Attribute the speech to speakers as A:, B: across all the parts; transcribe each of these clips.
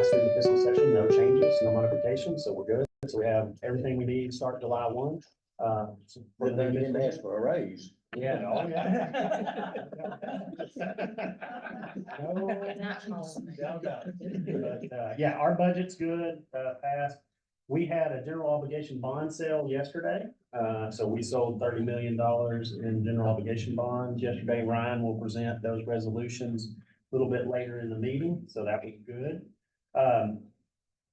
A: passed through the fiscal session, no changes, no modifications, so we're good. So we have everything we need to start July 1.
B: Then they didn't ask for a raise.
A: Yeah, oh, yeah. Yeah, our budget's good, passed. We had a general obligation bond sale yesterday. So we sold $30 million in general obligation bonds yesterday. Ryan will present those resolutions a little bit later in the meeting, so that was good.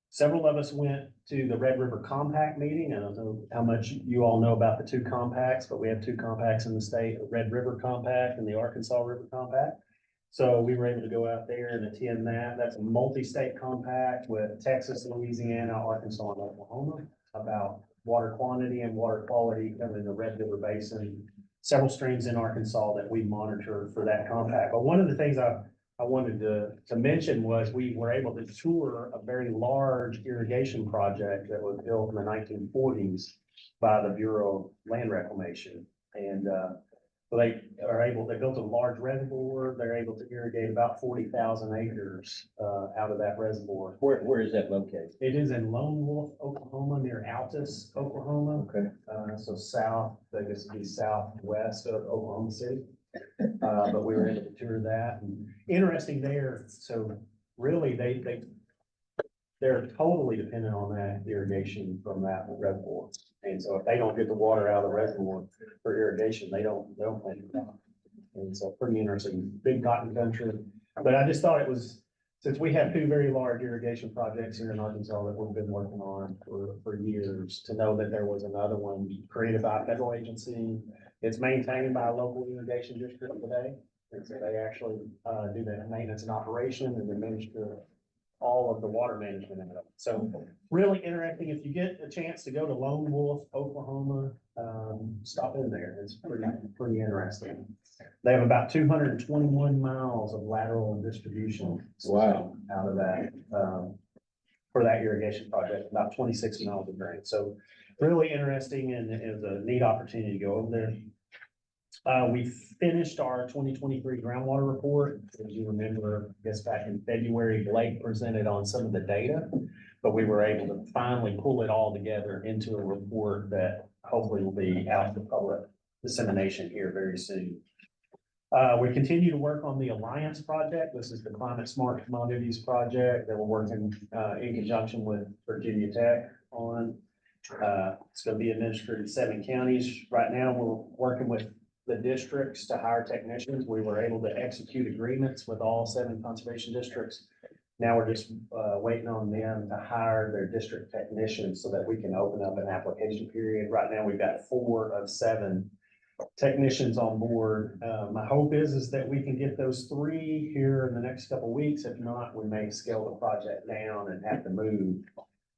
A: Several of us went to the Red River Compact meeting. I don't know how much you all know about the two compacts, but we have two compacts in the state, the Red River Compact and the Arkansas River Compact. So we were able to go out there and attend that. That's a multi-state compact with Texas, Louisiana, Arkansas, and Oklahoma about water quantity and water quality coming in the Red River Basin. Several streams in Arkansas that we monitor for that compact. But one of the things I wanted to mention was we were able to tour a very large irrigation project that was built in the 1940s by the Bureau of Land Reclamation. And so they built a large reservoir. They're able to irrigate about 40,000 acres out of that reservoir.
B: Where is that located?
A: It is in Lone Wolf, Oklahoma, near Altus, Oklahoma.
B: Okay.
A: So south, I guess it'd be southwest of Oklahoma City. But we were able to tour that. And interesting there, so really they're totally dependent on that irrigation from that reservoir. And so if they don't get the water out of the reservoir for irrigation, they don't plant the crop. And so pretty interesting, big cotton country. But I just thought it was, since we have two very large irrigation projects here in Arkansas that we've been working on for years, to know that there was another one created by a federal agency. It's maintained by a local irrigation district today. And so they actually do the maintenance and operation and administer all of the water management in it. So really interesting. If you get a chance to go to Lone Wolf, Oklahoma, stop in there. It's pretty interesting. They have about 221 miles of lateral distribution.
B: Wow.
A: Out of that, for that irrigation project, about 26 miles of drain. So really interesting, and it was a neat opportunity to go over there. We finished our 2023 groundwater report. As you remember, I guess back in February, Blake presented on some of the data, but we were able to finally pull it all together into a report that hopefully will be out for public dissemination here very soon. We continue to work on the Alliance project. This is the Climate Smart Commodities project that we're working in conjunction with Virginia Tech on. It's going to be administered in 7 counties. Right now, we're working with the districts to hire technicians. We were able to execute agreements with all 7 conservation districts. Now we're just waiting on them to hire their district technicians so that we can open up an application period. Right now, we've got 4 of 7 technicians on board. My hope is that we can get those 3 here in the next couple of weeks. If not, we may scale the project down and have to move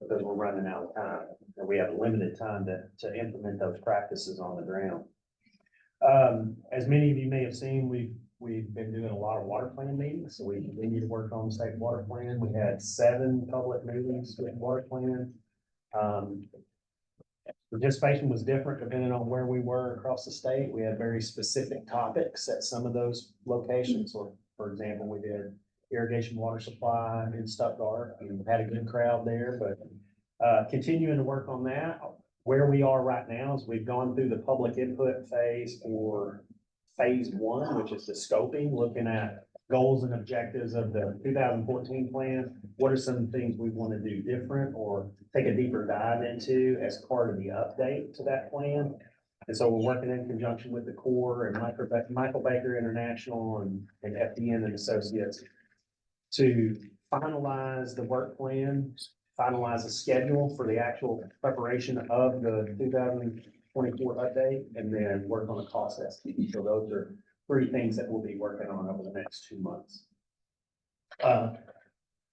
A: because we're running out of time. And we have limited time to implement those practices on the ground. As many of you may have seen, we've been doing a lot of water plan meetings, so we continue to work on the state water plan. We had 7 public meetings with water plan. Participation was different depending on where we were across the state. We had very specific topics at some of those locations. So, for example, we did irrigation water supply in Stuttgart, and we had a good crowd there, but continuing to work on that. Where we are right now is we've gone through the public input phase for phase 1, which is the scoping, looking at goals and objectives of the 2014 plan. What are some things we want to do different or take a deeper dive into as part of the update to that plan? And so we're working in conjunction with the Corps and Michael Baker International and FDN and Associates to finalize the work plan, finalize a schedule for the actual preparation of the 2024 update, and then work on a cost estimate. So those are 3 things that we'll be working on over the next 2 months.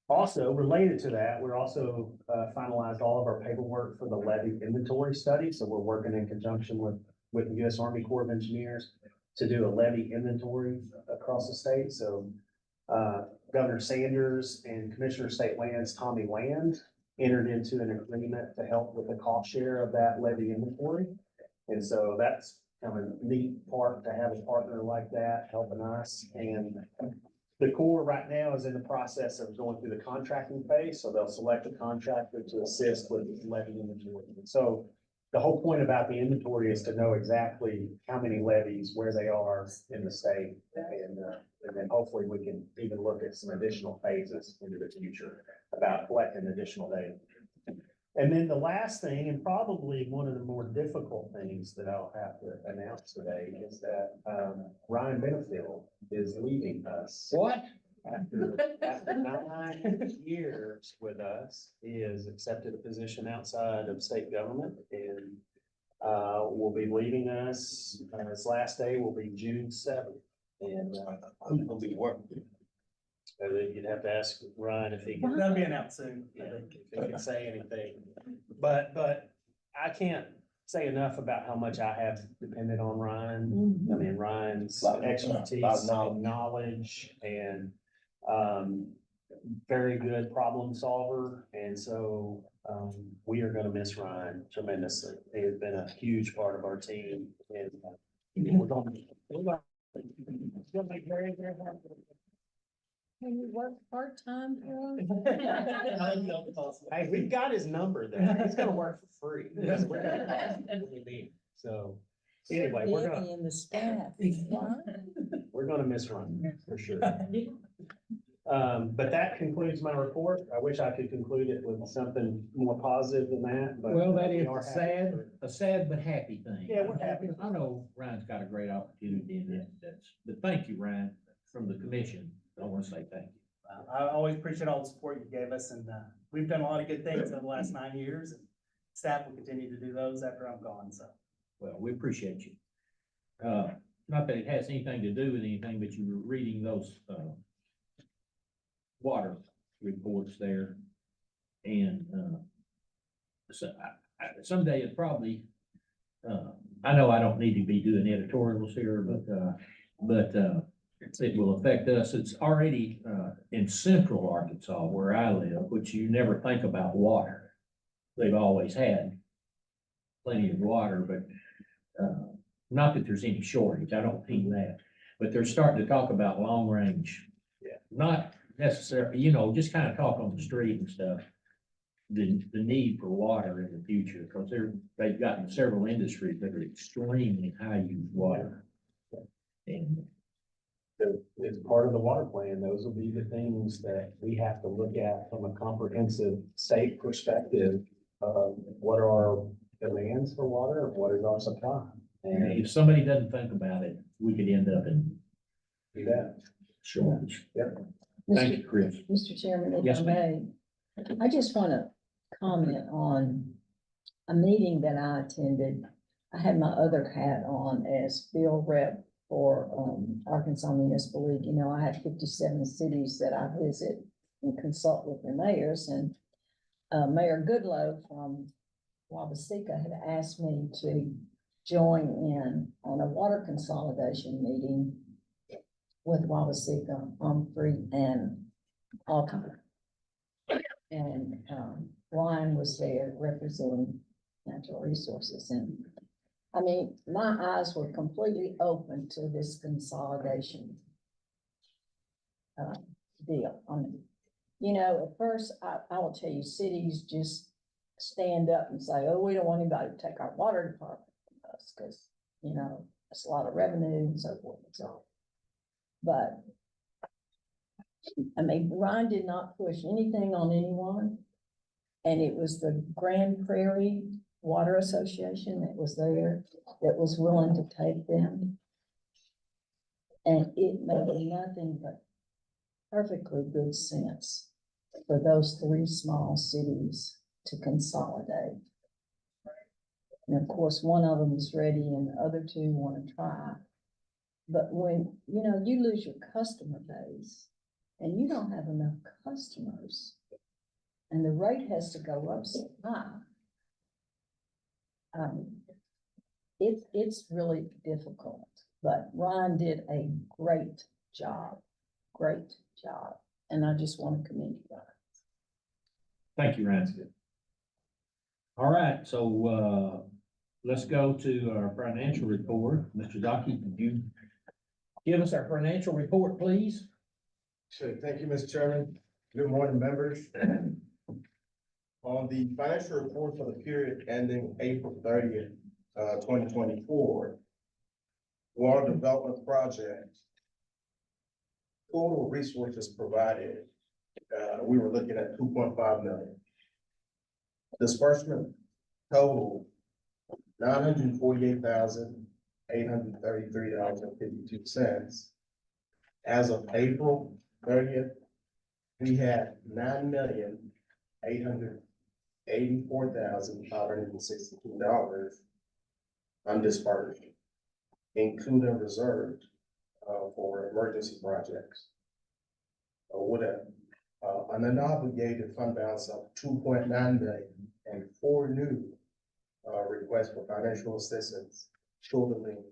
A: Also related to that, we're also finalized all of our paperwork for the levee inventory study. So we're working in conjunction with the U.S. Army Corps of Engineers to do a levee inventory across the state. So Governor Sanders and Commissioner of State Lands, Tommy Land, entered into an agreement to help with the cost share of that levee inventory. And so that's kind of a neat part to have a partner like that helping us. And The Corps right now is in the process of going through the contracting phase, so they'll select a contractor to assist with levy inventory. And so the whole point about the inventory is to know exactly how many levies, where they are in the state. And then hopefully we can even look at some additional phases into the future about collecting additional data. And then the last thing, and probably one of the more difficult things that I'll have to announce today is that, Ryan Benefield is leaving us.
B: What?
A: After 9 years with us, he has accepted a position outside of state government and, will be leaving us. His last day will be June 7th. And,
B: Who's gonna be working?
A: you'd have to ask Ryan if he can.
C: That'll be announced soon. I
A: Yeah,
C: think.
A: if he can say anything. But I can't say enough about how much I have depended on Ryan. I mean, Ryan's
B: Lot of
A: expertise and knowledge and, very good problem solver. And so, we are gonna miss Ryan tremendously. He has been a huge part of our team and we're gonna make very, very hard.
D: Can you work part-time for him?
A: Hey, we've got his number there. He's gonna work for free. We're gonna- So, anyway,
D: Living in the staff.
A: we're gonna miss Ryan for sure. But that concludes my report. I wish I could conclude it with something more positive than that, but.
E: Well, that
A: we
E: is
A: are
E: a
A: happy.
E: sad but happy thing.
A: Yeah, we're happy.
E: I know Ryan's got a great opportunity in this, but thank you, Ryan, from the commission. I want to say thank you.
C: I always appreciate all the support you gave us, and we've done a lot of good things in the last 9 years, and staff will continue to do those after I'm gone, so.
E: Well, we appreciate you. Not that it has anything to do with anything, but you were reading those, water reports there. And, so someday it probably, I know I don't need to be doing editorials here, but it will affect us. It's already, in central Arkansas where I live, which you never think about water. They've always had plenty of water, but, not that there's any shortage. I don't mean that, but they're starting to talk about long range.
A: Yeah.
E: Not necessarily, just kind of talk on the street and stuff. The need for water in the future, because they've gotten several industries that are extremely high use water. And
A: As part of the water plan, those will be the things that we have to look at from a comprehensive state perspective of what are our demands for water and what is our supply. And
E: if somebody doesn't think about it, we could end up in
A: do that.
E: shortage.
A: Yep.
E: Thank you, Chris.
D: Mr. Chairman, if
E: Yes,
D: I may, I just want to comment on a meeting that I attended. I had my other hat on as field rep for Arkansas Municipal League. I have 57 cities that I visit and consult with the mayors, and Mayor Goodloe from Wabaseka had asked me to join in on a water consolidation meeting with Wabaseka, Humphrey, and Alcott. And Ryan was there representing natural resources. And I mean, my eyes were completely open to this consolidation deal. I mean, at first, I will tell you, cities just stand up and say, oh, we don't want anybody to take our water department from us because, it's a lot of revenue and so forth and so on. But I mean, Ryan did not push anything on anyone. And it was the Grand Prairie Water Association that was there, that was willing to take them. And it made nothing but perfectly good sense for those 3 small cities to consolidate. And of course, one of them is ready and the other 2 want to try. But when, you lose your customer base and you don't have enough customers and the rate has to go up so high, it's really difficult. But Ryan did a great job. And I just want to commend you, Ryan.
E: Thank you, Ryan. All right, so, let's go to our financial report. Mr. Zaki, could you give us our financial report, please?
B: Sure, thank you, Mr. Chairman. Good morning, members. On the financial report for the period ending April 30th, 2024, water development project, total resources provided, we were looking at 2.5 million. Disbursement total, $948,833.52. As of April 30th, we had $9,884,562 undisbursed, including reserved for emergency projects. With an unobligated fund balance of 2.9 million and 4 new requests for financial assistance totaling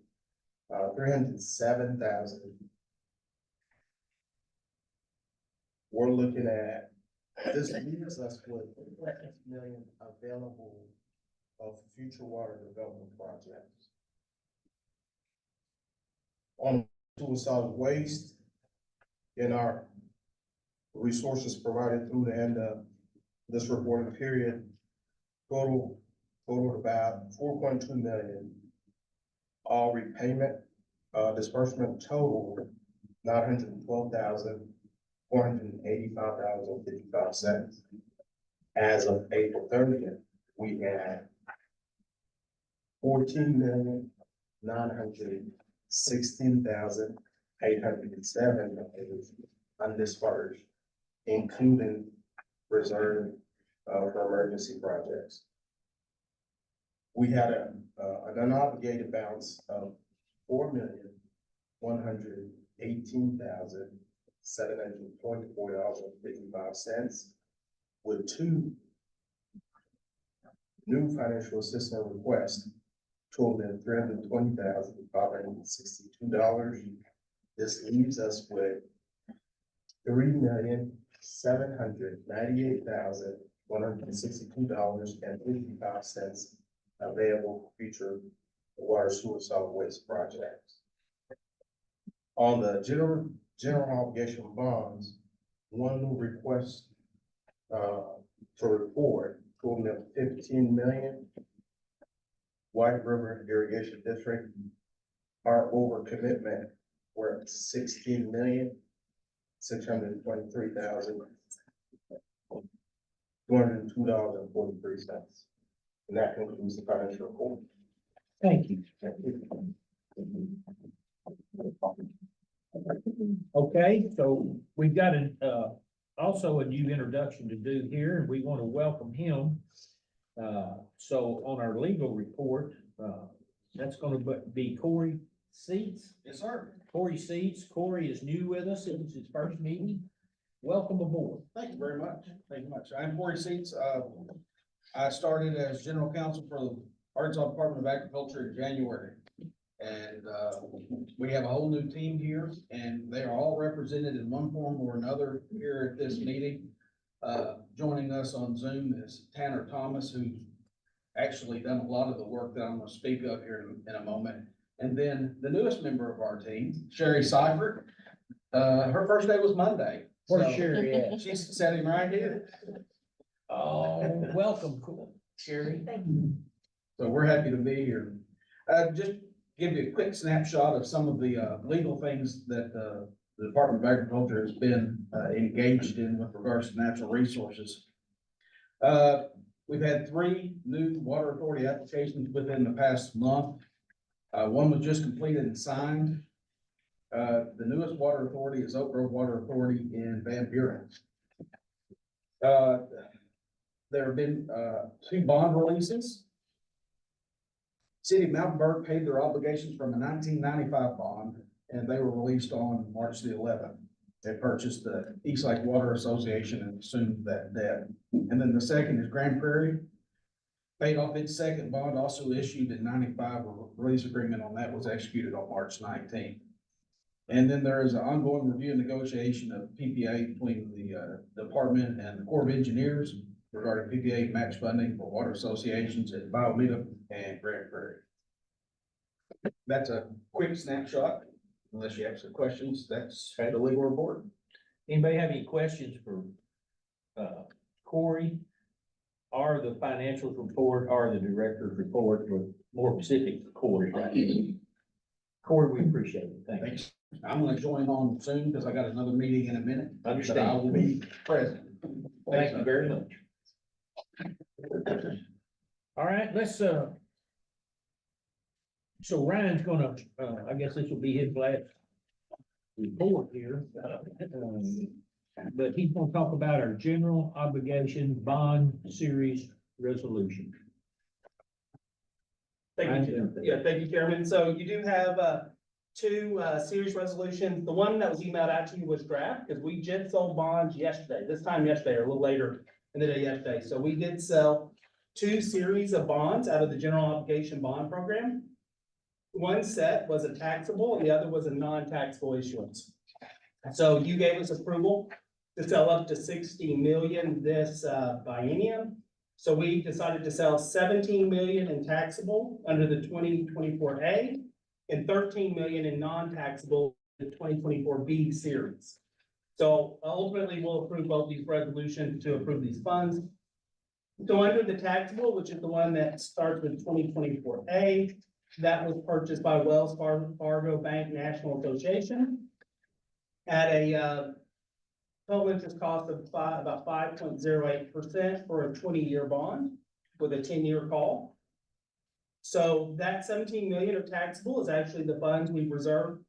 B: 307,000. We're looking at, this leaves us with 6 million available of future water development projects. On to solid waste, in our resources provided through the end of this reporting period, totaled about 4.2 million. All repayment, disbursement total, $912,485.55. As of April 30th, we had $14,916,807 undisbursed, including reserve for emergency projects. We had an unobligated balance of $4,118,724.55, with 2 new financial assistance requests totaling $320,562. This leaves us with $3,798,162.55 available for future water, sewer, solid waste projects. On the general obligation bonds, 1 new request to report totaling 15 million. White River Irrigation District, our over commitment, we're at $16,623,202.43. And that concludes the financial report.
E: Thank you. Okay, so we've got also a new introduction to do here, and we want to welcome him. So on our legal report, that's gonna be Corey Seats.
F: Yes, sir.
E: Corey Seats. Corey is new with us. It was his first meeting. Welcome aboard.
F: Thank you very much. Thank you much. I'm Corey Seats. I started as general counsel for the Arkansas Department of Agriculture in January. And, we have a whole new team here, and they are all represented in one form or another here at this meeting. Joining us on Zoom is Tanner Thomas, who's actually done a lot of the work that I'm gonna speak of here in a moment. And then the newest member of our team, Sherry Seifert, her first day was Monday.
E: Where's
F: So
E: Sherry at?
F: she's sitting right here.
E: Oh, welcome, Sherry.
F: So we're happy to be here. Just give you a quick snapshot of some of the legal things that the Department of Agriculture has been engaged in with regards to natural resources. We've had 3 new water authority applications within the past month. One was just completed and signed. The newest water authority is Oak Grove Water Authority in Van Buren. There have been 2 bond releases. City of Mountainburg paid their obligations from a 1995 bond, and they were released on March the 11th. They purchased the East Lake Water Association and assumed that debt. And then the second is Grand Prairie, paid off its second bond, also issued in 95. A release agreement on that was executed on March 19th. And then there is an ongoing review and negotiation of PPA between the department and the Corps of Engineers regarding PPA match funding for water associations at Biomeda and Grand Prairie. That's a quick snapshot. Unless you have some questions, that's the legal report.
E: Anybody have any questions for, Corey? Or the financials report, or the director's report, or more specific to Corey, right? Corey, we appreciate it, thank you.
F: Thanks. I'm gonna join on soon because I got another meeting in a minute. But I
E: Understand.
F: will be present.
E: Thank you very much. All right, let's, so Ryan's gonna, I guess this will be his last report here. But he's gonna talk about our general obligation bond series resolution.
C: Thank you, yeah, thank you, Chairman. So you do have, two, series resolutions. The one that was emailed out to you was draft, because we just sold bonds yesterday, this time yesterday, or a little later in the day yesterday. So we did sell two series of bonds out of the general obligation bond program. One set was a taxable, and the other was a non-taxable issuance. So you gave us approval to sell up to 60 million this, biennium. So we decided to sell 17 million in taxable under the 2024 A and 13 million in non-taxable, the 2024 B series. So ultimately, we'll approve both these resolutions to approve these funds. So under the taxable, which is the one that starts with 2024 A, that was purchased by Wells Fargo Bank National Association at a total interest cost of about 5.08% for a 20-year bond with a 10-year call. So that 17 million of taxable is actually the funds we've reserved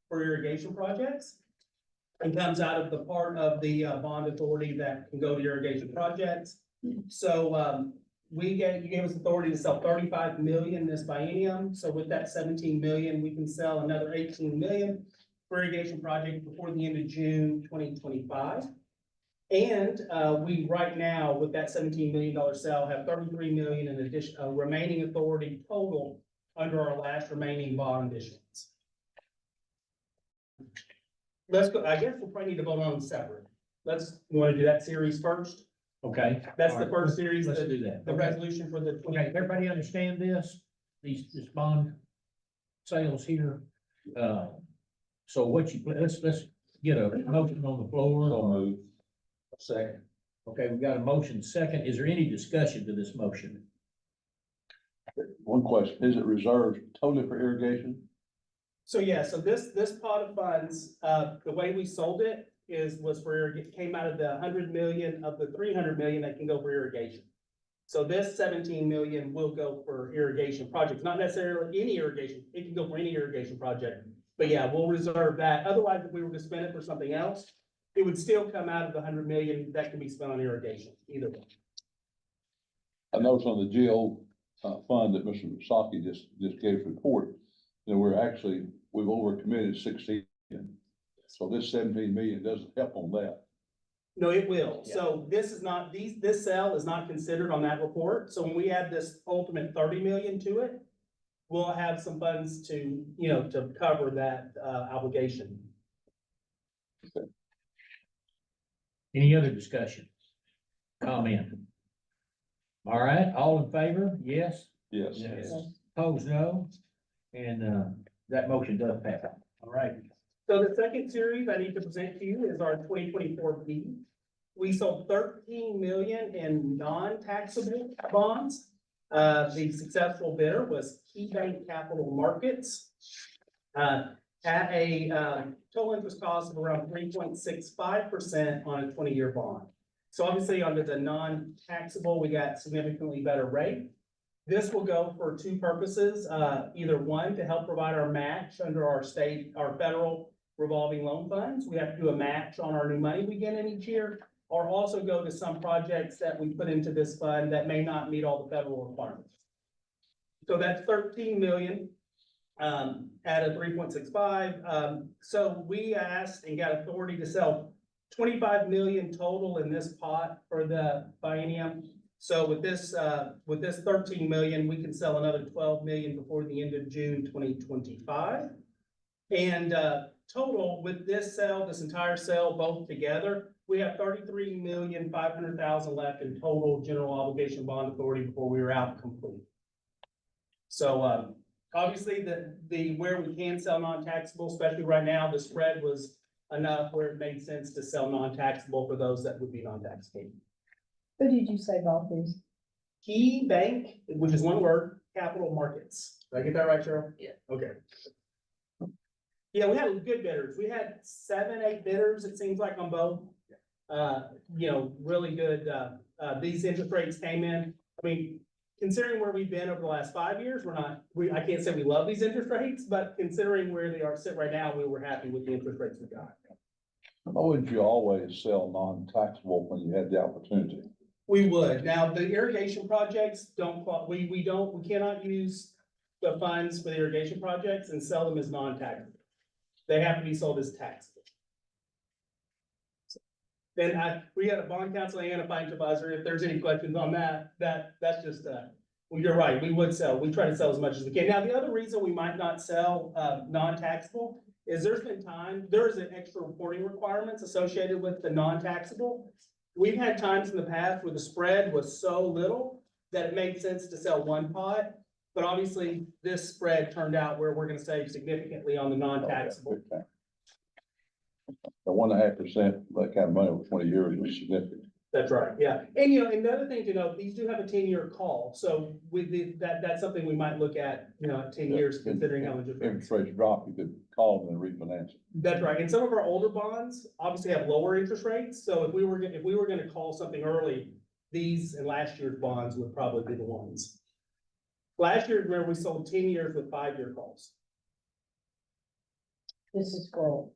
C: for irrigation projects. And comes out of the part of the bond authority that can go to irrigation projects. So you gave us authority to sell 35 million this biennium. So with that 17 million, we can sell another 18 million for irrigation project before the end of June 2025. And we right now, with that $17 million sale, have 33 million in addition, remaining authority total under our last remaining bond issuance. Let's go, I guess we'll probably need to vote on them separate. You want to do that series first?
E: Okay.
C: That's
E: all
C: the
E: right,
C: first series,
E: Let's do that.
C: the
E: Okay.
C: resolution for the
E: Okay, everybody understand this, this bond sales here? So what you, let's get a motion on the floor.
G: So moved. Second.
E: Okay, we've got a motion second. Is there any discussion to this motion?
G: One question, is it reserved totally for irrigation?
C: So yeah, so this pot of funds, the way we sold it came out of the 100 million of the 300 million that can go for irrigation. So this 17 million will go for irrigation projects, not necessarily any irrigation. It can go for any irrigation project. But yeah, we'll reserve that. Otherwise, if we were to spend it for something else, it would still come out of the 100 million that can be spent on irrigation, either way.
G: I noticed on the GO fund that Mr. Saki just gave his report, that we've overcommitted 16. So this 17 million doesn't help on that.
C: No, it will.
E: Yeah.
C: So this is not, this sale is not considered on that report. So when we add this ultimate 30 million to it, we'll have some funds to, to cover that, obligation.
E: Any other discussion? Comment? All right, all in favor? Yes?
G: Yes.
E: Opposed, no? And, that motion does pass. All right.
C: So the second series I need to present to you is our 2024 B. We sold 13 million in non-taxable bonds. The successful bidder was KeyBank Capital Markets. At a total interest cost of around 3.65% on a 20-year bond. So obviously under the non-taxable, we got significantly better rate. This will go for two purposes, either one, to help provide our match under our federal revolving loan funds. We have to do a match on our new money we get in each year, or also go to some projects that we put into this fund that may not meet all the federal requirements. So that's 13 million. At a 3.65. So we asked and got authority to sell 25 million total in this pot for the biennium. So with this 13 million, we can sell another 12 million before the end of June 2025. And total with this sale, this entire sale, both together, we have 33,500,000 left in total general obligation bond authority before we were out complete. So obviously, the where we can sell non-taxable, especially right now, the spread was enough where it made sense to sell non-taxable for those that would be non-taxable.
D: Who did you say bought these?
C: Key Bank, which is one word, Capital Markets. Did I get that right, Cheryl? Yeah. Okay. Yeah, we had good bidders. We had 7, 8 bidders, it seems like, on both. Really good, these interest rates came in. I mean, considering where we've been over the last 5 years, I can't say we love these interest rates, but considering where they are sit right now, we were happy with the interest rates we got.
G: Why wouldn't you always sell non-taxable when you had the opportunity?
C: We would. Now, the irrigation projects we cannot use the funds for the irrigation projects and sell them as non-taxable. They have to be sold as taxable. Then we had a bond counsel and a financial advisor. If there's any questions on that's just, well, you're right. We try to sell as much as we can. Now, the other reason we might not sell, non-taxable is there is an extra reporting requirements associated with the non-taxable. We've had times in the past where the spread was so little that it made sense to sell one pot. But obviously, this spread turned out where we're gonna save significantly on the non-taxable.
G: The 1.5%, that kind of money over 20 years is significant.
C: That's right, yeah. And and the other thing to note, these do have a 10-year call. So that's something we might look at, at 10 years, considering how
G: Interest rates drop, you could call them and refinance it.
C: That's right. And some of our older bonds obviously have lower interest rates. So if we were gonna call something early, these and last year's bonds would probably be the ones. Last year, remember, we sold 10 years with 5-year calls.
D: This is for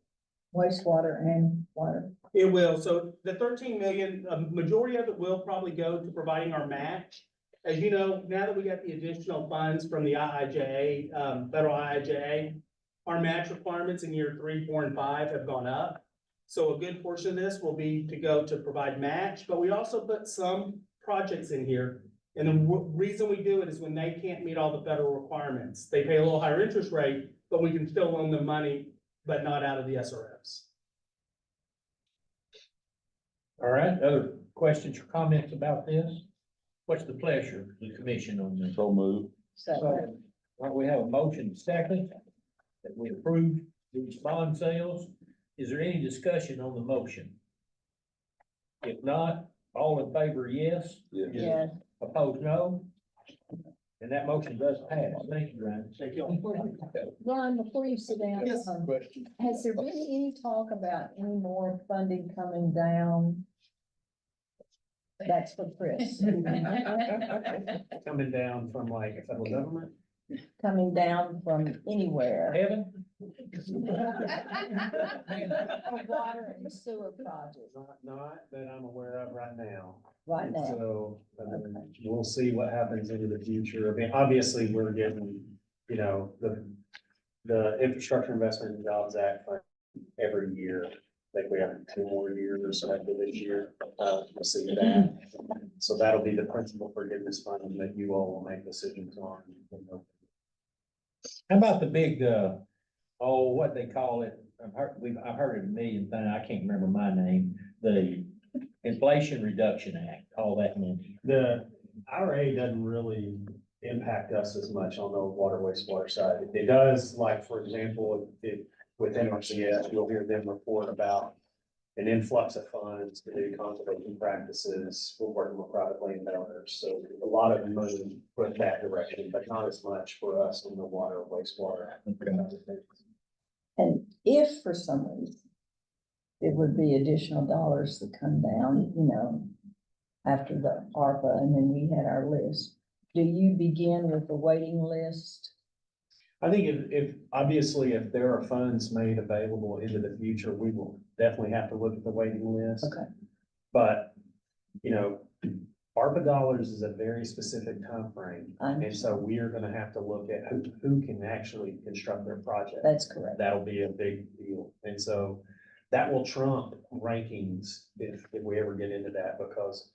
D: wastewater and water.
C: It will. So the 13 million, a majority of it will probably go to providing our match. As you know, now that we got the additional funds from the IIJA, federal IIJA, our match requirements in year 3, 4, and 5 have gone up. So a good portion of this will be to go to provide match, but we also put some projects in here. And the reason we do it is when they can't meet all the federal requirements, they pay a little higher interest rate, but we can still loan them money, but not out of the SRFs.
E: All right, other questions or comments about this? What's the pleasure of the commission on this?
G: So move.
D: So,
E: All right, we have a motion second that we approve these bond sales. Is there any discussion on the motion? If not, all in favor, yes.
D: yeah,
E: Opposed, no. And that motion does pass. Thank you, Ryan.
C: Thank you.
D: Ron, before you sit down,
C: Yes.
D: has there been any talk about any more funding coming down? That's for Chris.
A: Coming down from like federal government.
D: Coming down from anywhere.
E: Evan?
D: Water and sewer projects
A: Not that I'm aware of right now.
D: right now.
A: So, we'll see what happens into the future. I mean, obviously, we're getting, the Infrastructure Investment and Jobs Act fund every year. I think we have 2 more years after this year, we'll see that. So that'll be the principal forgiveness fund that you all will make decisions on.
E: How about the big, what they call it? I've heard it a million times. I can't remember my name. The Inflation Reduction Act, all that money.
A: The IRA doesn't really impact us as much on the water wastewater side. It does, like, for example, with NRCS, you'll hear them report about an influx of funds to do conservation practices. We're working with private landowners, so a lot of money put that direction, but not as much for us in the water wastewater.
D: And if for some reason it would be additional dollars that come down, after the ARPA, and then we had our list, do you begin with the waiting list?
A: I think obviously, if there are funds made available into the future, we will definitely have to look at the waiting list.
D: Okay.
A: But, ARPA dollars is a very specific timeframe. And so we are gonna have to look at who can actually construct their project.
D: That's correct.
A: That'll be a big deal. And so that will trump rankings if we ever get into that, because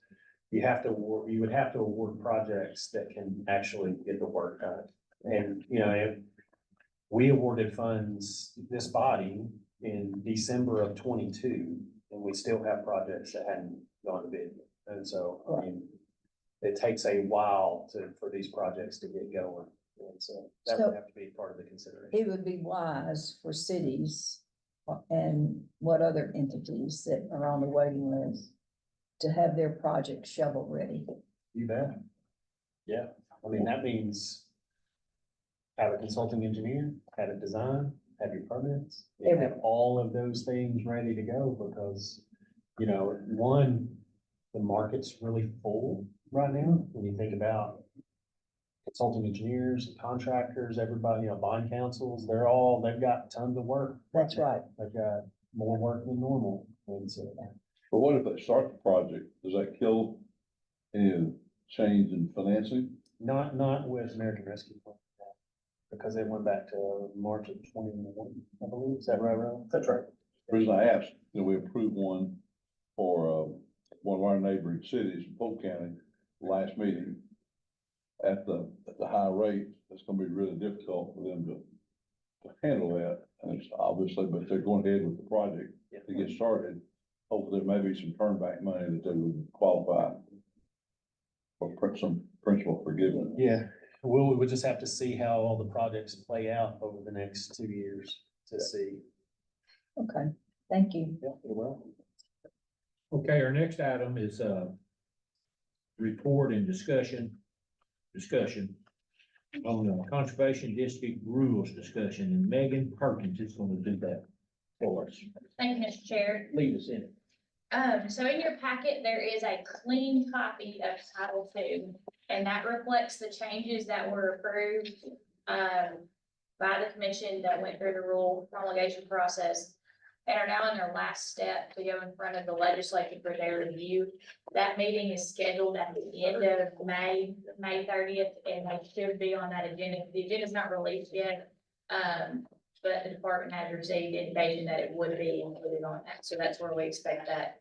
A: you would have to award projects that can actually get the work done. And, if we awarded funds, this body, in December of 22, and we still have projects that hadn't gone to bid. And so, it takes a while for these projects to get going. And so that would have to be part of the consideration.
D: It would be wise for cities and what other entities that are on the waiting list to have their project shovel ready.
A: You bet. Yeah, I mean, that means have a consulting engineer, have it designed, have your permits, and have all of those things ready to go because, you know, one, the market's really full right now. When you think about consulting engineers, contractors, everybody, you know, bond councils, they've got tons of work.
D: That's right.
A: They've got more work than normal. And so,
G: But what if they start the project? Does that kill any change in financing?
A: not with American Rescue Plan. Because they went back to March of 21, I believe. Is that right, Ron?
C: That's right.
G: The reason I asked, you know, we approved one for, one of our neighboring cities in Polk County, last meeting. At the high rate, it's gonna be really difficult for them to handle that. And it's obviously, but if they're going ahead with the project to get started, hopefully there may be some turnback money that they would qualify for some principal forgiveness.
A: Yeah, we'll just have to see how all the projects play out over the next 2 years to see.
D: Okay, thank you.
A: Yeah, you're welcome.
E: Okay, our next item is, report and discussion on the Conservation District rules discussion, and Megan Perkins is gonna do that for us.
H: Thank you, Mr. Chair.
E: Lead us in it.
H: So in your packet, there is a clean copy of Title II, and that reflects the changes that were approved, by the commission that went through the rule promulgation process and are now in their last step to go in front of the legislature for their review. That meeting is scheduled at the end of May 30th, and they should be on that agenda. The agenda's not released yet, but the department has received indication that it would be included on that. So that's where we expect that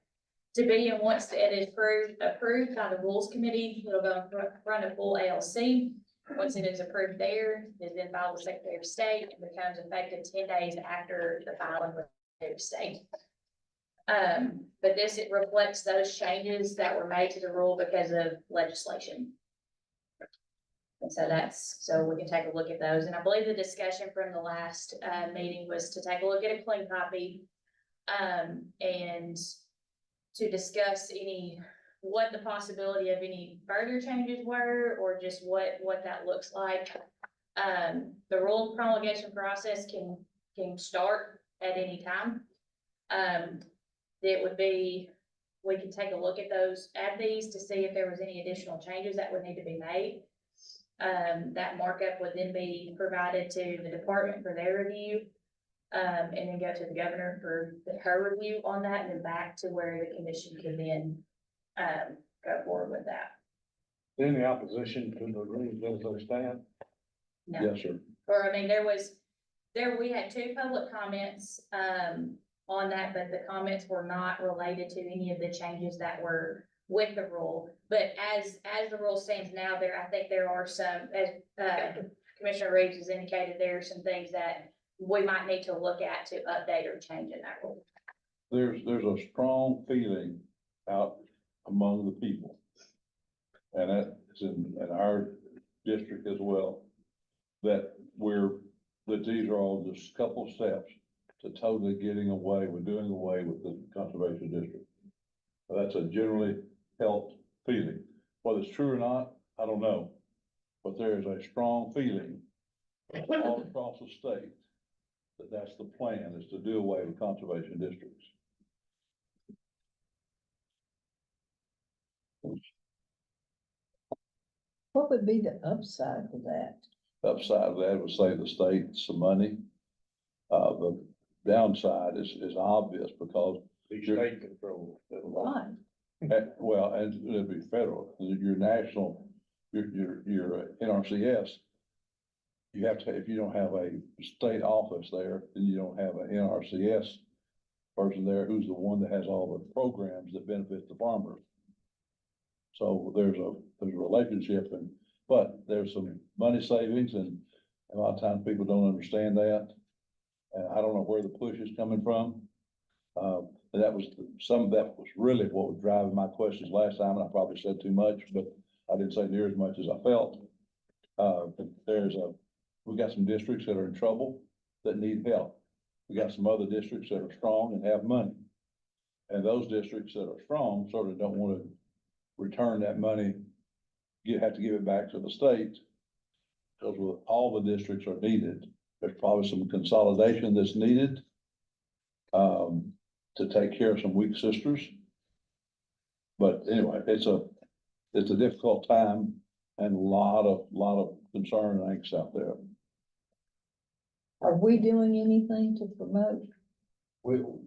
H: to be. And once it is approved by the Rules Committee, it'll go in front of full ALC. Once it is approved there, it is then filed with Secretary of State and becomes effective 10 days after the filing with Secretary of State. But this, it reflects those changes that were made to the rule because of legislation. And so so we can take a look at those. And I believe the discussion from the last meeting was to take a look at a clean copy and to discuss what the possibility of any further changes were, or just what that looks like. The rule promulgation process can start at any time. We can take a look at these to see if there was any additional changes that would need to be made. That markup would then be provided to the department for their review. And then go to the governor for her review on that, and then back to where the commission can then, go forward with that.
A: Any opposition to the rules as they stand?
H: No.
G: Yes, sir.
H: Or, I mean, we had 2 public comments, on that, but the comments were not related to any of the changes that were with the rule. But as the rule stands now, I think there are some, as, Commissioner Reeves has indicated, there are some things that we might need to look at to update or change in that rule.
G: There's a strong feeling out among the people. And that is in our district as well, that these are all just a couple of steps to totally doing away with the conservation district. That's a generally held feeling. Whether it's true or not, I don't know. But there is a strong feeling all across the state that that's the plan, is to do away with conservation districts.
D: What would be the upside to that?
G: Upside of that would save the state some money. The downside is obvious because
A: State control.
D: Why?
G: well, and it'd be federal, your national, your NRCS. You have to, if you don't have a state office there, then you don't have an NRCS person there who's the one that has all the programs that benefit the farmers. So there's a relationship, but there's some money savings, and a lot of times people don't understand that. And I don't know where the push is coming from. Some of that was really what was driving my questions last time, and I probably said too much, but I didn't say near as much as I felt. But we've got some districts that are in trouble that need help. We got some other districts that are strong and have money. And those districts that are strong sort of don't want to return that money, have to give it back to the state. Because with all the districts are needed, there's probably some consolidation that's needed to take care of some weak sisters. But anyway, it's a difficult time and a lot of concern and angst out there.
D: Are we doing anything to promote?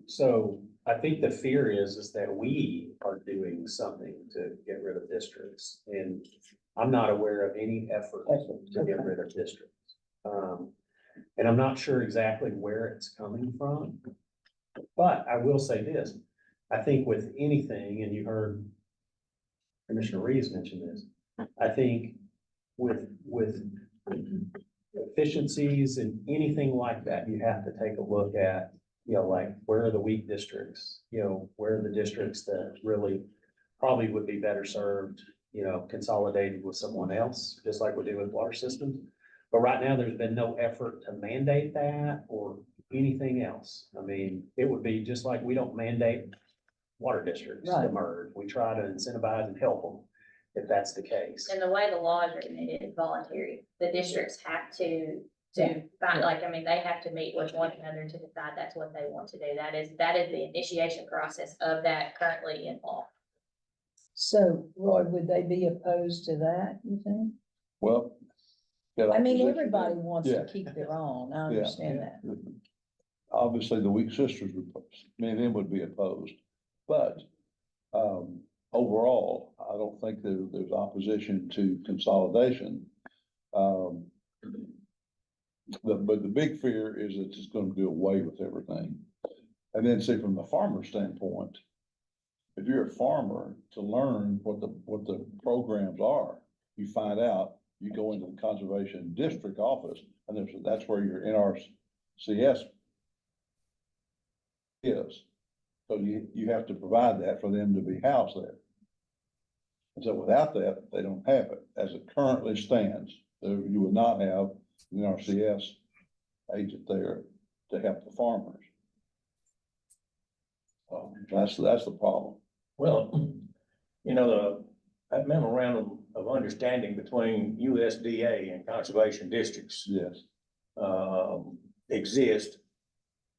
A: So I think the fear is that we are doing something to get rid of districts, and I'm not aware of any effort to get rid of districts. And I'm not sure exactly where it's coming from. But I will say this, I think with anything, and you heard Commissioner Reeves mention this, I think with efficiencies and anything like that, you have to take a look at, like, where are the weak districts? Where are the districts that really probably would be better served, consolidated with someone else, just like we do with water systems. But right now, there's been no effort to mandate that or anything else. I mean, it would be just like we don't mandate water districts to
D: Right.
A: merge. We try to incentivize and help them if that's the case.
H: And the way the law is written, it is voluntary. The districts have to find, like, I mean, they have to meet with one another to decide that's what they want to do. That is the initiation process of that currently in law.
D: So, Roy, would they be opposed to that, you think?
G: Well.
D: I mean, everybody wants
G: Yeah.
D: to keep their own, I
G: Yeah.
D: understand that.
G: Obviously, the weak sisters, many of them would be opposed, but, overall, I don't think there's opposition to consolidation. But the big fear is that it's gonna do away with everything. And then see, from the farmer standpoint, if you're a farmer, to learn what the programs are, you find out, you go into the conservation district office, and that's where your NRCS is. So you have to provide that for them to be housed there. And so without that, they don't have it. As it currently stands, you would not have an NRCS agent there to help the farmers. That's the problem.
I: Well, that memorandum of understanding between USDA and conservation districts,
G: Yes.
I: exist,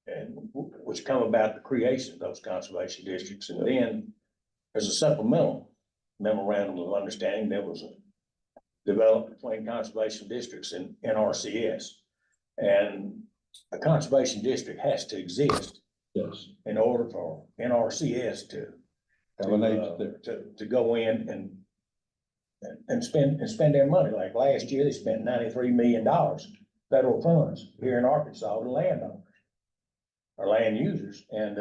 I: and which come about the creation of those conservation districts. And then there's a supplemental memorandum of understanding that was developed between conservation districts and NRCS. And a conservation district has to exist
G: Yes.
I: in order for NRCS
G: Have an agent there.
I: to go in and spend their money. Like last year, they spent $93 million federal funds here in Arkansas to landowners or land users. And,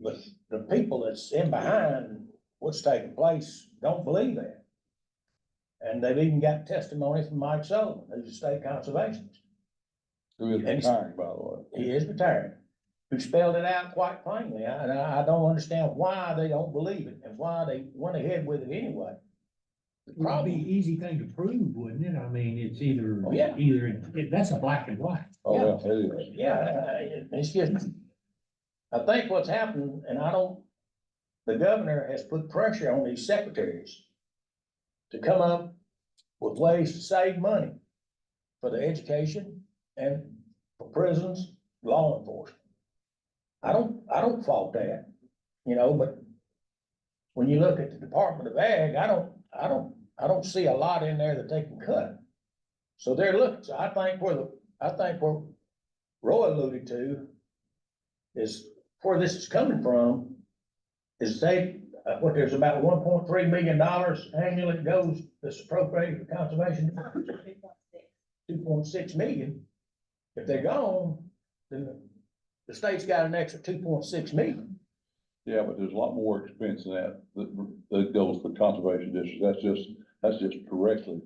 I: but the people that's in behind what's taking place don't believe that. And they've even got testimony from Mike Sullivan, who's a state conservationist.
G: Who is retiring, by the way.
I: He is retired, who spelled it out quite plainly. I don't understand why they don't believe it and why they went ahead with it anyway. The
E: It would be
I: problem,
E: easy thing to prove, wouldn't it? I mean, it's either,
I: Oh, yeah.
E: that's a black and white.
G: Oh, yeah, it is.
I: yeah, it's just, I think what's happened, and the governor has put pressure on these secretaries to come up with ways to save money for the education and for prisons, law enforcement. I don't fault that, but when you look at the Department of Ag, I don't see a lot in there that they can cut. So they're looking, so I think where Roy alluded to is where this is coming from is there's about $1.3 million annually goes, that's appropriated for conservation. 2.6 million. If they're gone, then the state's got an extra 2.6 million.
G: Yeah, but there's a lot more expense than that goes for conservation districts. That's just directly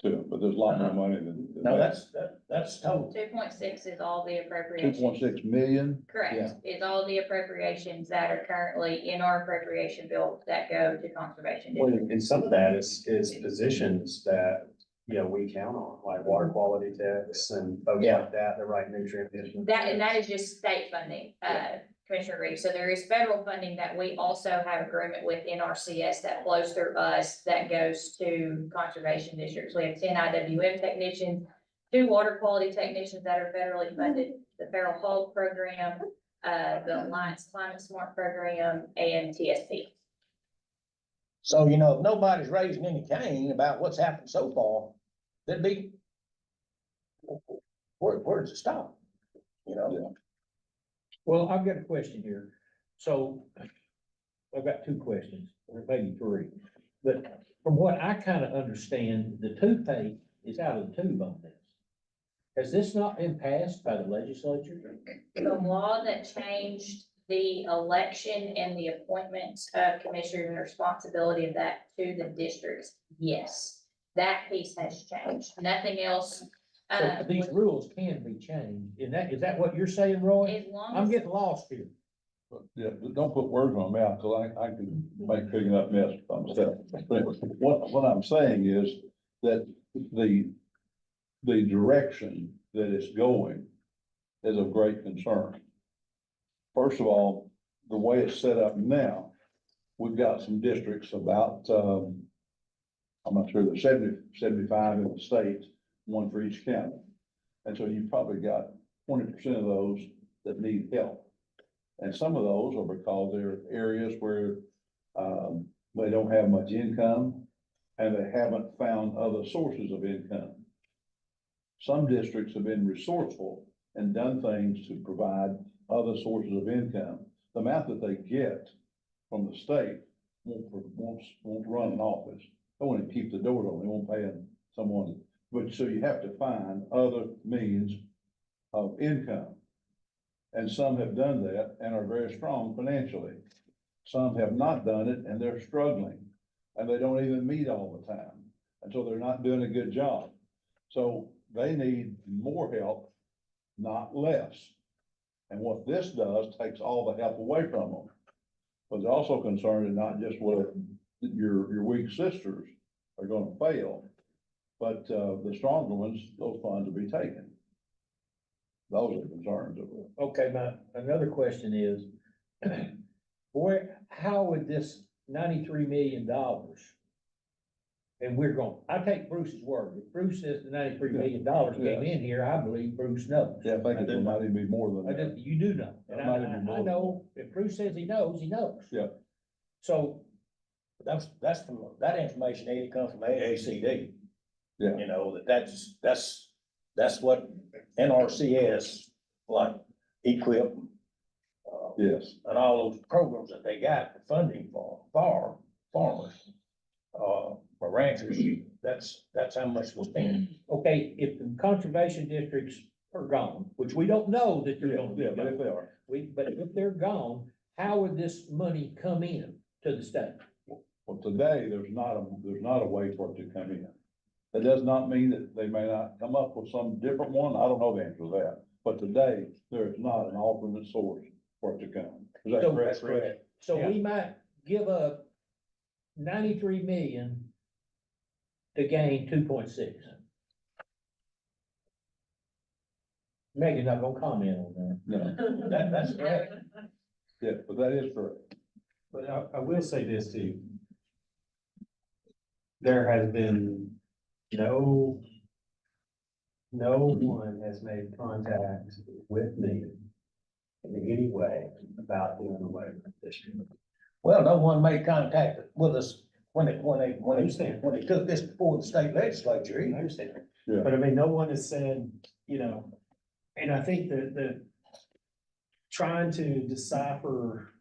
G: to them, but there's a lot more money than.
I: No, that's total.
H: 2.6 is all the
G: Two
H: appropriations.
G: point six million.
H: Correct, is all the appropriations that are currently in our appropriation bill that go to conservation
A: Well,
H: districts.
A: and some of that is positions that we count on, like water quality techs and folks
I: Yeah.
A: like that, the right nutrient addition.
H: And that is just state funding, Commissioner Reeves. So there is federal funding that we also have agreement with NRCS that flows through us, that goes to conservation districts. We have 10 IWM technicians, 2 water quality technicians that are federally funded, the Feral Hog Program, the Alliance Climate Smart Program, and TSP.
I: So, you know, if nobody's raising any cane about what's happened so far, that'd be, where does it stop? You know?
E: Well, I've got a question here. So I've got 2 questions, or maybe 3. But from what I kind of understand, the toothpaste is out of the tube on this. Has this not been passed by the legislature?
H: The law that changed the election and the appointments of commissioners and responsibility of that to the districts, yes, that piece has changed. Nothing else.
E: So these rules can be changed. Is that what you're saying, Roy?
H: As long
E: I'm
H: as,
E: getting lost here.
G: But, yeah, but don't put words in my mouth, cause I can make big enough mess by myself. But what I'm saying is that the direction that it's going is of great concern. First of all, the way it's set up now, we've got some districts about, I'm not sure, there's 75 in the state, 1 for each county. And so you've probably got 20% of those that need help. And some of those are because they're areas where, they don't have much income and they haven't found other sources of income. Some districts have been resourceful and done things to provide other sources of income. The amount that they get from the state won't run an office. They want to keep the door open. They won't pay someone. But so you have to find other means of income. And some have done that and are very strong financially. Some have not done it and they're struggling and they don't even meet all the time. And so they're not doing a good job. So they need more help, not less. And what this does takes all the help away from them. But they're also concerned not just whether your weak sisters are gonna fail, but, the stronger ones, those funds will be taken. Those are concerns of it.
E: Okay, another question is, how would this $93 million, and I take Bruce's word, if Bruce says the $93 million came in here, I believe Bruce knows.
G: Yeah, I think it might even be more than that.
E: You do know, and
G: It might even be
E: I
G: more.
E: know, if Bruce says he knows, he knows.
G: Yeah.
E: So,
I: That information ain't come from AACD.
G: Yeah.
I: You know, that's what NRCS, like, equip.
G: Yes.
I: And all those programs that they got for funding for farmers, for ranchers, that's how much we're spending.
E: okay, if the conservation districts are gone, which we don't know that they're gonna be
G: Yeah, but if
E: gone,
G: they are.
E: but if they're gone, how would this money come in to the state?
G: Well, today, there's not a way for it to come in. That does not mean that they may not come up with some different one. I don't know the answer to that. But today, there is not an alternate source for it to come. Is that
E: So
G: correct?
I: That's correct.
E: So
G: Yeah.
E: we might give up 93 million to gain 2.6. Megan's not gonna comment on that.
G: No,
I: That's correct.
G: yeah, but that is correct.
A: But I will say this too. There has been no one has made contact with me in any way about doing away with this.
I: Well, no one made contact with us when they
A: understand.
I: took this before the state legislature.
A: I
I: either.
A: understand.
G: Yeah.
A: But I mean, no one has said, and I think that trying to decipher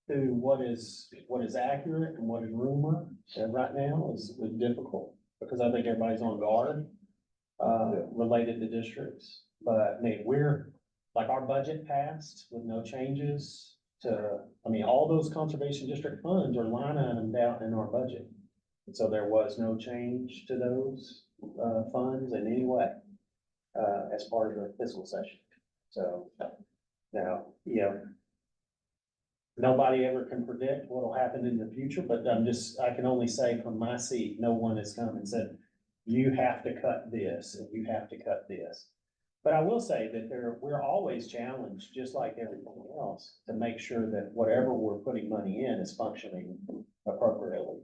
A: through what is accurate and what is rumor right now is difficult, because I think everybody's on guard, related to districts. But I mean, our budget passed with no changes all those conservation district funds are line item down in our budget. And so there was no change to those, funds in any way, as part of the fiscal session. So now, nobody ever can predict what'll happen in the future, but I can only say from my seat, no one has come and said, you have to cut this and you have to cut this. But I will say that we're always challenged, just like everything else, to make sure that whatever we're putting money in is functioning appropriately.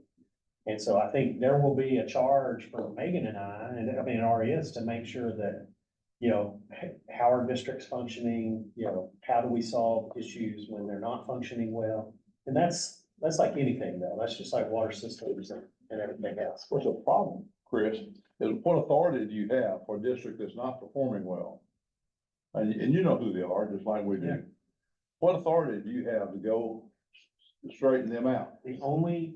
A: And so I think there will be a charge for Megan and I mean, it already is, to make sure that, how our district's functioning, how do we solve issues when they're not functioning well? And that's like anything though. That's just like water systems and everything else.
G: What's the problem, Chris, is what authority do you have for a district that's not performing well? And you know who they are, just like we
A: Yeah.
G: do. What authority do you have to go straighten them out?
A: The only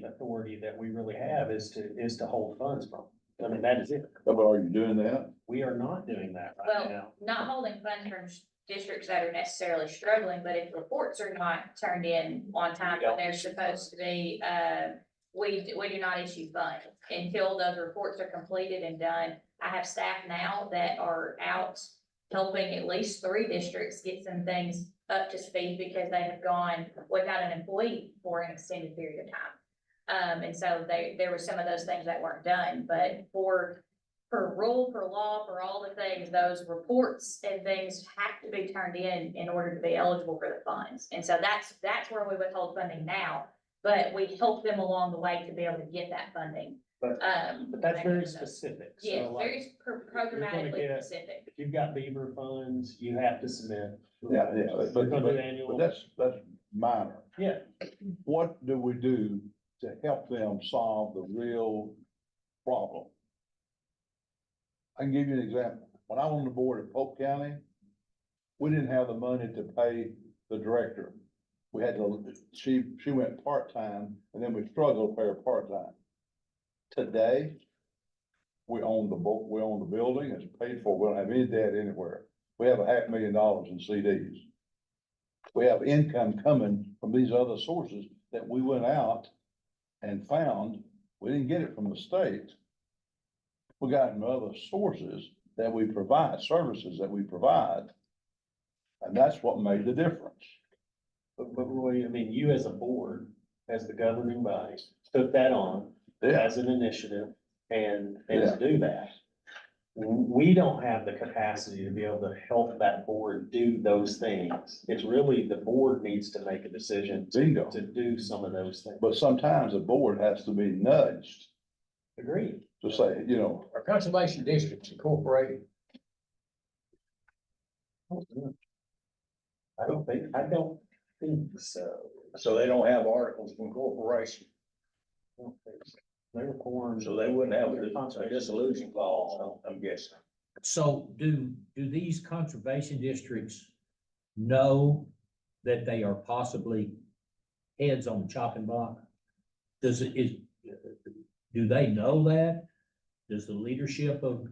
A: authority that we really have is to hold funds from. I mean, that is it.
G: But are you doing that?
A: We are not doing that right
H: Well,
A: now.
H: not holding funds from districts that are necessarily struggling, but if reports are not turned in on time when they're supposed to be, we do not issue funds until those reports are completed and done. I have staff now that are out helping at least 3 districts get some things up to speed because they have gone without an employee for an extended period of time. And so there were some of those things that weren't done, but for rule, for law, for all the things, those reports and things have to be turned in order to be eligible for the funds. And so that's where we withhold funding now, but we help them along the way to be able to get that funding.
A: But that's very specific. So
H: Yeah,
A: like,
H: very
A: you're gonna
H: programmatically
A: get-
H: specific.
A: if you've got Beaver funds, you have to submit.
G: Yeah,
A: You're gonna do annual.
G: but that's minor.
A: Yeah,
G: What do we do to help them solve the real problem? I can give you an example. When I was on the board of Polk County, we didn't have the money to pay the director. We had to, she went part-time and then we struggled to pay her part-time. Today, we own the building, it's paid for, we don't have any debt anywhere. We have $500,000 in CDs. We have income coming from these other sources that we went out and found. We didn't get it from the state. We got it from other sources that we provide, services that we provide. And that's what made the difference.
A: but Roy, I mean, you as a board, as the governing body, took that on
G: Yeah,
A: as an initiative and
G: Yeah.
A: to do that. We don't have the capacity to be able to help that board do those things. It's really the board needs to make a decision
G: bingo.
A: to do some of those things.
G: But sometimes the board has to be nudged
A: Agreed.
G: to say,
I: Our conservation districts incorporated.
A: I don't think so.
I: So they don't have articles of incorporation,
A: I don't think so. They were formed.
I: so they wouldn't have a dissolution clause, I'm guessing.
E: So do these conservation districts know that they are possibly heads on the chopping block? Do they know that? Does the leadership of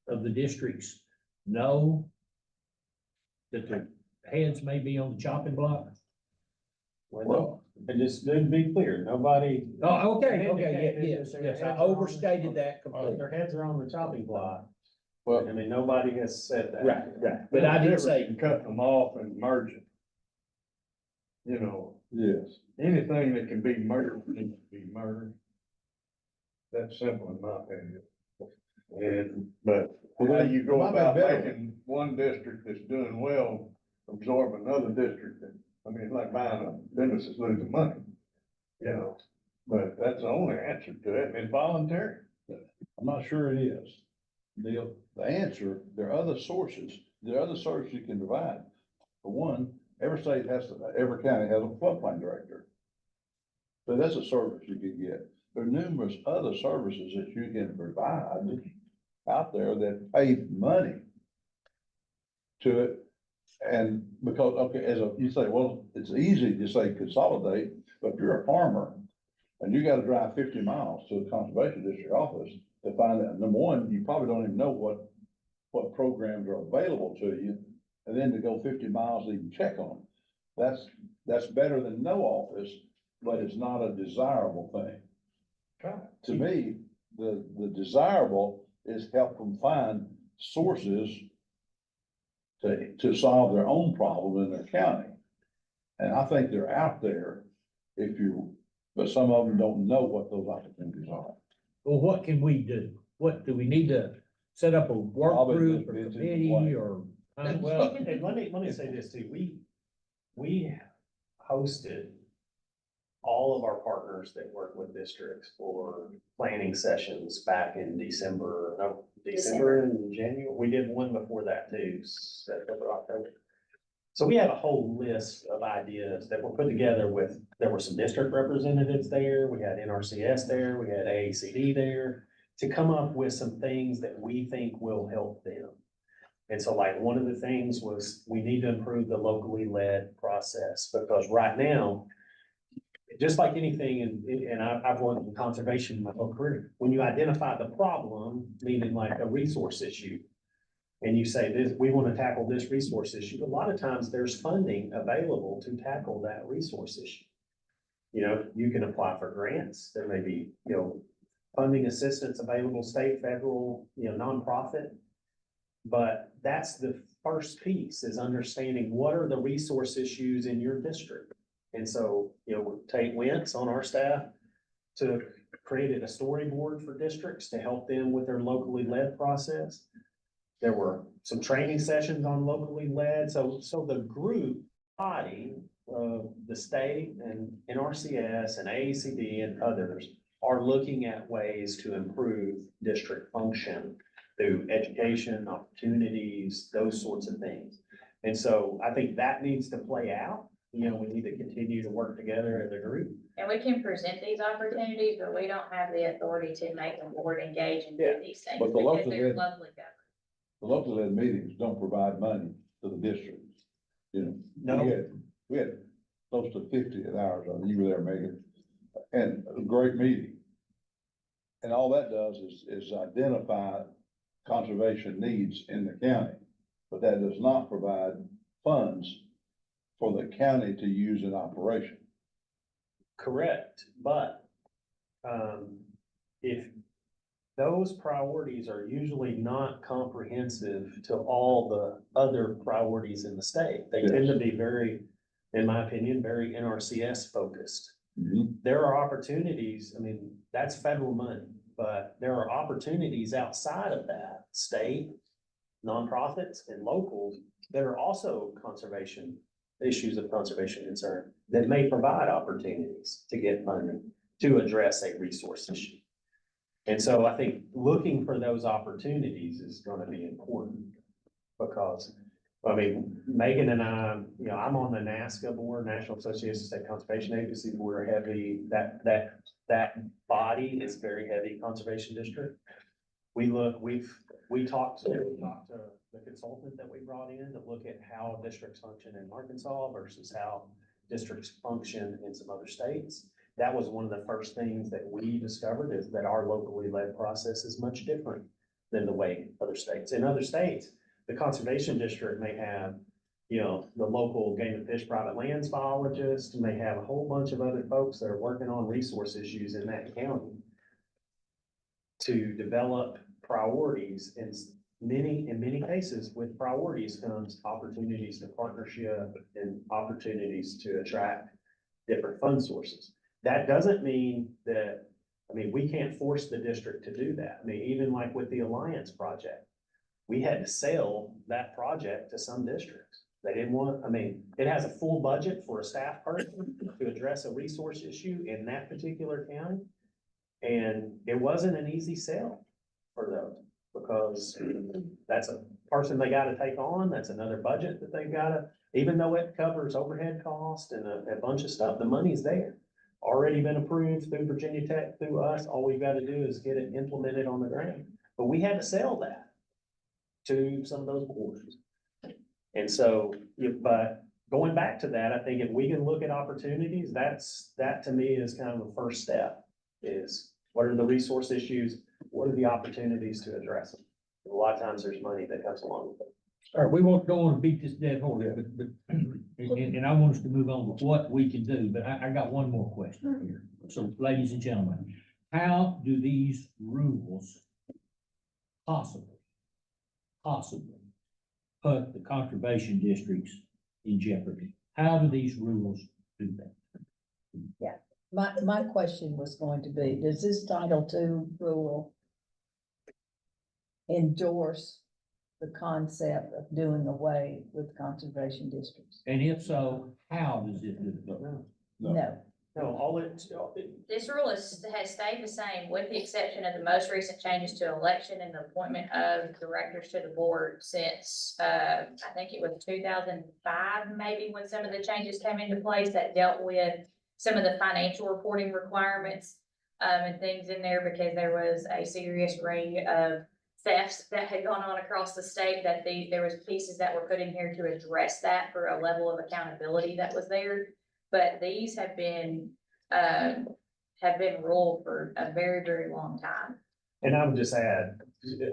E: the districts know that their heads may be on the chopping block?
A: Well, and just to be clear, nobody.
E: Oh, okay,
A: indicated
E: yes,
A: that their
E: yes, I
A: heads are on the-
E: overstated that completely.
A: Their heads are on the chopping block.
G: well,
A: I mean, nobody has said that.
E: Right, but I did say,
J: Cut them off and merge it.
G: yes.
J: Anything that can be merged needs to be merged. That's simple in my opinion. But how you go
G: Might be
J: about
G: better.
J: making one district that's doing well, absorb another district, it's like buying a business that's losing money. But that's the only answer to it, and it's voluntary.
G: I'm not sure it is. The answer, there are other sources you can provide. For one, every county has a floodplain director. So that's a service you can get. There are numerous other services that you can provide out there that pay money to it. And because, okay, you say, well, it's easy to say consolidate, but if you're a farmer and you gotta drive 50 miles to the conservation district office to find out, number one, you probably don't even know what programs are available to you. And then to go 50 miles to even check on them. That's better than no office, but it's not a desirable thing. To me, the desirable is help them find sources to solve their own problem in their county. And I think they're out there but some of them don't know what those opportunities are.
E: Well, what can we do? What, do we need to set up a work
G: I'll be
E: group or
G: busy
E: committee
G: playing.
E: or?
A: Well, and let me say this too, we hosted all of our partners that work with districts for planning sessions back in December and January. We did one before that too, September, October. So we have a whole list of ideas that were put together with, there were some district representatives there, we had NRCS there, we had AACD there, to come up with some things that we think will help them. And so like, one of the things was, we need to improve the locally led process, because right now, just like anything, and I've worked in conservation my whole career, when you identify the problem, meaning like a resource issue, and you say this, we want to tackle this resource issue, a lot of times there's funding available to tackle that resource issue. You know, you can apply for grants, there may be, funding assistance available, state, federal, nonprofit. But that's the first piece, is understanding what are the resource issues in your district. And so, Tate Wentz on our staff created a storyboard for districts to help them with their locally led process. There were some training sessions on locally led, so the group body of the state and NRCS and AACD and others are looking at ways to improve district function through education, opportunities, those sorts of things. And so I think that needs to play out. We need to continue to work together as a group.
H: And we can present these opportunities, but we don't have the authority to make the board engage and do these things.
G: But the
H: because
G: local
H: they're
G: ed-
H: lovely government.
G: The local ed meetings don't provide money to the districts.
A: No.
G: We had close to 50 at ours, you were there, Megan, and a great meeting. And all that does is identify conservation needs in the county, but that does not provide funds for the county to use in operation.
A: Correct, but if those priorities are usually not comprehensive to all the other priorities in the state, they tend to be very, in my opinion, very NRCS focused. There are opportunities, that's federal money, but there are opportunities outside of that, state, nonprofits and locals, that are also issues of conservation concern, that may provide opportunities to get funding to address a resource issue. And so I think looking for those opportunities is gonna be important, because, Megan and I, I'm on the NASCA board, National Association of State Conservation Agencies. We're heavy, that body is very heavy conservation district. We talked to the consultant that we brought in to look at how districts function in Arkansas versus how districts function in some other states. That was one of the first things that we discovered, is that our locally led process is much different than the way other states. In other states, the conservation district may have, the local game and fish private lands biologist, may have a whole bunch of other folks that are working on resource issues in that county to develop priorities. And in many cases, with priorities comes opportunities to partnership and opportunities to attract different fund sources. That doesn't mean that, we can't force the district to do that. Even like with the Alliance project, we had to sell that project to some districts. They didn't want, it has a full budget for a staff person to address a resource issue in that particular county. And it wasn't an easy sell for those, because that's a person they gotta take on, that's another budget that they've gotta, even though it covers overhead cost and a bunch of stuff, the money's there. Already been approved through Virginia Tech, through us, all we've gotta do is get it implemented on the ground. But we had to sell that to some of those boards. And so, but going back to that, I think if we can look at opportunities, that to me is kind of the first step, is what are the resource issues? What are the opportunities to address them? A lot of times there's money that comes along with it.
E: All right, don't want to beat this dead horse, but and I want us to move on with what we can do, but I got one more question here. So, ladies and gentlemen, how do these rules possibly put the conservation districts in jeopardy? How do these rules do that?
D: My question was going to be, does this Title II rule endorse the concept of doing away with conservation districts?
E: And if so, how does it do it?
G: No.
D: No.
A: No,
H: This rule has stayed the same with the exception of the most recent changes to election and the appointment of directors to the board since, I think it was 2005, maybe, when some of the changes came into place that dealt with some of the financial reporting requirements, and things in there because there was a serious ring of thefts that had gone on across the state that there was pieces that were put in here to address that for a level of accountability that was there. But these have been ruled for a very, very long time.
A: and I would just add,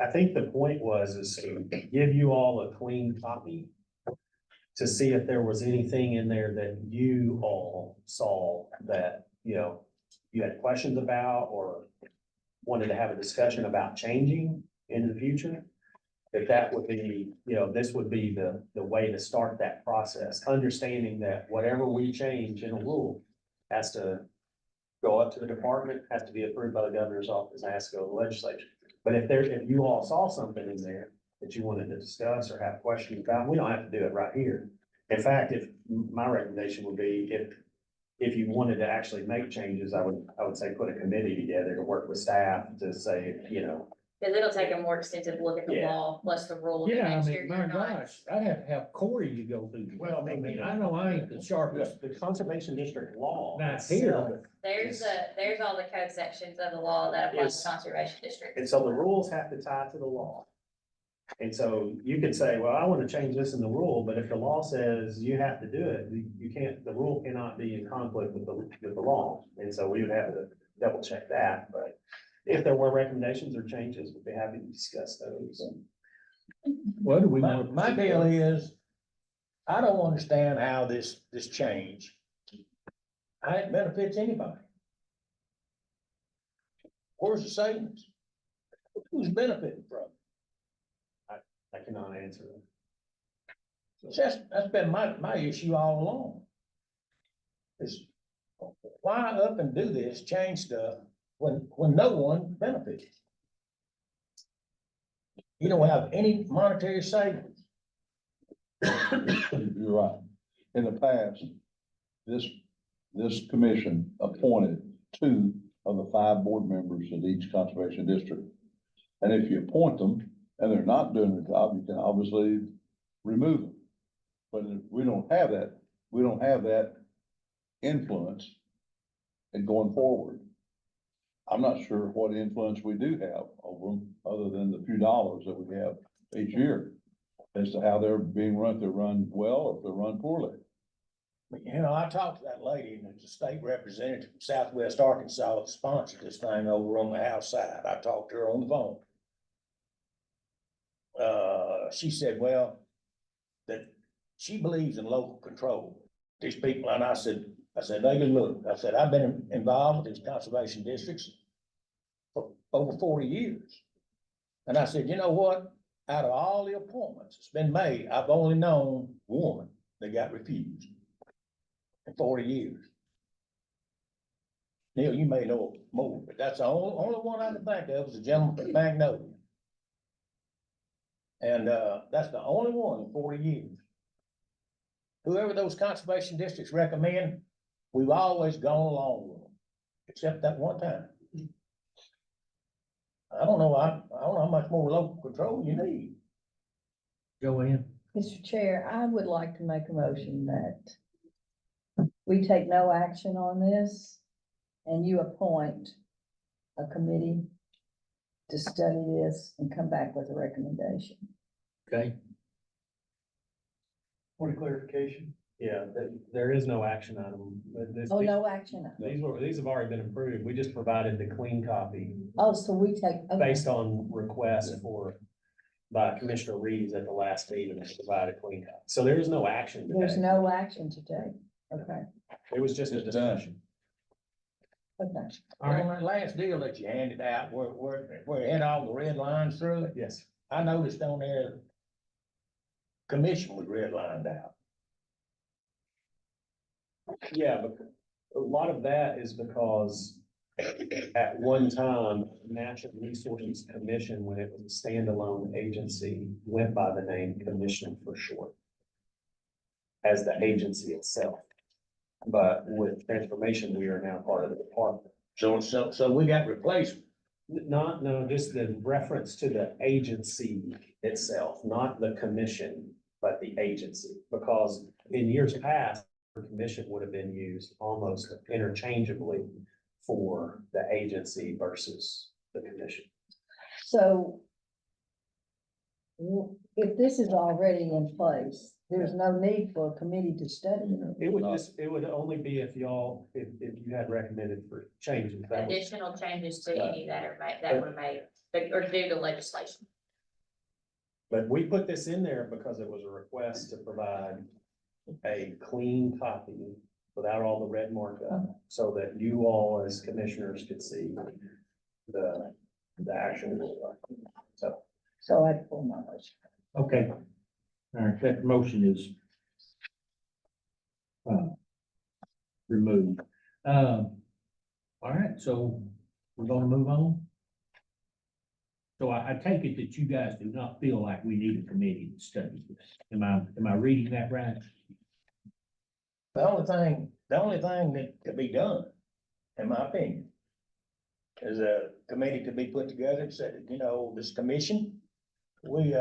A: I think the point is to give you all a clean copy to see if there was anything in there that you all saw that, you had questions about or wanted to have a discussion about changing in the future. If that would be, this would be the way to start that process, understanding that whatever we change in a rule has to go up to the department, has to be approved by the governor's office, and has to go to the legislature. But if you all saw something in there that you wanted to discuss or have questions about, we don't have to do it right here. In fact, my recommendation would be if you wanted to actually make changes, I would say put a committee together to work with staff to say,
H: Cause it'll take a more extensive look at the
A: Yeah.
H: law plus the rule. to
E: Yeah, I
H: make sure
E: mean, my
H: you're not-
E: gosh, I'd have to have Corey to go through.
A: Well,
E: I mean, I know I ain't the sharpest.
A: the conservation district law.
E: Not here,
A: itself
E: but-
H: There's all the code sections of the law that apply to
A: Yes.
H: conservation districts.
A: And so the rules have to tie to the law. And so you could say, well, I want to change this in the rule, but if the law says you have to do it, you can't, the rule cannot be in conflict with the law. And so we would have to double check that, but if there were recommendations or changes, we'd be happy to discuss those.
E: What do we
I: My,
E: want?
I: my deal is, I don't understand how this change, how it benefits anybody. Where's the savings? Who's benefiting from it?
A: I cannot answer that.
I: That's been my issue all along. Is why up and do this, change stuff, when no one benefits? You don't have any monetary savings.
G: You're right. In the past, this commission appointed 2 of the 5 board members in each conservation district. And if you appoint them and they're not doing their job, you can obviously remove them. But if we don't have that influence in going forward. I'm not sure what influence we do have over them, other than the few dollars that we have each year as to how they're being run, if they're run well, or if they're run poorly.
I: You know, I talked to that lady, and it's a state representative from Southwest Arkansas that sponsored this thing over on the house side. I talked to her on the phone. She said, well, that she believes in local control. These people, and I said, David, look, I said, I've been involved with these conservation districts for over 40 years. And I said, you know what? Out of all the appointments that's been made, I've only known one that got refused in 40 years. Neil, you may know more, but that's the only one I can think of is a gentleman from Magnolia. And, that's the only one in 40 years. Whoever those conservation districts recommend, we've always gone along with them, except that one time. I don't know how much more local control you need.
E: Joanne?
D: Mr. Chair, I would like to make a motion that we take no action on this and you appoint a committee to study this and come back with a recommendation.
E: Okay.
A: Point of clarification? Yeah, there is no action item.
D: Oh, no action.
A: These have already been approved. We just provided the clean copy
D: Oh, so we take, okay.
A: based on request by Commissioner Reeves at the last meeting, to provide a clean copy. So there is no action
D: There's
A: today.
D: no action to take. Okay,
A: It was just a
G: It's done.
A: discussion.
D: okay.
E: All right.
I: On that last deal that you handed out, where it had all the red lines through it,
A: Yes.
I: I noticed on there, commission was redlined out.
A: Yeah, but A lot of that is because at one time, Natural Resources Commission, when it was a standalone agency, went by the name Commission for short as the agency itself. But with transformation, we are now part of the department.
I: So we got replacement.
A: No, just the reference to the agency itself, not the commission, but the agency. Because in years past, the commission would have been used almost interchangeably for the agency versus the commission.
D: So if this is already in place, there's no need for a committee to study it.
A: It would only be if y'all, if you had recommended for changes. That was-
H: Additional changes to any that are made, that were made, or due to legislation.
A: But we put this in there because it was a request to provide a clean copy without all the red markup, so that you all as commissioners could see the actual.
D: So I'd pull my motion.
E: Okay. All right, that motion is removed. All right, so we're gonna move on. So I take it that you guys do not feel like we need a committee to study this. Am I reading that right?
I: The only thing that could be done, in my opinion, is a committee to be put together and said, you know, this commission, we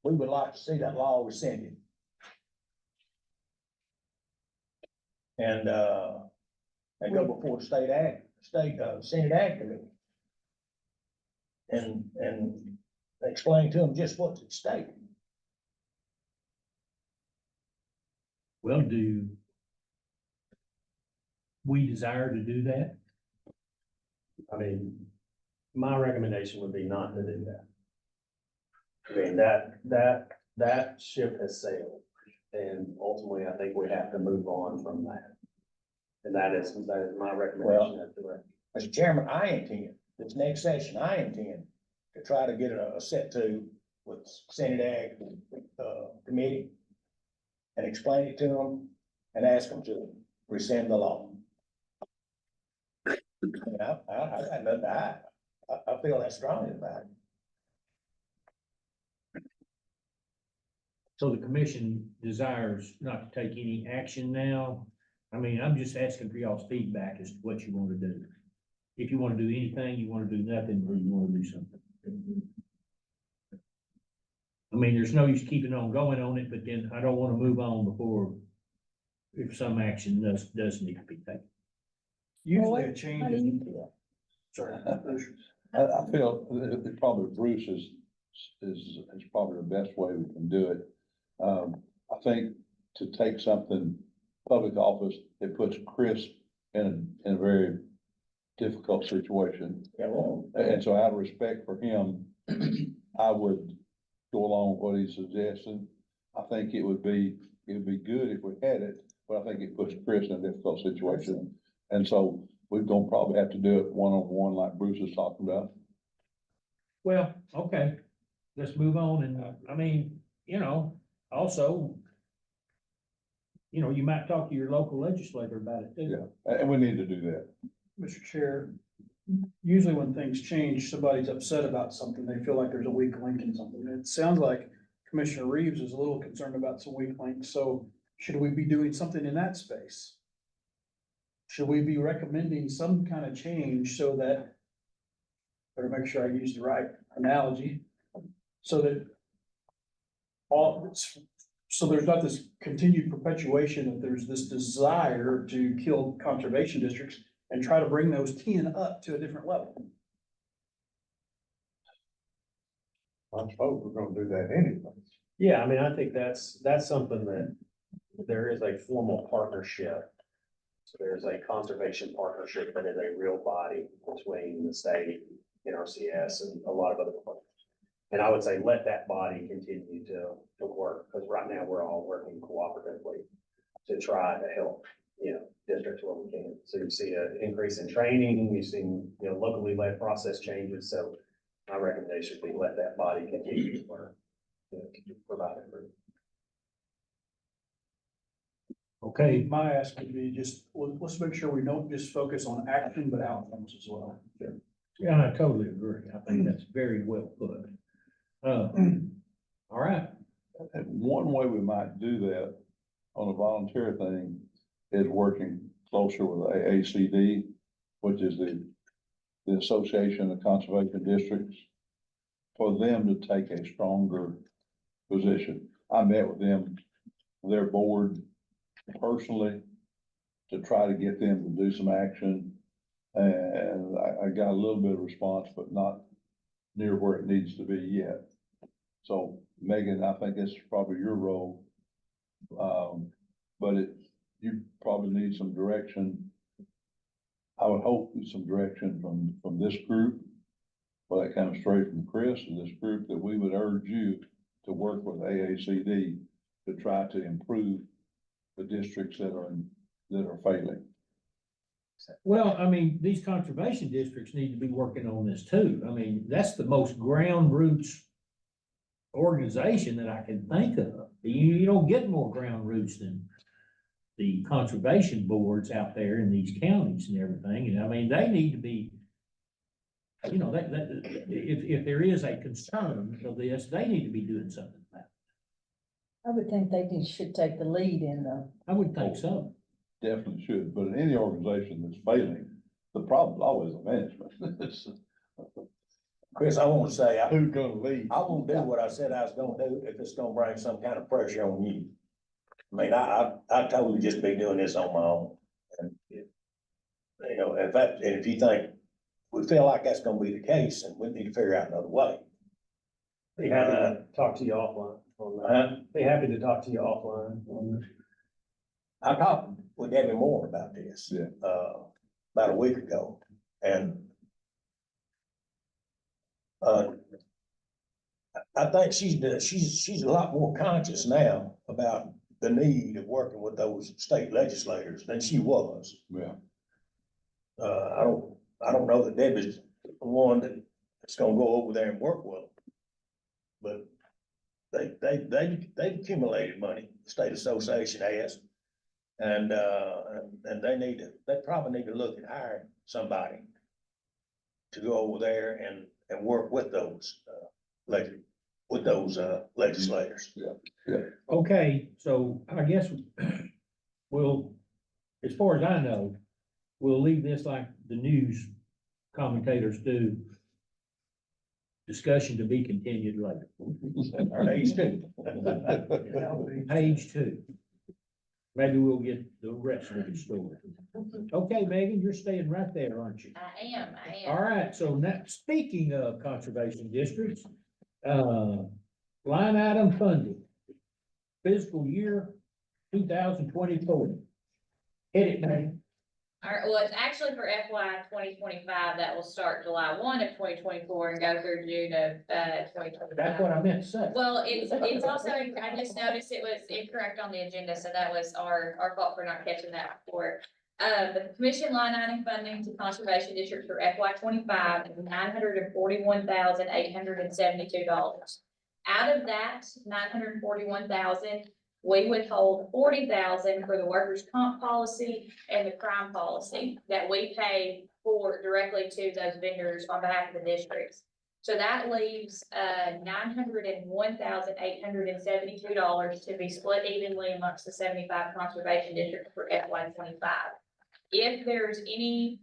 I: would like to see that law rescinded. And go before the Senate Ag Committee. And explain to them just what's at stake.
E: Well, do we desire to do that?
A: I mean, my recommendation would be not to do that. I mean, that ship has sailed, and ultimately, I think we have to move on from that. And that is my recommendation as director.
I: Mr. Chairman, I intend, this next session, I intend to try to get a set to with Senate Ag, Committee and explain it to them and ask them to rescind the law. I got nothing to hide. I feel that strongly about it.
E: So the commission desires not to take any action now. I mean, I'm just asking for y'all's feedback as to what you want to do. If you want to do anything, you want to do nothing, or you want to do something. I mean, there's no use keeping on going on it, but then I don't want to move on before if some action does need to be taken.
F: Usually a
D: How
F: change
D: do
F: is.
D: you feel?
A: Sorry.
G: I feel that probably Bruce is probably the best way we can do it. I think to take something public office, it puts Chris in a very difficult situation.
I: Yeah, well,
G: And so out of respect for him, I would go along with what he's suggesting. I think it would be good if we had it, but I think it puts Chris in a difficult situation. And so we're gonna probably have to do it one-on-one like Bruce is talking about.
E: Well, okay, let's move on, and I mean, also, you might talk to your local legislator about it too.
G: Yeah, and we need to do that.
F: Mr. Chair, usually when things change, somebody's upset about something, they feel like there's a weak link in something. It sounds like Commissioner Reeves is a little concerned about some weak links, so should we be doing something in that space? Should we be recommending some kind of change so that, better make sure I use the right analogy, so that so there's not this continued perpetuation that there's this desire to kill conservation districts and try to bring those 10 up to a different level.
J: I suppose we're gonna do that anyway.
A: Yeah, I mean, I think that's something that there is a formal partnership. So there's a conservation partnership that is a real body between the state, NRCS, and a lot of other partners. And I would say let that body continue to work, because right now we're all working cooperatively to try to help, districts where we can. So you see an increase in training, you've seen, locally led process changes. So my recommendation would be let that body continue to work, provide it.
E: Okay,
F: My ask would be just, let's make sure we don't just focus on action, but outcomes as well.
E: yeah, I totally agree. I think that's very well put. All right,
G: And one way we might do that on a volunteer thing is working closer with AACD, which is the Association of Conservation Districts, for them to take a stronger position. I met with them, their board personally, to try to get them to do some action. And I got a little bit of response, but not near where it needs to be yet. So Megan, I think that's probably your role. But you probably need some direction. I would hope some direction from this group, or that kind of straight from Chris and this group, that we would urge you to work with AACD to try to improve the districts that are failing.
E: well, I mean, these conservation districts need to be working on this too. I mean, that's the most ground roots organization that I can think of. You don't get more ground roots than the conservation boards out there in these counties and everything. And I mean, they need to be, you know, if there is a concern of this, they need to be doing something about it.
D: I would think should take the lead in the,
E: I would think so.
G: Definitely should, but in any organization that's failing, the problem's always the management.
I: Chris, I want to say,
G: Who's gonna lead?
I: I won't do what I said I was gonna do if it's gonna bring some kind of pressure on you. I mean, I totally just be doing this on my own. And, you know, if you think, we feel like that's gonna be the case, and we need to figure out another way.
A: Be happy to talk to you offline on that. Be happy to talk to you offline on that.
I: I talked with Debbie Moore about this.
G: Yeah.
I: About a week ago, and I think she's a lot more conscious now about the need of working with those state legislators than she was.
G: Yeah.
I: I don't know that Debbie's the one that's gonna go over there and work with them. But they've accumulated money, the state association has. And they probably need to look at hiring somebody to go over there and work with those, legislators.
E: Okay, so I guess we'll, as far as I know, we'll leave this like the news commentators do. Discussion to be continued later. Page 2. Page 2. Maybe we'll get the rest of the story. Okay, Megan, you're staying right there, aren't you?
H: I am.
E: All right, so now, speaking of conservation districts, line item funding. Fiscal year 2024. Hit it, Megan.
H: All right, well, it's actually for FY 2025, that will start July 1 of 2024 and go through June of, 2025.
E: That's what I meant to say.
H: Well, it's also, I just noticed it was incorrect on the agenda, so that was our fault for not catching that before. The commission line item funding to conservation district for FY 25 is $941,872. Out of that $941,000, we withhold $40,000 for the workers' comp policy and the crime policy that we pay for directly to those vendors on behalf of the districts. So that leaves $901,872 to be split evenly amongst the 75 conservation districts for FY 25. If there's any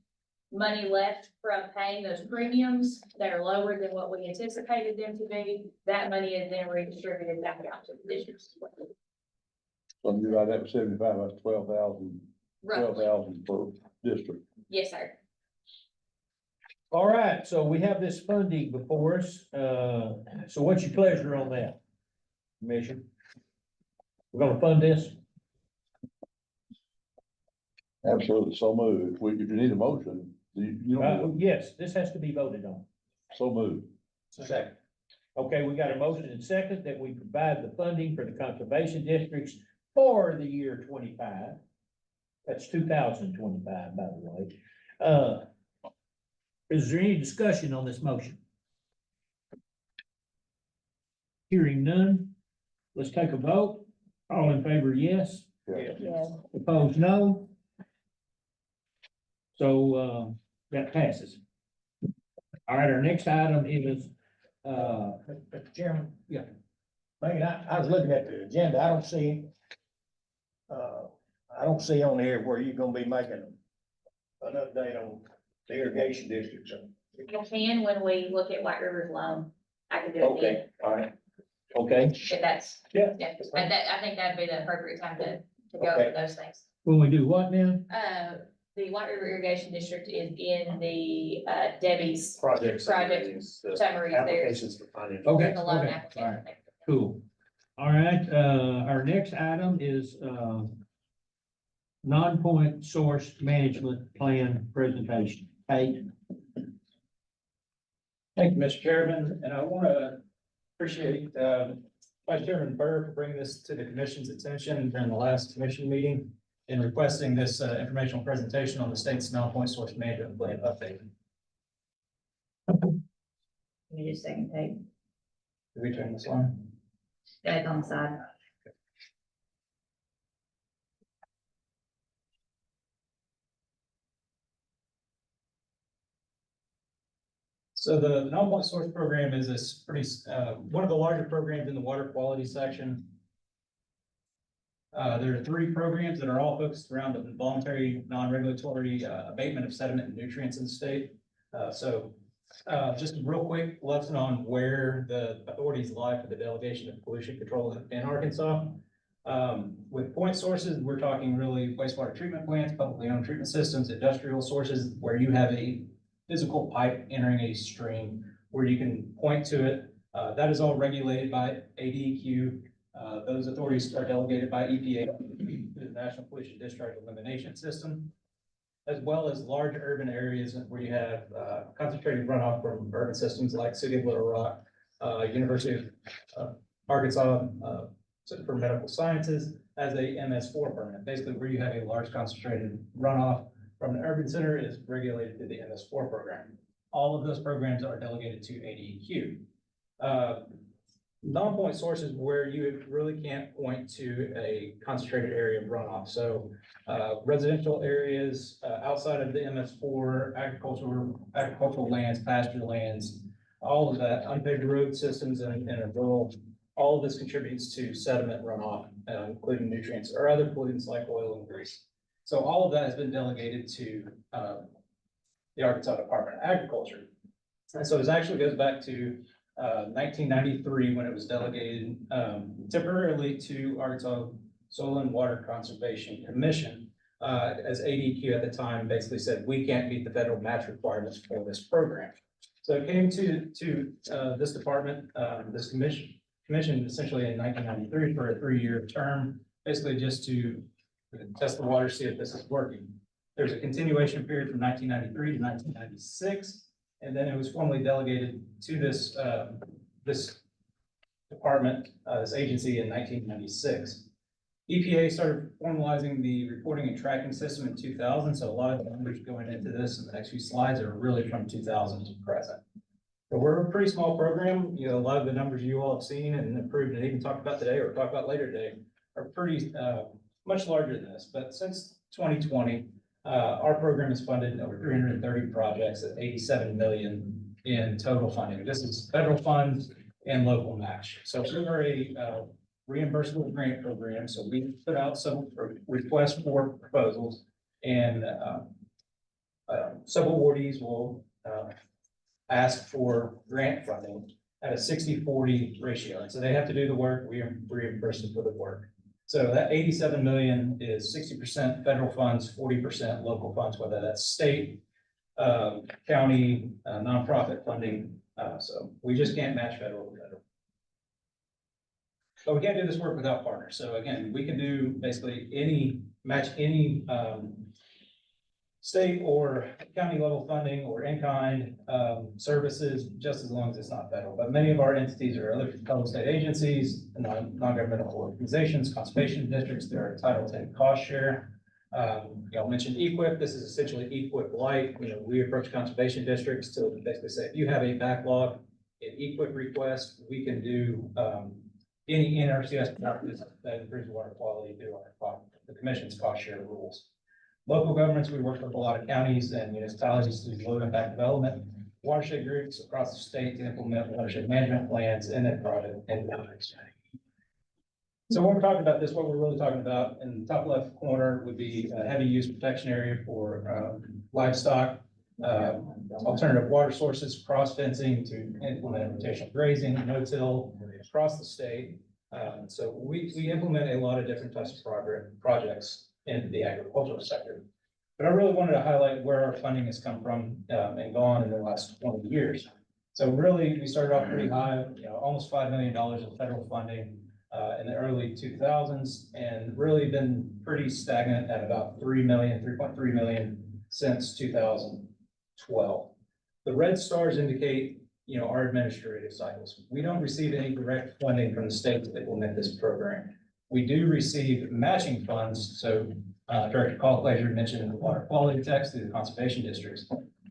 H: money left from paying those premiums that are lower than what we anticipated them to be, that money is then redistributed back out to the districts.
G: So you write that 75, that's 12,000
H: Roughly.
G: per district.
H: Yes, sir.
E: All right, so we have this funding before us. So what's your pleasure on that, Commissioner? We're gonna fund this?
G: Absolutely, so moved. If you need a motion, you don't,
E: Yes, this has to be voted on.
G: so moved.
E: Second. Okay, we got a motion and second that we provide the funding for the conservation districts for the year 25. That's 2025, by the way. Is there any discussion on this motion? Hearing none, let's take a vote. All in favor, yes.
D: Yes.
E: Opposed, no. So, that passes. All right, our next item is,
I: Mr. Chairman?
E: Yeah.
I: Man, I was looking at the agenda, I don't see on here where you're gonna be making an update on the irrigation districts.
H: You can when we look at White River's loan. I can do it then,
I: Okay, all right. Okay,
H: if that's,
C: Yeah.
H: yeah, I think that'd be the appropriate time to go
I: Okay.
H: over those things.
E: when we do what now?
H: The White River Irrigation District is in the, Debbie's
A: Project
H: Project
A: summaries, the
H: summaries there.
A: applications for financial.
E: Okay,
H: The loan
E: okay,
H: application.
E: all right. Cool. All right, our next item is, non-point source management plan presentation. Kate?
K: Thank you, Mr. Chairman, and I want to appreciate Vice Chairman Burr for bringing this to the commission's attention during the last commission meeting and requesting this informational presentation on the state's non-point source management plan update.
H: Give me just a second, Kate.
K: Did we turn this on?
H: That's on the side.
K: So the non-point source program is this pretty, one of the larger programs in the water quality section. There are 3 programs that are all focused around the voluntary, non-regulatory abatement of sediment and nutrients in the state. Just a real quick lesson on where the authorities lie for the delegation of pollution control in Arkansas. With point sources, we're talking really wastewater treatment plants, publicly owned treatment systems, industrial sources, where you have a physical pipe entering a stream where you can point to it. That is all regulated by ADEQ. Those authorities are delegated by EPA, the National Pollution Discharge Elimination System, as well as large urban areas where you have concentrated runoff from urban systems like City of Little Rock, University of Arkansas Center for Medical Sciences as a MS4 permit, basically where you have a large concentrated runoff from an urban center is regulated through the MS4 program. All of those programs are delegated to ADEQ. Non-point sources where you really can't point to a concentrated area of runoff. So residential areas outside of the MS4, agricultural lands, pasture lands, all of that, unpaved road systems and a rural, all of this contributes to sediment runoff, including nutrients or other pollutants like oil and grease. So all of that has been delegated to the Arkansas Department of Agriculture. And so it actually goes back to 1993 when it was delegated temporarily to Arkansas Soil and Water Conservation Commission. As ADQ at the time basically said, we can't meet the federal match requirements for this program. So it came to this department, this commission essentially in 1993 for a 3-year term, basically just to test the water, see if this is working. There's a continuation period from 1993 to 1996. And then it was formally delegated to this, this department, this agency in 1996. EPA started formalizing the reporting and tracking system in 2000. So a lot of the numbers going into this in the next few slides are really from 2000 to present. But we're a pretty small program. You know, a lot of the numbers you all have seen and approved and even talked about today or talk about later today are pretty, much larger than this. But since 2020, our program has funded over 330 projects at 87 million in total funding. This is federal funds and local match. So we are a reimbursable grant program. So we put out some requests for proposals and several awardees will ask for grant funding at a 60-40 ratio. And so they have to do the work, we reimburse them for the work. So that 87 million is 60% federal funds, 40% local funds, whether that's state, county, nonprofit funding. So we just can't match federal with federal. But we can't do this work without partners. So again, we can do basically match any state or county level funding or in-kind services, just as long as it's not federal. But many of our entities are other federal state agencies, non-governmental organizations, conservation districts, there are Title 10 cost share. Y'all mentioned EQIP. This is essentially EQIP light. You know, we approach conservation districts to basically say, if you have a backlog in EQIP request, we can do any NRCS practice that improves water quality through our the commission's cost share rules. Local governments, we work with a lot of counties and municipalities to do low impact development, watershed groups across the state to implement watershed management plans and then private enterprise. So when we're talking about this, what we're really talking about in the top left corner would be a heavy use protection area for livestock, alternative water sources, cross fencing to implement rotational grazing, no-till across the state. So we implement a lot of different types of projects in the agricultural sector. But I really wanted to highlight where our funding has come from and gone in the last 20 years. So really, we started off pretty high, almost $5 million of federal funding in the early 2000s, and really been pretty stagnant at about 3.3 million since 2012. The red stars indicate, our administrative cycles. We don't receive any direct funding from the state to implement this program. We do receive matching funds. So Director Colclaser mentioned the water quality tax through the conservation districts.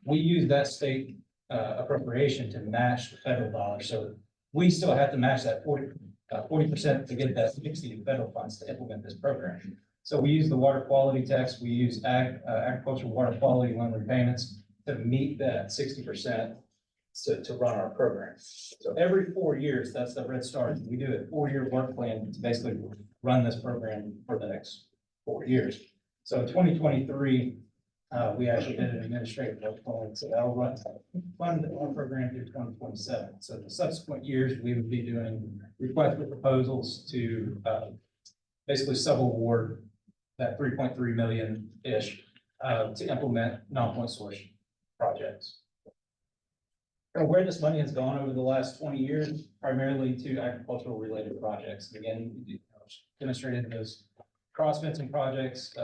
K: We use that state appropriation to match the federal dollars. So we still have to match that 40% to get that 60 federal funds to implement this program. So we use the water quality tax. We use agricultural water quality loan repayments to meet that 60% to run our program. So every 4 years, that's the red stars. We do a 4-year work plan to basically run this program for the next 4 years. So in 2023, we actually did an administrative work plan, so that'll fund our program through 2027. So the subsequent years, we would be doing requests for proposals to basically sub-award that 3.3 million-ish to implement non-point source projects. And where this money has gone over the last 20 years, primarily to agricultural related projects. Again, demonstrated those cross fencing projects,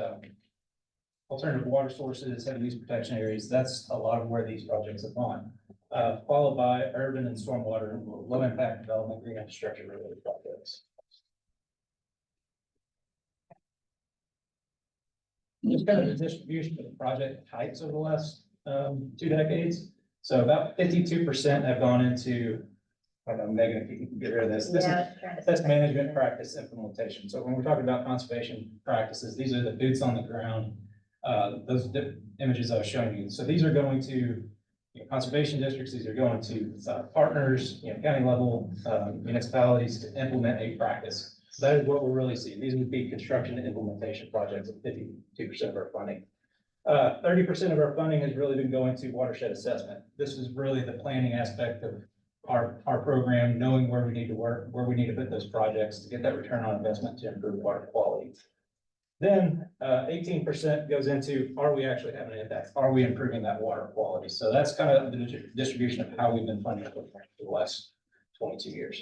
K: alternative water sources, heavy use protection areas. That's a lot of where these projects have gone. Followed by urban and stormwater, low impact development, green infrastructure related projects. Just kind of the distribution of the project types over the last 2 decades. So about 52% have gone into, I don't know, Megan, if you can get rid of this. That's management practice implementation. So when we're talking about conservation practices, these are the boots on the ground. Those images I was showing you. So these are going to conservation districts. These are going to partners, county level municipalities to implement a practice. So that is what we're really seeing. These would be construction and implementation projects at 52% of our funding. 30% of our funding has really been going to watershed assessment. This is really the planning aspect of our program, knowing where we need to work, where we need to put those projects to get that return on investment to improve water quality. Then 18% goes into, are we actually having an impact? Are we improving that water quality? So that's kind of the distribution of how we've been funding for the last 22 years.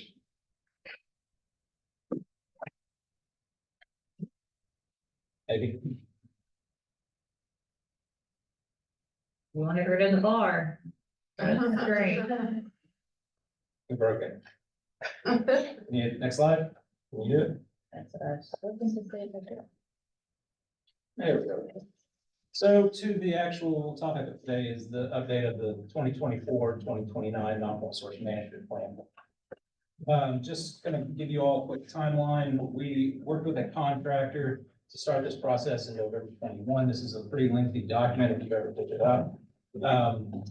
K: Maybe.
L: We want to get rid of the bar. That's great.
K: We broke it. Next slide. Can you do it?
D: That's what I was hoping to say.
K: There we go. So to the actual topic of today is the update of the 2024-2029 non-point source management plan. Just gonna give you all a quick timeline. We worked with a contractor to start this process in November 21. This is a pretty lengthy document if you've ever picked it up.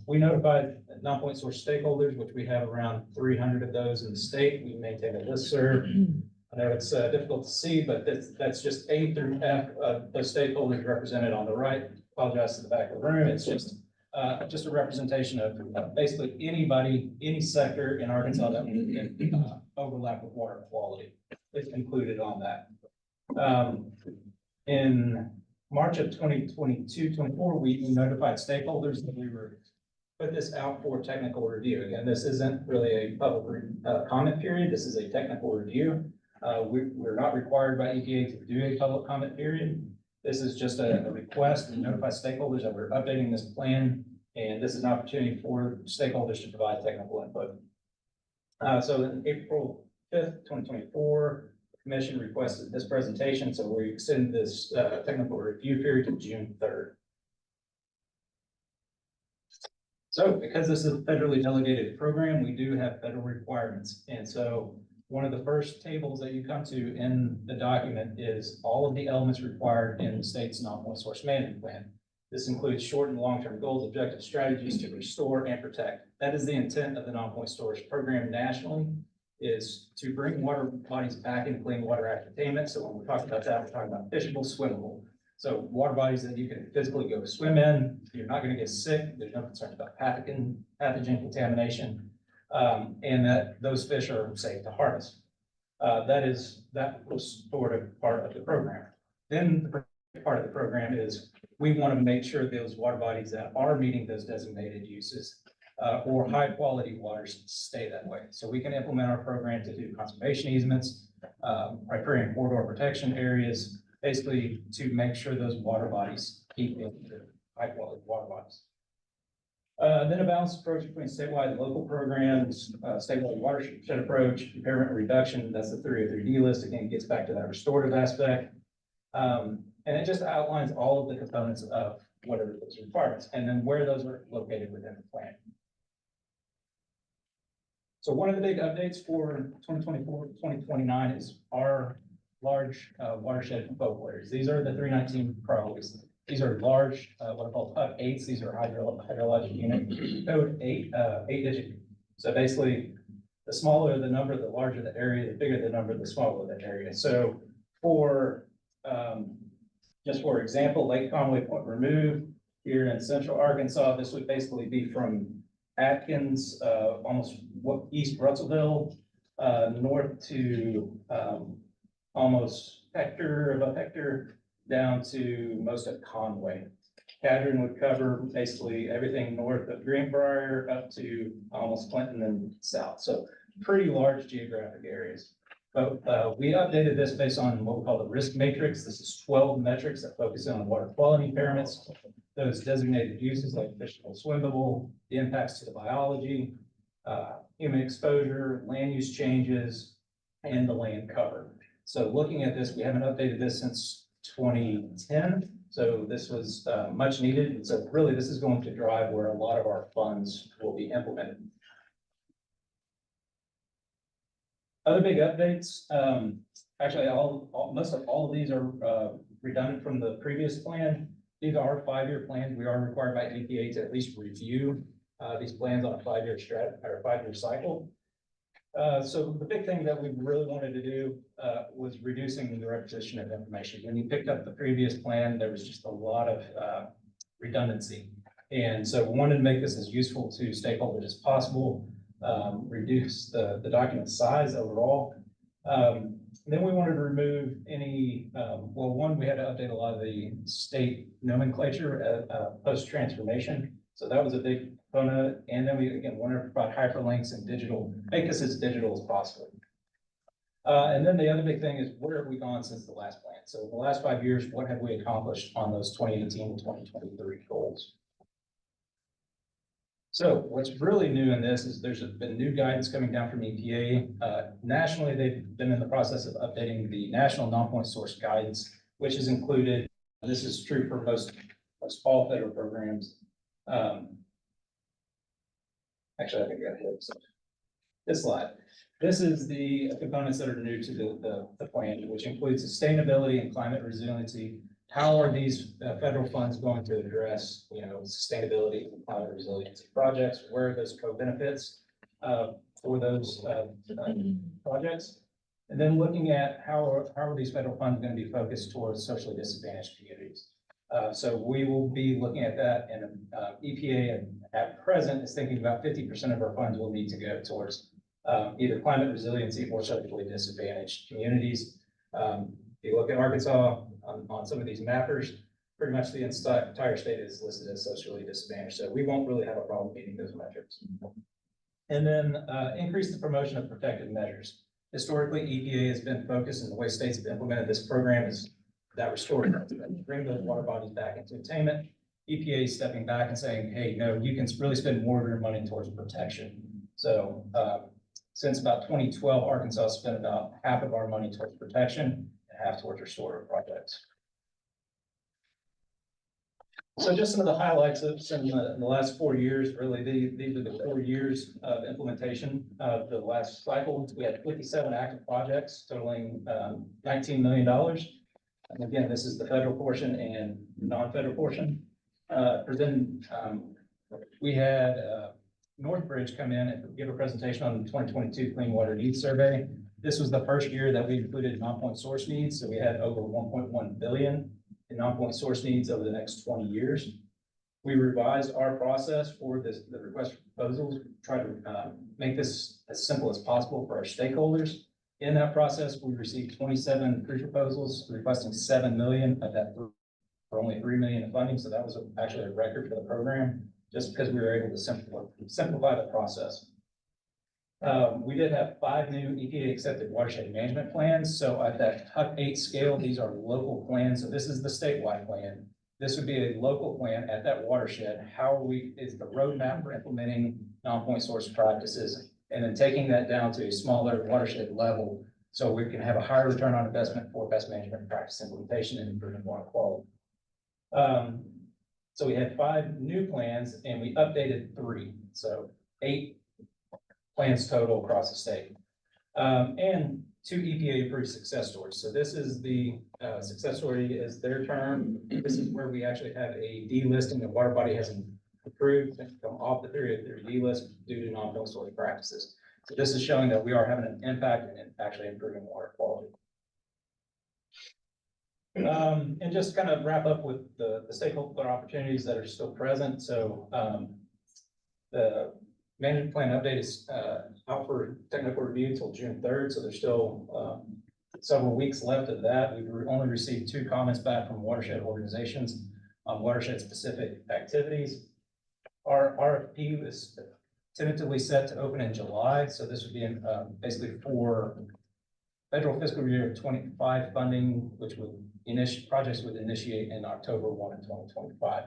K: We notified non-point source stakeholders, which we have around 300 of those in the state. We maintain a listserv. I know it's difficult to see, but that's just A through F of the stakeholders represented on the right. Apologize to the back of the room. It's just a representation of basically anybody, any sector in Arkansas that can overlap with water quality. It's included on that. In March of 2022-24, we notified stakeholders that we were put this out for technical review. Again, this isn't really a public comment period. This is a technical review. We're not required by EPA to do a public comment period. This is just a request to notify stakeholders that we're updating this plan, and this is an opportunity for stakeholders to provide technical input. So in April 5th, 2024, the commission requested this presentation, so we extended this technical review period to June 3rd. So because this is a federally delegated program, we do have federal requirements. And so one of the first tables that you come to in the document is all of the elements required in the state's non-point source management plan. This includes short and long-term goals, objectives, strategies to restore and protect. That is the intent of the non-point storage program nationally, is to bring water bodies back in Clean Water Act attainment. So when we're talking about that, we're talking about fishable, swimmable. So water bodies that you can physically go swim in, you're not gonna get sick, there's no concerns about pathogen contamination, and that those fish are safe to harvest. That was sort of part of the program. Then the part of the program is we want to make sure those water bodies that are meeting those designated uses or high quality waters stay that way. So we can implement our program to do conservation easements, riparian corridor protection areas, basically to make sure those water bodies keep being high quality water bodies. Then a balanced approach between statewide and local programs, statewide watershed approach, impairment reduction, that's the 303D list, again, gets back to that restorative aspect. And it just outlines all of the components of whatever those requirements, and then where those are located within the plan. So one of the big updates for 2024 to 2029 is our large watershed focal areas. These are the 319 priorities. These are large, what are called HUD-8s. These are hydrologic unit code 8-digit. So basically, the smaller the number, the larger the area, the bigger the number, the smaller the area. So for just for example, Lake Conway Point Remove here in central Arkansas, this would basically be from Atkins, almost east Russellville, north to almost above Hector, down to most of Conway. Cadron would cover basically everything north of Greenbrier up to almost Clinton and south. So pretty large geographic areas. But we updated this based on what we call the risk matrix. This is 12 metrics that focus on water quality impairments, those designated uses like fishable, swimmable, the impacts to the biology, human exposure, land use changes, and the land cover. So looking at this, we haven't updated this since 2010. So this was much needed. And so really this is going to drive where a lot of our funds will be implemented. Other big updates, actually most of all of these are redundant from the previous plan. These are 5-year plans. We are required by EPA to at least review these plans on a 5-year cycle. So the big thing that we really wanted to do was reducing the repetition of information. When you picked up the previous plan, there was just a lot of redundancy. And so we wanted to make this as useful to stakeholders as possible, reduce the document size overall. Then we wanted to remove any, well, one, we had to update a lot of the state nomenclature post-transformation. So that was a big component. And then we, again, wanted to provide hyperlinks and digital, make this as digital as possible. And then the other big thing is where have we gone since the last plan? So in the last 5 years, what have we accomplished on those 2018 and 2023 goals? So what's really new in this is there's been new guidance coming down from EPA. Nationally, they've been in the process of updating the national non-point source guidance, which is included. This is true for most all federal programs. Actually, I think I hit this slide. This is the components that are new to the plan, which includes sustainability and climate resiliency. How are these federal funds going to address, sustainability and climate resiliency projects? Where are those co-benefits for those projects? And then looking at how are these federal funds going to be focused towards socially disadvantaged communities? So we will be looking at that, and EPA at present is thinking about 50% of our funds will need to go towards either climate resiliency or socially disadvantaged communities. If you look at Arkansas on some of these mappers, pretty much the entire state is listed as socially disadvantaged. So we won't really have a problem meeting those metrics. And then increase the promotion of protective measures. Historically, EPA has been focused, and the way states have implemented this program is that restorative, bring those water bodies back into attainment. EPA is stepping back and saying, hey, no, you can really spend more of your money towards protection. So since about 2012, Arkansas spent about half of our money towards protection and half towards restorative projects. So just some of the highlights of some, in the last 4 years, really, these are the 4 years of implementation of the last cycle. We had 57 active projects totaling, $19 million. And again, this is the federal portion and non-federal portion. We had, Northbridge come in and give a presentation on the 2022 Clean Water Needs Survey. This was the first year that we included non-point source needs, so we had over 1.1 billion in non-point source needs over the next 20 years. We revised our process for this, the request for proposals, try to make this as simple as possible for our stakeholders. In that process, we received 27 pre-proposals requesting 7 million of that for only 3 million in funding, so that was actually a record for the program, just because we were able to simplify the process. We did have 5 new EPA accepted watershed management plans. So at that HUC 8 scale, these are local plans. So this is the statewide plan. This would be a local plan at that watershed. Is the roadmap for implementing non-point source practices and then taking that down to a smaller watershed level so we can have a higher return on investment for best management practice implementation and improving water quality. So we had 5 new plans and we updated 3, so 8 plans total across the state. And 2 EPA approved success stories. So this is the success story is their term. This is where we actually have a delisting. The water body has approved to come off the their delist due to non-point source practices. So this is showing that we are having an impact and actually improving water quality. And just kind of wrap up with the stakeholder opportunities that are still present. So the management plan update is out for technical review until June 3rd. So there's still several weeks left of that. We've only received 2 comments back from watershed organizations on watershed specific activities. Our RFP is tentatively set to open in July. So this would be basically for federal fiscal year 25 funding, which would projects would initiate in October 1 of 2025.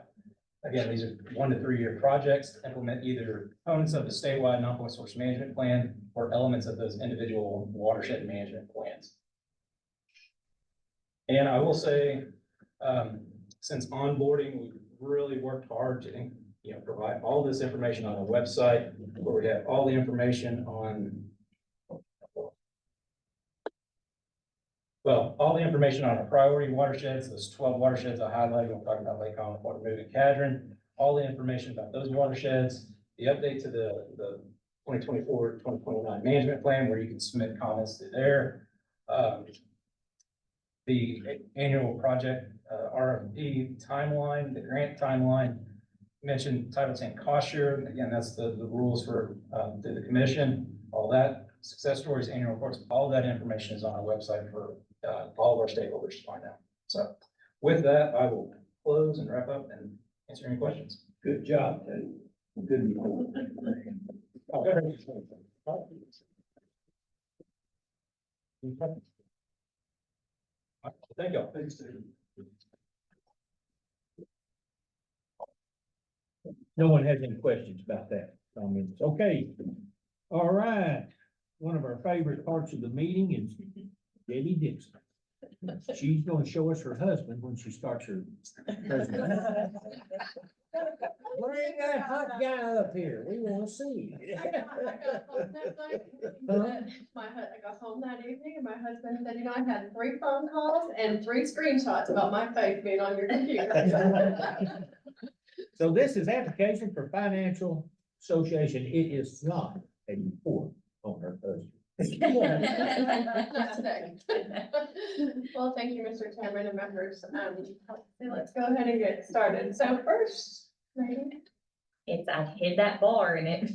K: Again, these are 1 to 3 year projects to implement either components of the statewide non-point source management plan or elements of those individual watershed management plans. And I will say, since onboarding, we've really worked hard to provide all this information on the website where we have all the information on all the information on our priority watersheds, those 12 watersheds I highlighted. I'm talking about Lake Holland, Fort Meade, and Cadron. All the information about those watersheds, the update to the 2024-2029 management plan where you can submit comments to there. The annual project RFP timeline, the grant timeline, mentioned Title 10 cost share. Again, that's the rules for the commission, all that. Success stories, annual reports, all that information is on our website for all of our stakeholders to find out. So with that, I will close and wrap up and answer any questions.
E: Good job, Teddy. Good report.
K: Thank you. Thanks, Steve.
E: No one has any questions about that. Comments? Okay. All right. One of our favorite parts of the meeting is Debbie Dixon. She's going to show us her husband when she starts her presentation. Bring that hot guy up here. We want to see.
M: I got home that evening and my husband said, I had 3 phone calls and 3 screenshots about my face being on your computer.
E: So this is application for financial association. It is not a report on her husband.
M: Well, thank you, Mr. Chairman and members. Let's go ahead and get started. So first,
L: I hid that bar in it.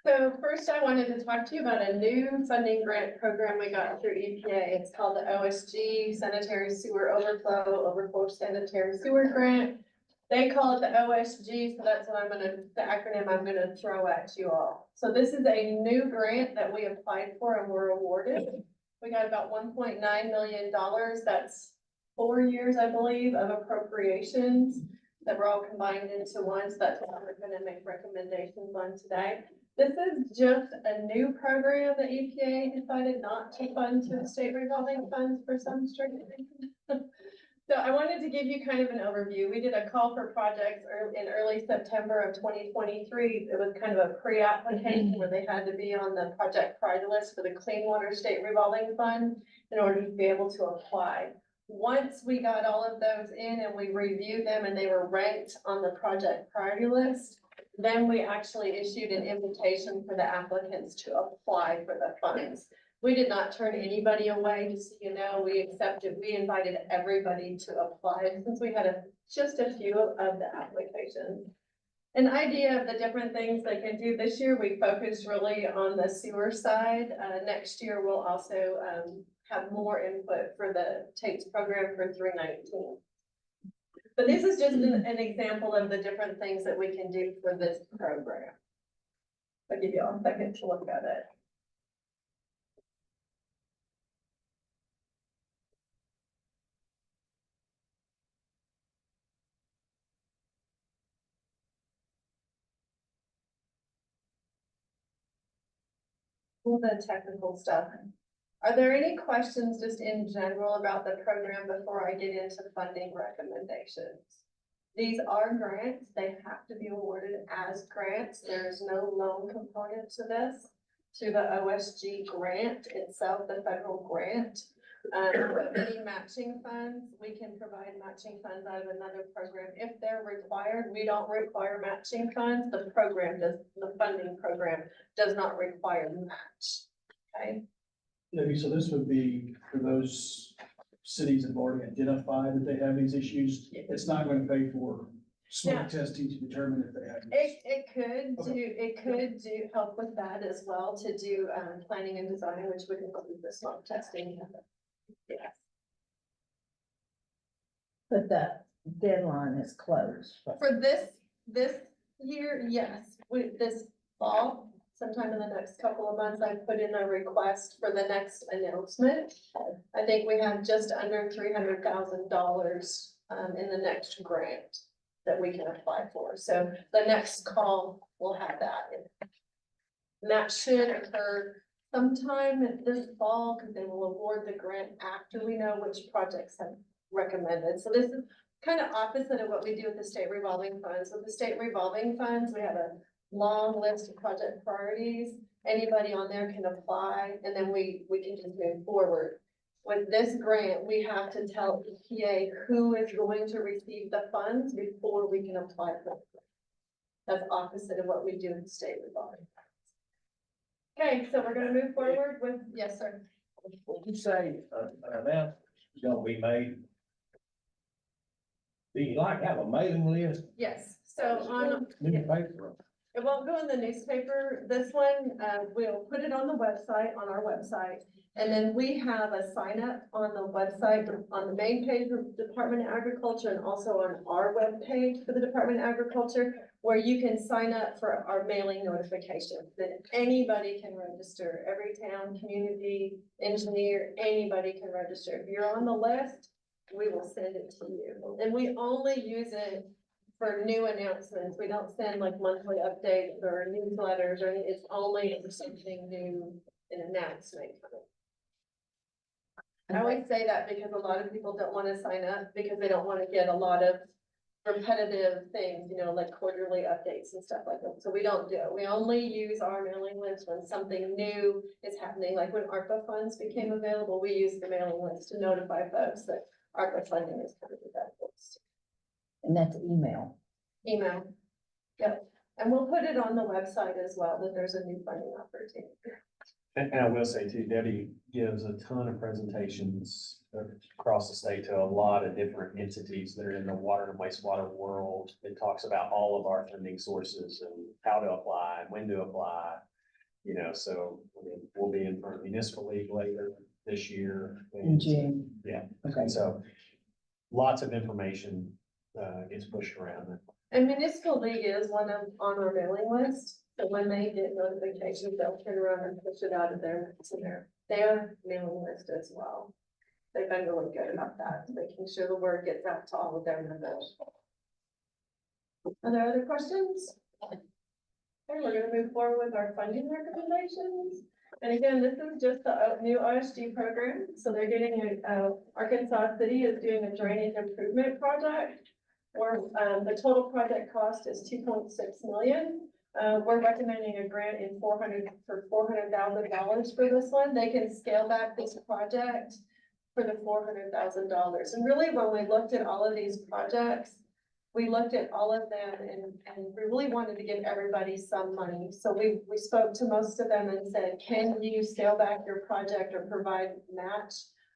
M: So first I wanted to talk to you about a new funding grant program we got through EPA. It's called the OSG Sanitary Sewer Overflow Sanitary Sewer Grant. They call it the OSG, so that's what the acronym I'm gonna throw at you all. So this is a new grant that we applied for and were awarded. We got about $1.9 million. That's 4 years, I believe, of appropriations that were all combined into one. So that's what we're gonna make recommendations on today. This is just a new program that EPA decided not to fund to the state revolving funds for some strange reason. So I wanted to give you kind of an overview. We did a call for projects in early September of 2023. It was kind of a pre-application where they had to be on the project priority list for the Clean Water State Revolving Fund in order to be able to apply. Once we got all of those in and we reviewed them and they were ranked on the project priority list, then we actually issued an invitation for the applicants to apply for the funds. We did not turn anybody away, just so you know, we invited everybody to apply since we had just a few of the applications. An idea of the different things they can do this year, we focused really on the sewer side. Next year, we'll also have more input for the TAPES program for 319. But this is just an example of the different things that we can do for this program. I'll give you all a second to look at it. All the technical stuff. Are there any questions just in general about the program before I get into funding recommendations? These are grants. They have to be awarded as grants. There is no loan component to this, to the OSG grant itself, the federal grant. Any matching funds, we can provide matching funds out of another program if they're required. We don't require matching funds. The funding program does not require match. Okay.
F: Debbie, so this would be for those cities that have already identified that they have these issues. It's not going to pay for smoke testing to determine if they have.
M: It could help with that as well, to do planning and design, which would include the smoke testing. Yes.
D: But the deadline is closed.
M: For this year, yes, this fall, sometime in the next couple of months, I put in a request for the next announcement. I think we have just under $300,000 in the next grant that we can apply for. So the next call will have that. And that should occur sometime this fall, because they will award the grant after we know which projects have recommended. So this is kind of opposite of what we do with the state revolving funds. With the state revolving funds, we have a long list of project priorities. Anybody on there can apply, and then we can just move forward. With this grant, we have to tell EPA who is going to receive the funds before we can apply for it. That's opposite of what we do in the state revolving funds. Okay, so we're gonna move forward with, yes, sir.
I: When you say an announcement is gonna be made, do you like have a mailing list?
M: Yes, so on,
I: Newspaper?
M: it won't go in the newspaper. This one, we'll put it on the website, on our website. And then we have a sign up on the website, on the main page of Department of Agriculture, and also on our webpage for the Department of Agriculture, where you can sign up for our mailing notification. That anybody can register. Every town, community, engineer, anybody can register. If you're on the list, we will send it to you. And we only use it for new announcements. We don't send like monthly updates or newsletters, or it's only for something new, an announcement coming. I always say that because a lot of people don't want to sign up because they don't want to get a lot of repetitive things, you know, like quarterly updates and stuff like that. So we don't do it. We only use our mailing list when something new is happening. Like when ARPA funds became available, we used the mailing list to notify folks that ARPA funding is coming to that list.
D: And that's email.
M: Email. Yep. And we'll put it on the website as well, that there's a new funding opportunity.
A: And I will say too, Debbie gives a ton of presentations across the state to a lot of different entities that are in the water and wastewater world. It talks about all of our funding sources and how to apply and when to apply. You know, so I mean, we'll be in front of municipal league later this year.
D: In June.
A: Yeah.
D: Okay.
A: So lots of information gets pushed around.
M: And municipal league is one of on our mailing list. So when they get notifications, they'll turn around and push it out of their mailing list as well. They've been really good about that, making sure the word gets out to all of their members. Are there other questions? Okay, we're gonna move forward with our funding recommendations. And again, this is just the new OSG program, so they're getting Arkansas City is doing a drainage improvement project. Where, the total project cost is 2.6 million. We're recommending a grant in $400,000 for this one. They can scale back this project for the $400,000. And really, when we looked at all of these projects, we looked at all of them and we really wanted to give everybody some money. So we spoke to most of them and said, can you scale back your project or provide match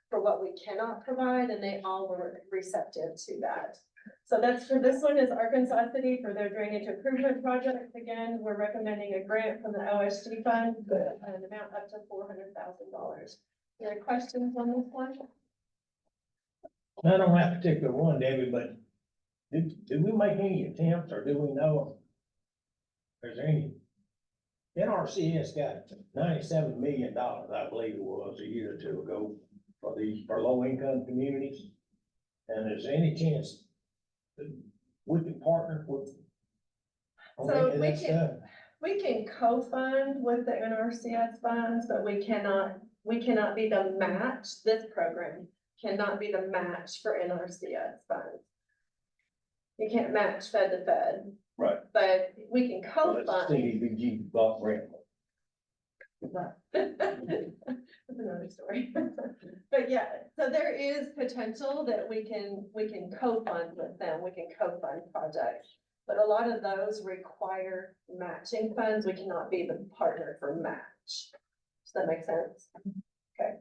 M: for what we cannot provide? And they all were receptive to that. So that's for this one is Arkansas City for their drainage improvement project. Again, we're recommending a grant from the OSG fund, an amount up to $400,000. Any questions on this one?
I: Not on that particular one, Debbie, but did we make any attempts or do we know? Is there any? NRCS got $97 million, I believe it was, a year or two ago for low income communities. And is there any chance that we can partner with? on
M: So
I: any of that stuff?
M: We can co-fund with the NRCS funds, but we cannot be the match. This program cannot be the match for NRCS funds. You can't match Fed to Fed.
I: Right.
M: But we can
I: Well, that's
M: co-fund.
I: CDBG block grant.
M: That's another story. But yeah, so there is potential that we can co-fund with them. We can co-fund projects. But a lot of those require matching funds. We cannot be the partner for match. Does that make sense? Okay.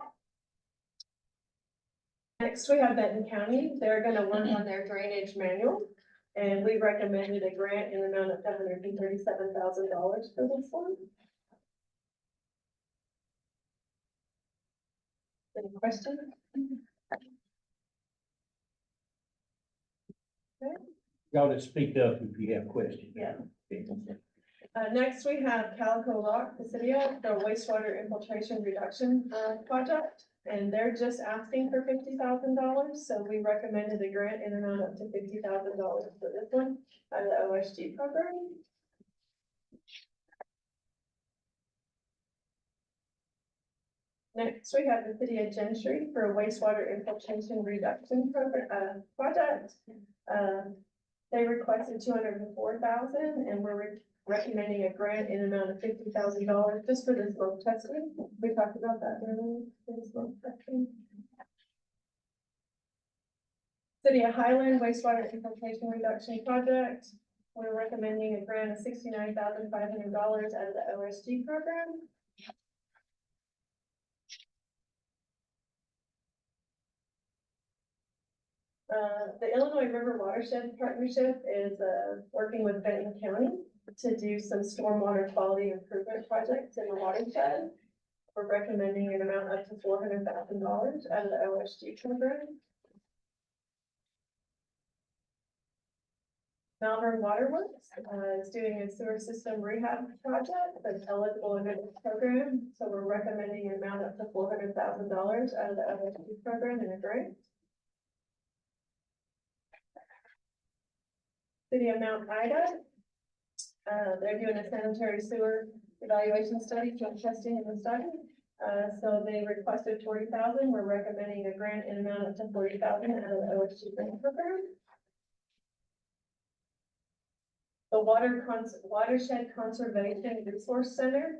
M: Next, we have Benton County. They're gonna work on their drainage manual. And we recommended a grant in the amount of $737,000 for this one. Any questions?
E: Y'all just speak up if you have questions.
M: Yeah. Next, we have Calico Rock, Pacidia, the wastewater infiltration reduction, project. And they're just asking for $50,000, so we recommended a grant in amount up to $50,000 for this one, out of the OSG program. Next, we have the city of Gentry for a wastewater infiltration reduction program, project. They requested $204,000 and we're recommending a grant in amount of $50,000 just for the smoke testing. We talked about that earlier, for the smoke testing. City of Highland wastewater infiltration reduction project. We're recommending a grant of $69,500 out of the OSG program. The Illinois River Watershed Partnership is working with Benton County to do some stormwater quality improvement projects in the watershed. We're recommending an amount up to $400,000 out of the OSG program. Malvern Waterworks is doing a sewer system rehab project that's eligible under this program. So we're recommending an amount up to $400,000 out of the OSG program in a grant. City of Mount Ida, they're doing a sanitary sewer evaluation study, joint testing in the study. So they requested $40,000. We're recommending a grant in amount up to $40,000 out of the OSG grant program. The Watershed Conservation Resource Center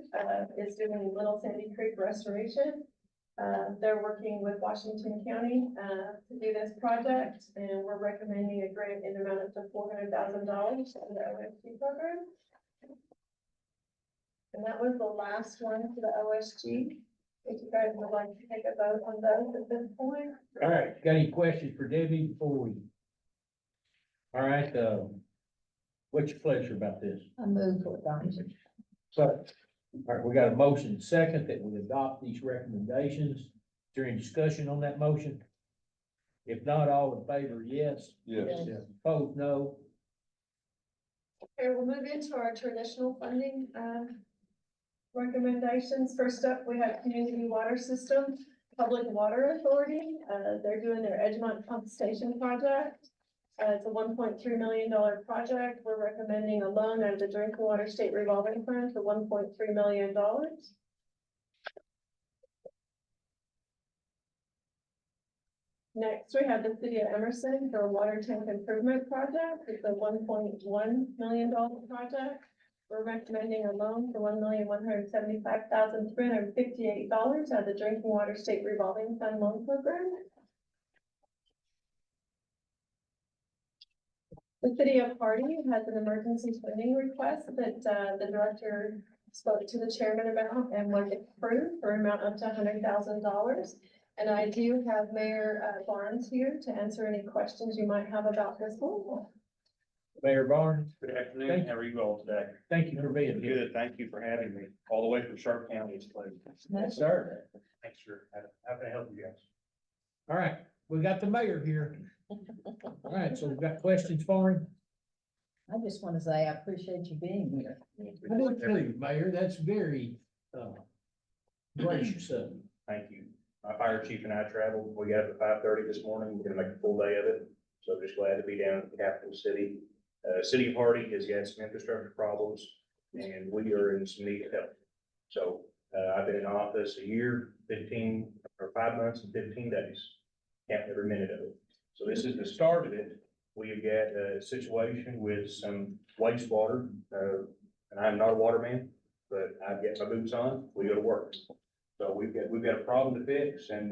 M: is doing Little Sandy Creek restoration. They're working with Washington County to do this project, and we're recommending a grant in amount up to $400,000 out of the OSG program. And that was the last one for the OSG. If you guys would like to take a vote on those at this point.
E: All right, got any questions for Debbie before we? All right, what's your pleasure about this?
D: I move for adoption.
E: So, all right, we got a motion second that we adopt these recommendations. Is there any discussion on that motion? If not, all in favor, yes.
G: Yes.
E: Opposed, no.
M: Okay, we'll move into our traditional funding, recommendations. First up, we have Community Water System, Public Water Authority. They're doing their Edgemont Pump Station project. It's a $1.3 million project. We're recommending a loan out of the Drinking Water State Revolving Fund for $1.3 million. Next, we have the city of Emerson for a water tank improvement project. It's a $1.1 million project. We're recommending a loan for $1,175,358 out of the Drinking Water State Revolving Fund Loan Program. The city of Hardy has an emergency spending request that the director spoke to the chairman about and was approved for an amount up to $100,000. And I do have Mayor Barnes here to answer any questions you might have about this one.
E: Mayor Barnes,
N: Good afternoon, how are you all today?
E: thank you for being here.
N: Good, thank you for having me, all the way from Sharp County, it's pleasure.
E: Yes, sir.
N: Thanks, sir. How can I help you guys?
E: All right, we got the mayor here. All right, so we've got questions for him.
D: I just want to say I appreciate you being here.
E: I do too, Mayor, that's very, gracious of you.
N: Thank you. My fire chief and I traveled, we got up at 5:30 this morning, we're gonna make a full day of it, so just glad to be down at the capital city. City of Hardy has had some infrastructure problems, and we are in some need of help. So, I've been in office a year, 5 months and 15 days, counting every minute of it. So this is the start of it. We have got a situation with some wastewater, and I'm not a waterman, but I've got my boots on, we go to work. So we've got a problem to fix, and,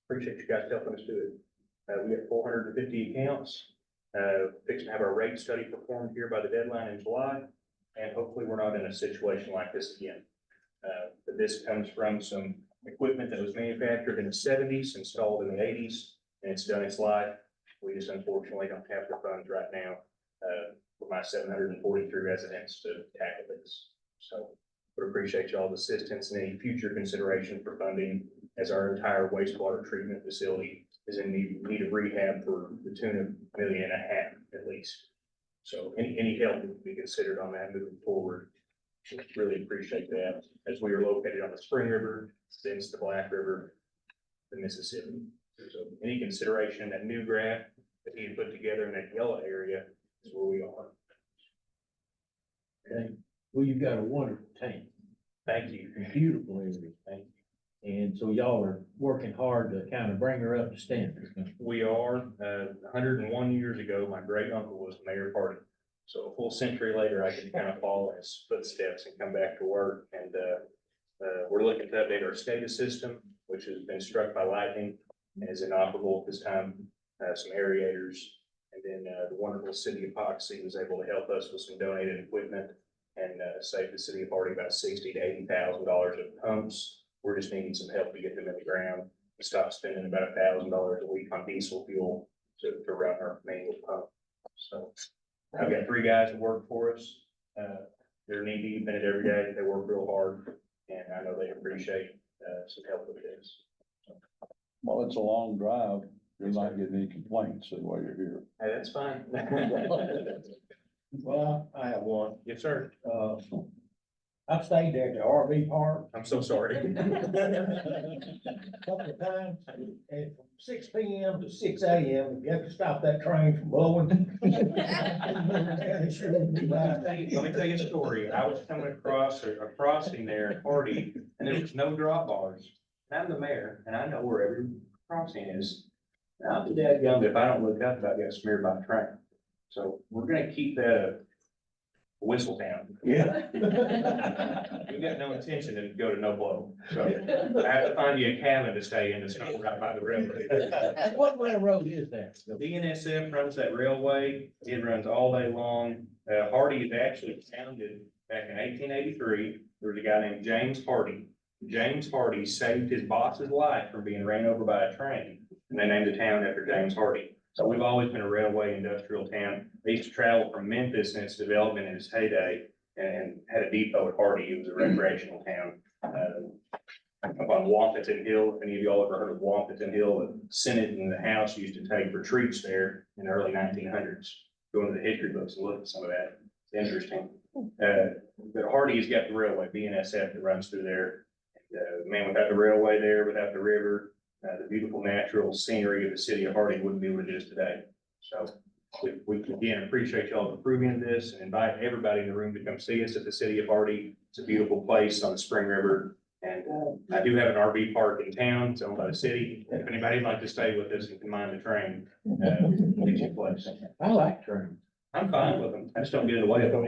N: appreciate you guys helping us do it. We got 450 accounts, fixing to have our rate study performed here by the deadline in July, and hopefully we're not in a situation like this again. But this comes from some equipment that was manufactured in the 70s, installed in the 80s, and it's done its life. We just unfortunately don't have the funds right now, for my 743 residents to tackle this. So we appreciate y'all's assistance and any future consideration for funding, as our entire wastewater treatment facility is in need of rehab for the tune of $1.5 million at least. So any help would be considered on that moving forward. Just really appreciate that, as we are located on the Spring River, then it's the Black River, the Mississippi. So any consideration, that new graph that he had put together in that yellow area is where we are.
E: Okay, well, you've got a wonderful team,
N: Thank you.
E: beautiful area. Thank you. And so y'all are working hard to kind of bring her up to standard.
N: We are, 101 years ago, my great uncle was mayor of Hardy. So a full century later, I can kind of follow in his footsteps and come back to work. And, we're looking to update our SCADA system, which has been struck by lightning and is inoperable at this time. Some aerators, and then, the wonderful city of Epoxy was able to help us with some donated equipment and, save the city of Hardy about $60,000 to $80,000 of pumps. We're just needing some help to get them in the ground, stop spending about $1,000 a week on diesel fuel to run our manual pump. So I've got 3 guys that work for us. They're knee deep in it every day. They work real hard, and I know they appreciate, some help with this.
G: Well, it's a long drive. You're not getting any complaints while you're here.
N: Hey, that's fine.
I: Well, I have one.
N: Yes, sir.
I: I've stayed there at the RV park
N: I'm so sorry.
I: a couple of times, and from 6 p.m. to 6 a.m., you have to stop that train from blowing.
N: Let me tell you a story. I was coming across a crossing there at Hardy, and there was no drop bars. And I'm the mayor, and I know where every crossing is. And I'll be dadgum if I don't look up, I get smeared by the train. So we're gonna keep that a whistle town.
I: Yeah.
N: We got no intention to go to no blow. So I have to find you a cabin to stay in that's not right by the railroad.
E: What railroad is that?
N: DNSF runs that railway. It runs all day long. Hardy is actually founded back in 1883. There was a guy named James Hardy. James Hardy saved his boss's life from being ran over by a train, and they named the town after James Hardy. So we've always been a railway industrial town. They used to travel from Memphis in its development in its heyday, and had a depot at Hardy. It was a recreational town. Up on Wampington Hill, if any of y'all ever heard of Wampington Hill, the Senate and the House used to take retreats there in the early 1900s. Go into the history books and look at some of that. It's interesting. But Hardy's got the railway, BNSF, that runs through there. Man, without the railway there, without the river, the beautiful natural scenery of the city of Hardy wouldn't be what it is today. So we again appreciate y'all approving this, and invite everybody in the room to come see us at the city of Hardy. It's a beautiful place on the Spring River, and I do have an RV park in town, it's owned by the city. If anybody'd like to stay with us and can mind the train, it's your place.
E: I like trains.
N: I'm fine with them. I just don't get in the way of them.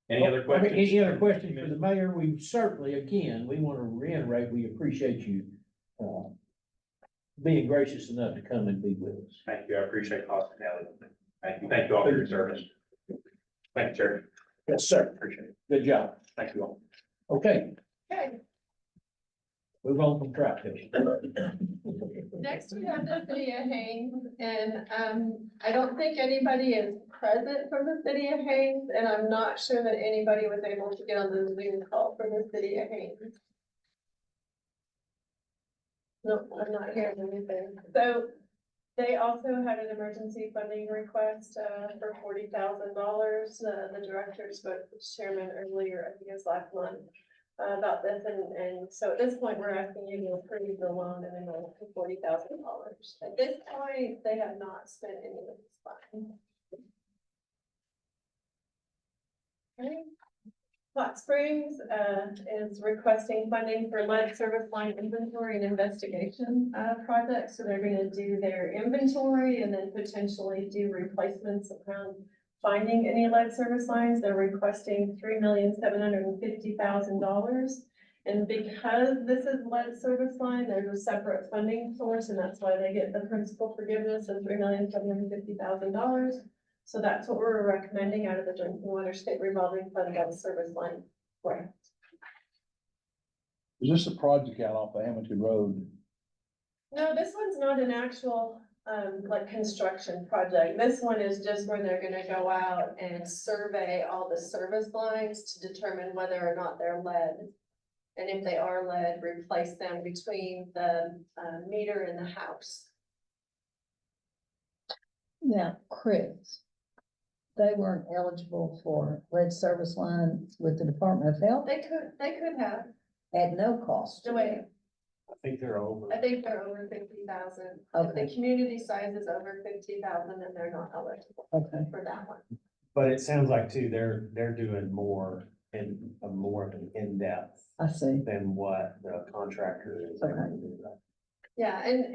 N: Any other questions?
E: Any other questions for the mayor? We certainly, again, we want to reiterate, we appreciate you, being gracious enough to come and be with us.
N: Thank you. I appreciate the hospitality. Thank you all for your service. Thank you, Chair.
E: Yes, sir.
N: Appreciate it.
E: Good job.
N: Thank you all.
E: Okay,
M: Okay,
E: move on from traffic.
M: next we have the city of Haines, and, I don't think anybody is present from the city of Haines, and I'm not sure that anybody was able to get on the Zoom call for the city of Haines. No, I'm not hearing anything. So they also had an emergency funding request, for $40,000. The director spoke to the chairman earlier, I think it was last month, about this, and so at this point, we're asking you to approve the loan and amount to $40,000. At this point, they have not spent any of this funds. Okay. Hot Springs, is requesting funding for lead service line inventory and investigation, projects. So they're gonna do their inventory and then potentially do replacements around finding any lead service lines. They're requesting $3,750,000. And because this is lead service line, there's a separate funding source, and that's why they get the principal forgiveness of $3,750,000. So that's what we're recommending out of the Drinking Water State Revolving Fund lead service line grant.
G: Is this a project out off of Hamilton Road?
M: No, this one's not an actual, like construction project. This one is just where they're gonna go out and survey all the service lines to determine whether or not they're lead. And if they are lead, replace them between the, meter and the house.
D: Now, Chris, they weren't eligible for lead service line with the Department of Health
M: They could have,
D: at no cost.
M: the way,
A: I think they're over.
M: I think they're over 50,000. If
D: Okay.
M: the community size is over 50,000, then they're not eligible
D: Okay.
M: for that one.
A: But it sounds like too, they're doing more in a more of an in-depth
D: I see.
A: than what the contractor is. able to do.
M: Yeah, and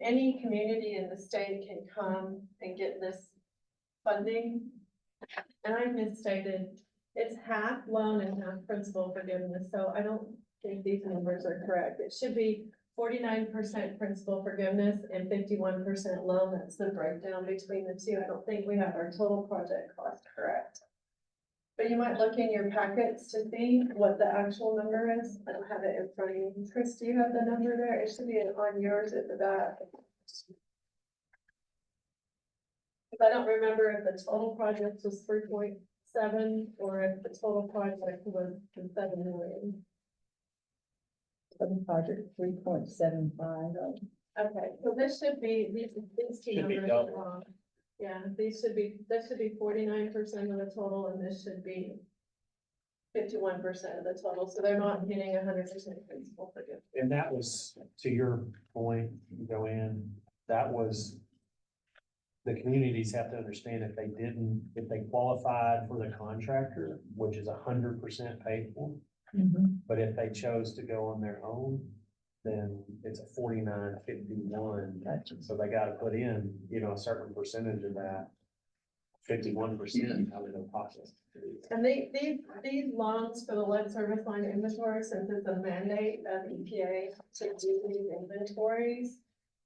M: any community in the state can come and get this funding. And I misstated, it's half loan and half principal forgiveness, so I don't think these numbers are correct. It should be 49% principal forgiveness and 51% loan. That's the breakdown between the two. I don't think we have our total project cost correct. But you might look in your packets to see what the actual number is. I don't have it in front of you. Chris, do you have the number there? It should be on yours at the back. Because I don't remember if the total project was 3.7 or if the total project was 7 million.
D: Total project 3.75.
M: Okay, so this should be, these two
N: Should be
M: numbers are
N: double.
M: wrong. Yeah, this should be 49% of the total, and this should be 51% of the total, so they're not getting 100% principal forgiveness.
A: And that was, to your point, Joanne, that was, the communities have to understand if they qualified for the contractor, which is 100% paid for,
D: Mhm.
A: but if they chose to go on their own, then it's a 49.51.
D: Gotcha.
A: So they gotta put in, a certain percentage of that, 51% out of their pocket.
M: And these loans for the lead service line inventory, since it's a mandate of EPA to do these inventories,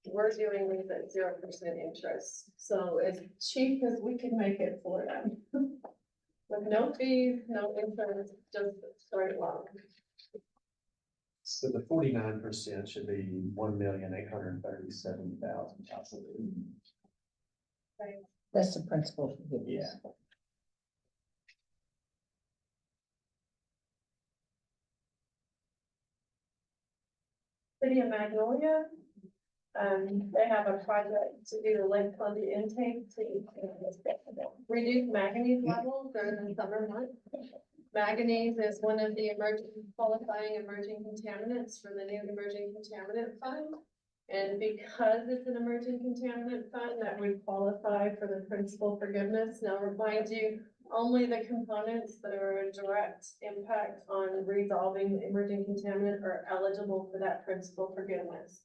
M: we're doing these at 0% interest. So as cheap as we can make it for them. With no fees, no interest, just straight loan.
A: So the 49% should be 1,837,000.
D: That's the principal forgiveness.
A: Yeah.
M: City of Magnolia, they have a project to do the Lake Columbia intake to reduce manganese levels during the summer months. Manganese is one of the qualifying emerging contaminants for the new emerging contaminant fund. And because it's an emerging contaminant fund, that would qualify for the principal forgiveness. Now, remind you, only the components that are a direct impact on resolving the emerging contaminant are eligible for that principal forgiveness.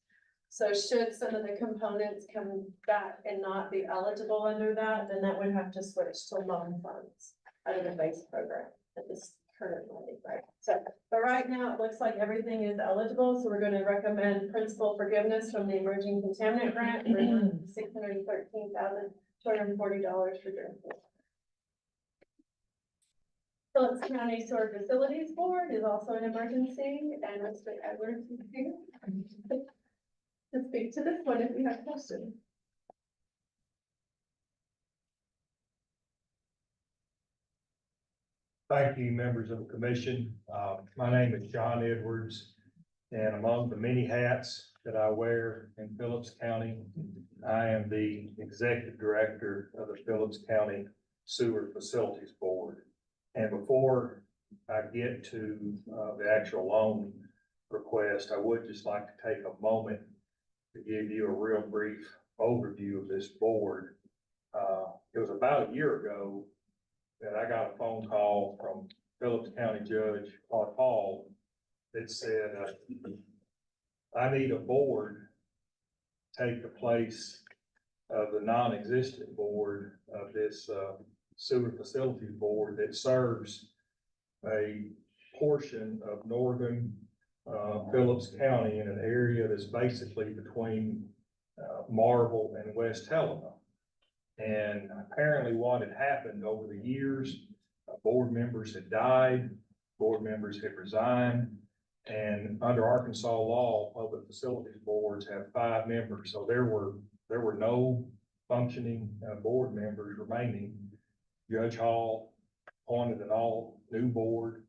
M: So should some of the components come back and not be eligible under that, then that would have to switch to loan funds out of the base program at this current money, right? So, but right now, it looks like everything is eligible, so we're gonna recommend principal forgiveness from the emerging contaminant grant for $613,240 for drinking. Phillips County Sewer Facilities Board is also an emergency, and Mr. Edwards is here to speak to this one if you have questions.
J: Thank you, members of the commission. My name is John Edwards, and among the many hats that I wear in Phillips County, I am the executive director of the Phillips County Sewer Facilities Board. And before I get to the actual loan request, I would just like to take a moment to give you a real brief overview of this board. It was about a year ago that I got a phone call from Phillips County Judge Paul that said, I need a board to take the place of the non-existent board of this sewer facilities board that serves a portion of northern Phillips County in an area that's basically between Marble and West Helena. And apparently what had happened over the years, board members had died, board members had resigned, and under Arkansas law, public facilities boards have 5 members. So there were no functioning board members remaining. Judge Hall appointed an all new board,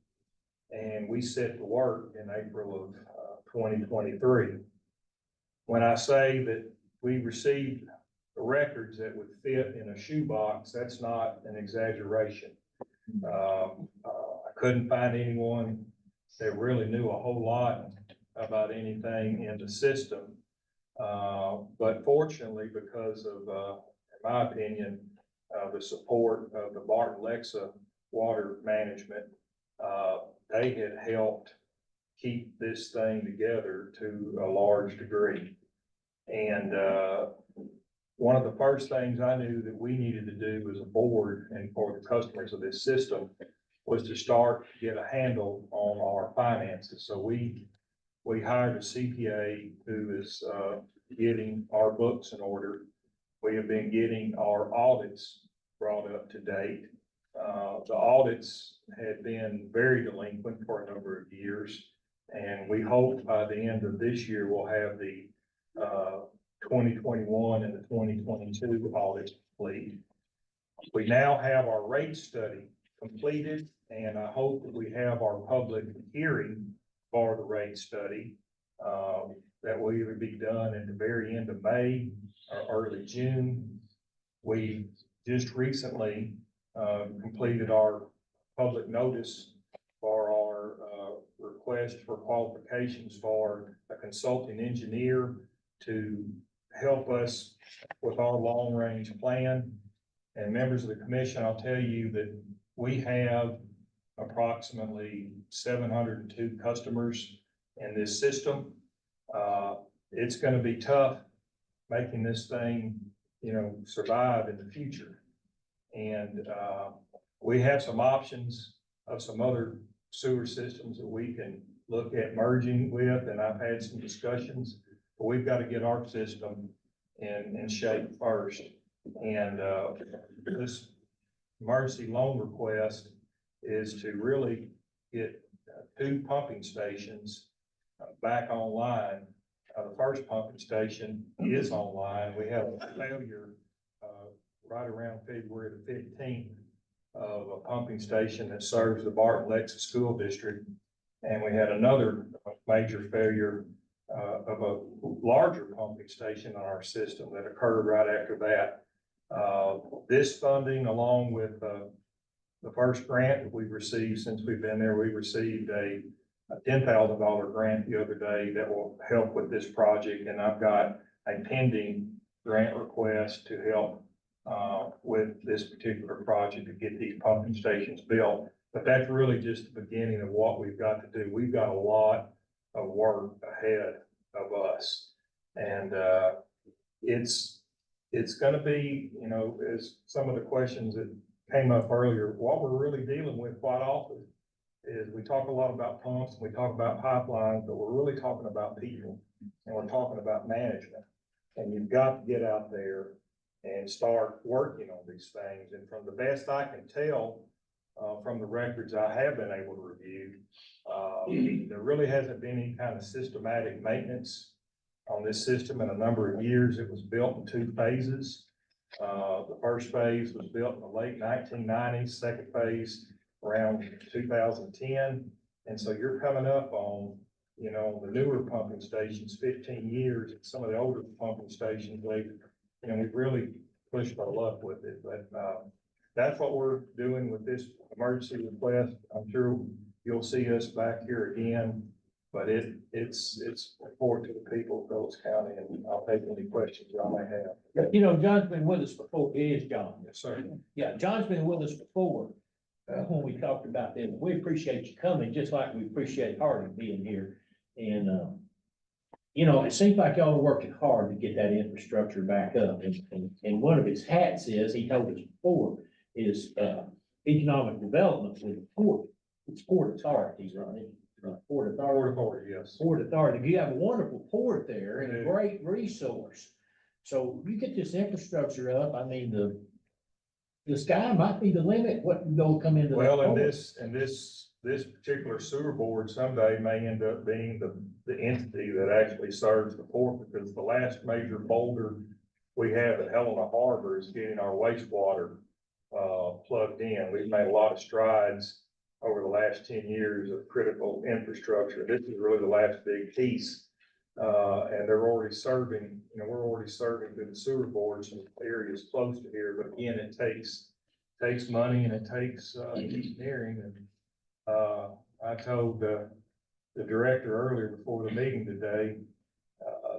J: and we set to work in April of 2023. When I say that we received records that would fit in a shoebox, that's not an exaggeration. I couldn't find anyone that really knew a whole lot about anything in the system. But fortunately, because of, in my opinion, the support of the Barton Lexa Water Management, they had helped keep this thing together to a large degree. And one of the first things I knew that we needed to do as a board and for the customers of this system was to start to get a handle on our finances. So we hired a CPA who is getting our books in order. We have been getting our audits brought up to date. The audits had been very delinquent for a number of years, and we hope by the end of this year, we'll have the 2021 and the 2022 audit complete. We now have our rate study completed, and I hope that we have our public hearing for the rate study. That will either be done at the very end of May or early June. We just recently completed our public notice for our request for qualifications for a consulting engineer to help us with our long-range plan. And members of the commission, I'll tell you that we have approximately 702 customers in this system. It's gonna be tough making this thing, survive in the future. And we have some options of some other sewer systems that we can look at merging with, and I've had some discussions, but we've got to get our system in shape first. And this emergency loan request is to really get 2 pumping stations back online. The first pumping station is online. We have a failure right around February the 15th of a pumping station that serves the Barton Lexa School District. And we had another major failure of a larger pumping station on our system that occurred right after that. This funding, along with the first grant that we've received since we've been there, we received a $10,000 grant the other day that will help with this project. And I've got a pending grant request to help with this particular project to get these pumping stations built. But that's really just the beginning of what we've got to do. We've got a lot of work ahead of us. And, it's gonna be, you know, as some of the questions that came up earlier, what we're really dealing with quite often is we talk a lot about pumps, we talk about pipelines, but we're really talking about people, and we're talking about management. And you've got to get out there and start working on these things. And from the best I can tell, from the records I have been able to review, there really hasn't been any kind of systematic maintenance on this system in a number of years. It was built in 2 phases. The first phase was built in the late 1990s, second phase around 2010. And so you're coming up on, you know, the newer pumping stations, 15 years, and some of the older pumping stations, we've really pushed our luck with it. But that's what we're doing with this emergency request. I'm sure you'll see us back here again. But it's important to the people of Phillips County, and I'll take any questions y'all may have.
E: You know, John's been with us before. It is John.
J: Yes, sir.
E: Yeah, John's been with us before, when we talked about this. We appreciate you coming, just like we appreciate Hardy being here. And, you know, it seems like y'all are working hard to get that infrastructure back up. And one of his hats is, he told us before, is, economic development with the port. It's Port Authority, right? Port Authority.
J: Yes.
E: Port Authority. You have a wonderful port there and a
J: Yeah.
E: great resource. So you get this infrastructure up, I mean, the sky might be the limit, what can go come into that
J: Well, and
E: port.
J: this particular sewer board someday may end up being the entity that actually serves the port, because the last major boulder we have at Helena Harbor is getting our wastewater plugged in. We've made a lot of strides over the last 10 years of critical infrastructure. This is really the last big piece. And they're already serving, you know, we're already serving through the sewer boards in areas close to here, but again, it takes money and it takes engineering. And I told the director earlier before the meeting today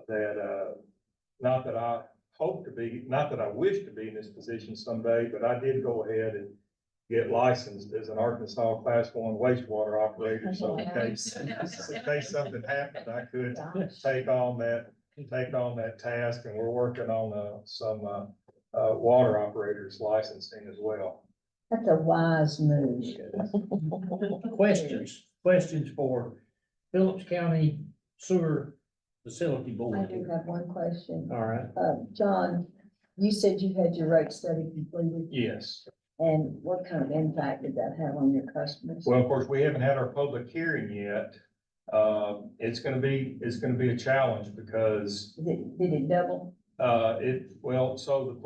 J: that not that I wish to be in this position someday, but I did go ahead and get licensed as an Arkansas Class 1 wastewater operator. So in case something happened, I could take on that task, and we're working on some water operators licensing as well.
D: That's a wise move.
E: Questions for Phillips County Sewer Facility
D: I
E: Board.
D: do have one question.
E: All right.
D: John, you said you had your rate study completed,
J: Yes.
D: and what kind of impact did that have on your customers?
J: Well, of course, we haven't had our public hearing yet. It's gonna be a challenge because
D: Did it double?
J: so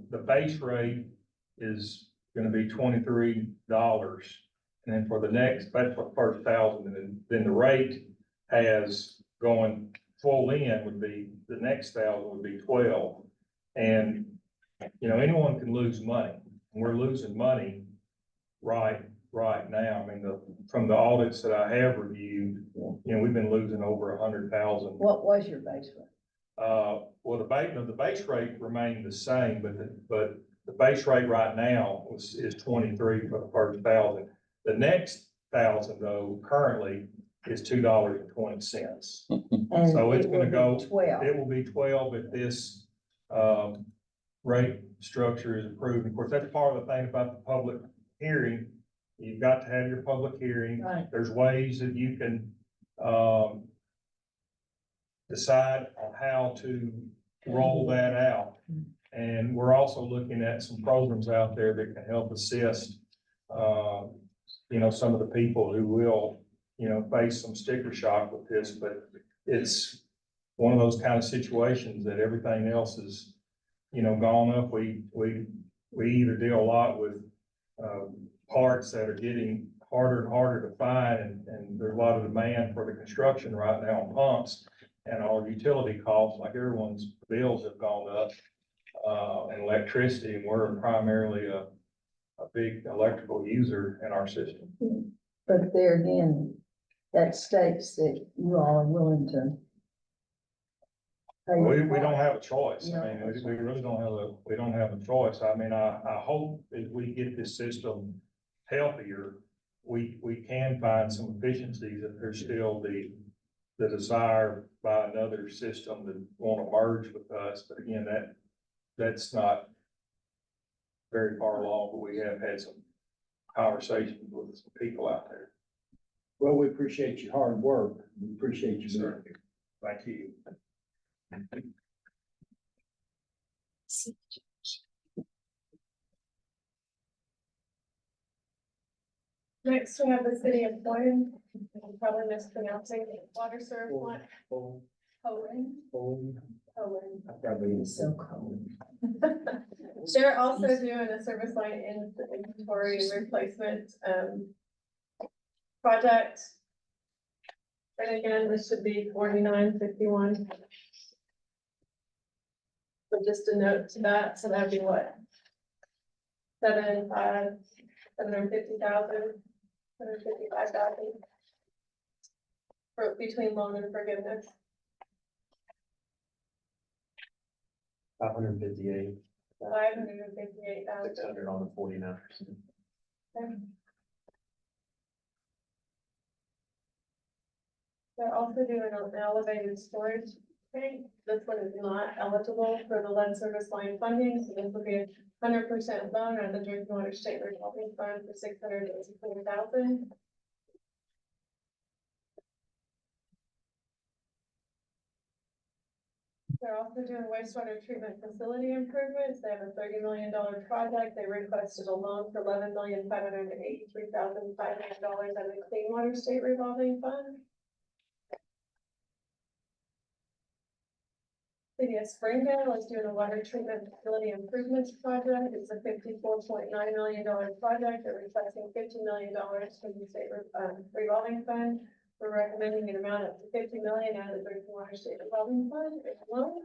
J: the base rate is gonna be $23. And then for the next, that's for the first 1,000, and then the rate has going full in would be, the next 1,000 would be 12. And, you know, anyone can lose money. We're losing money right now. I mean, from the audits that I have reviewed, you know, we've been losing over 100,000.
D: What was your base rate?
J: Well, the base rate remained the same, but the base rate right now is 23 for the first 1,000. The next 1,000 though, currently is $2.20.
D: And
J: So it's
D: it
J: gonna
D: will be
J: go,
D: 12.
J: it will be 12 if this, rate structure is approved. Of course, that's part of the thing about the public hearing. You've got to have your public hearing.
D: Right.
J: There's ways that you can, decide on how to roll that out. And we're also looking at some programs out there that can help assist, you know, some of the people who will, you know, face some sticker shock with this, but it's one of those kind of situations that everything else is, you know, gone up. We either deal a lot with, parts that are getting harder and harder to find, and there's a lot of demand for the construction right now on pumps, and our utility costs, like everyone's bills have gone up, and electricity, and we're primarily a big electrical user in our system.
D: But there again, that states that you all are willing to
J: We don't have a choice. I mean, we really we don't have a choice. I mean, I hope if we get this system healthier, we can find some efficiencies if there's still the desire by another system that want to merge with us. But again, that's not very far along, but we have had some conversations with some people out there.
F: Well, we appreciate your hard work. We appreciate you, sir.
J: Thank you.
M: Next, we have the city of Boyne, I'm probably mispronouncing it, water service plant. Owen.
D: It's so cold.
M: They're also doing a service line inventory replacement, project. And again, this should be 4951. So just a note to that, so that'd be what? 750,000, 755,000. For between loan and forgiveness.
A: 558,
M: 558,000.
A: 600 on the 49%.
M: They're also doing an elevated storage tank. This one is not eligible for the lead service line funding, so this will be a 100% loan at the Drinking Water State Revolving Fund for 684,000. They're also doing wastewater treatment facility improvements. They have a $30 million project. They requested a loan for $11,583,500 out of the Clean Water State Revolving Fund. City of Springdale is doing a water treatment facility improvements project. It's a $54.9 million project. They're requesting $50 million from the state revolving fund. We're recommending an amount up to $50 million out of the Drinking Water State Revolving Fund as well.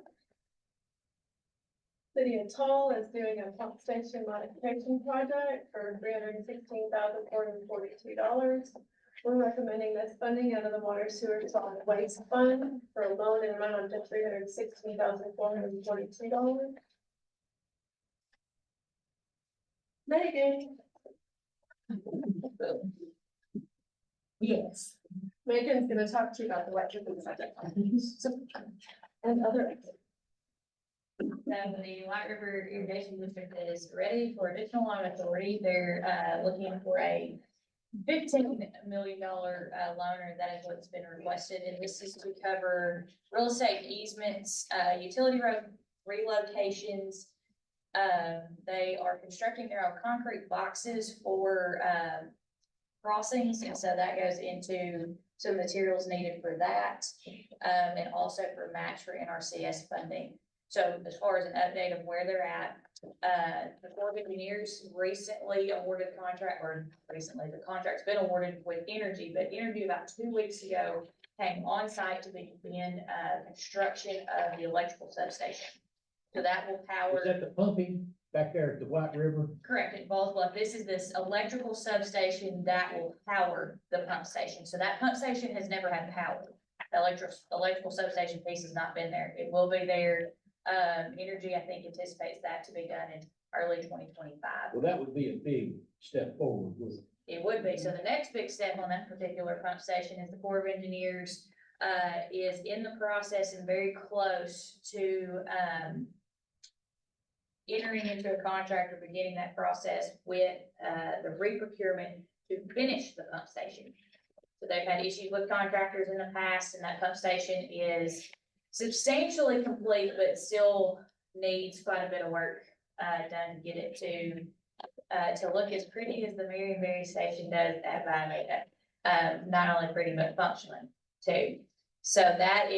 M: City of Toll is doing a pump station modification project for $316,442. We're recommending this funding out of the Water Sewer Solid Waste Fund for a loan in amount of $316,442. Megan.
D: Yes.
M: Megan's gonna talk to you about the wet dripping project. And other.
H: So the White River Irrigation District is ready for additional loan authority. They're, looking for a $15 million loaner. That is what's been requested, and this is to cover real estate easements, utility road relocations. They are constructing their own concrete boxes for crossings, and so that goes into some materials needed for that, and also for match for NRCS funding. So as far as an update of where they're at, the Corps of Engineers recently awarded the contract, or recently, the contract's been awarded with Energy, but Energy about 2 weeks ago came on site to begin, construction of the electrical substation. So that will power.
E: Is that the pumping back there at the White River?
H: Correct, at Balls Bluff. This is this electrical substation that will power the pump station. So that pump station has never had power. The electrical substation piece has not been there. It will be there. Energy, I think, anticipates that to be done in early 2025.
E: Well, that would be a big step forward, wouldn't it?
H: It would be. So the next big step on that particular pump station is the Corps of Engineers is in the process and very close to entering into a contract or beginning that process with the re-procurement to finish the pump station. So they've had issues with contractors in the past, and that pump station is substantially complete, but still needs quite a bit of work done to get it to look as pretty as the Marion Berry station does at Viameda. Not only pretty, but functioning too. So that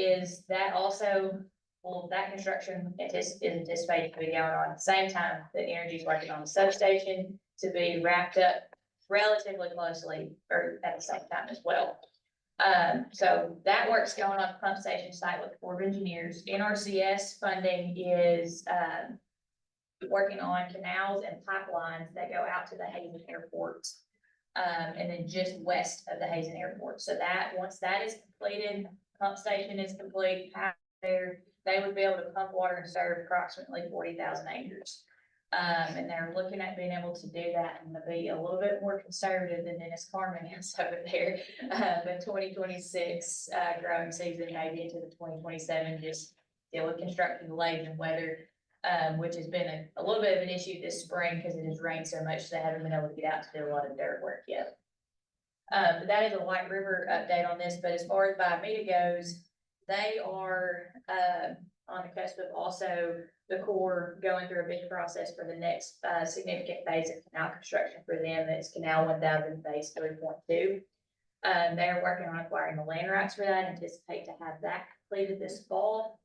H: construction is anticipated to be going on at the same time that Energy is working on the substation to be wrapped up relatively closely or at the same time as well. So that work's going on the pump station site with the Corps of Engineers. NRCS funding is working on canals and pipelines that go out to the Hazen Airport, and then just west of the Hazen Airport. So that once that is completed, pump station is complete, there, they would be able to pump water and serve approximately 40,000 acres. And they're looking at being able to do that and to be a little bit more conservative than Dennis Carmen is over there. The 2026, growing season, maybe into the 2027, just deal with construction delays and weather, which has been a little bit of an issue this spring because it has rained so much, they haven't been able to get out to do a lot of dirt work yet. But that is a White River update on this, but as far as Biomeda goes, they are, on the cusp of also the Corps going through a big process for the next, significant phase of canal construction for them. It's Canal 1000 Phase 3.2. They're working on acquiring the land rights for that, anticipate to have that completed this fall.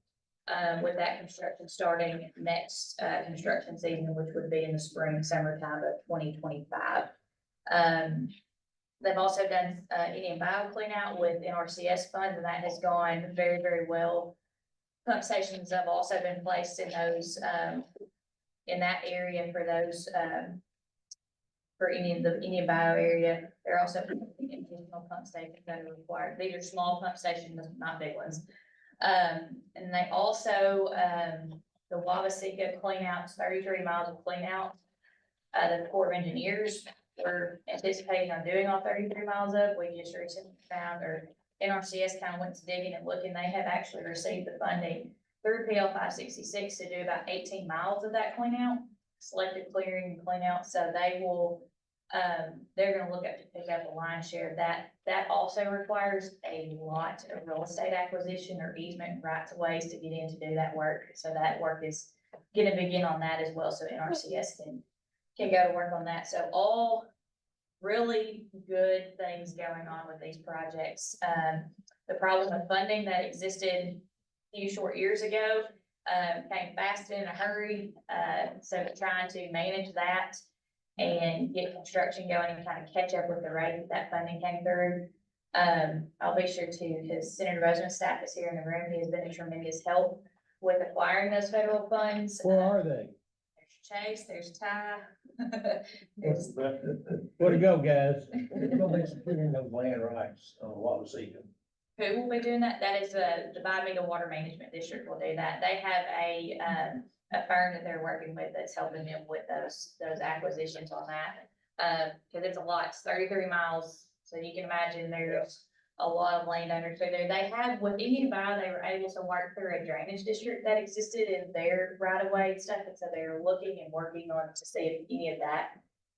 H: With that construction starting next, construction season, which would be in the spring, summertime of 2025. They've also done, Indian Bio clean out with NRCS funds, and that has gone very, very well. Pump stations have also been placed in those, in that area for those, for the Indian Bio area. They're also putting additional pump stations that are required. These are small pump stations, not big ones. And they also, the Wabaseka clean outs, 33 miles of clean out. The Corps of Engineers were anticipating on doing all 33 miles of. We just recently found, or NRCS kind of went to digging and looking, they have actually received the funding through PL 566 to do about 18 miles of that clean out, selective clearing and clean out. So they will, they're gonna look up to pick up a lion's share of that. That also requires a lot of real estate acquisition or easement rights of ways to get in to do that work. So that work is gonna begin on that as well. So NRCS can go to work on that. So all really good things going on with these projects. The problem of funding that existed a few short years ago, came fast in a hurry. So trying to manage that and get construction going and kind of catch up with the rate that funding came through. I'll be sure to, because Senator Bozeman's staff is here in the room. He has been a tremendous help with acquiring those federal funds.
E: Where are they?
H: There's Chase, there's Ty. There's,
E: Way to go, guys.
I: Nobody's securing those land rights on Wabaseka.
H: who will be doing that? That is, the Biomega Water Management District will do that. They have a firm that they're working with that's helping them with those acquisitions on that. Cause it's a lot, it's 33 miles, so you can imagine there's a lot of landowners through there. They have, with Indian Bio, they were able to work through a drainage district that existed in their right of way and stuff, and so they're looking and working on to see if any of that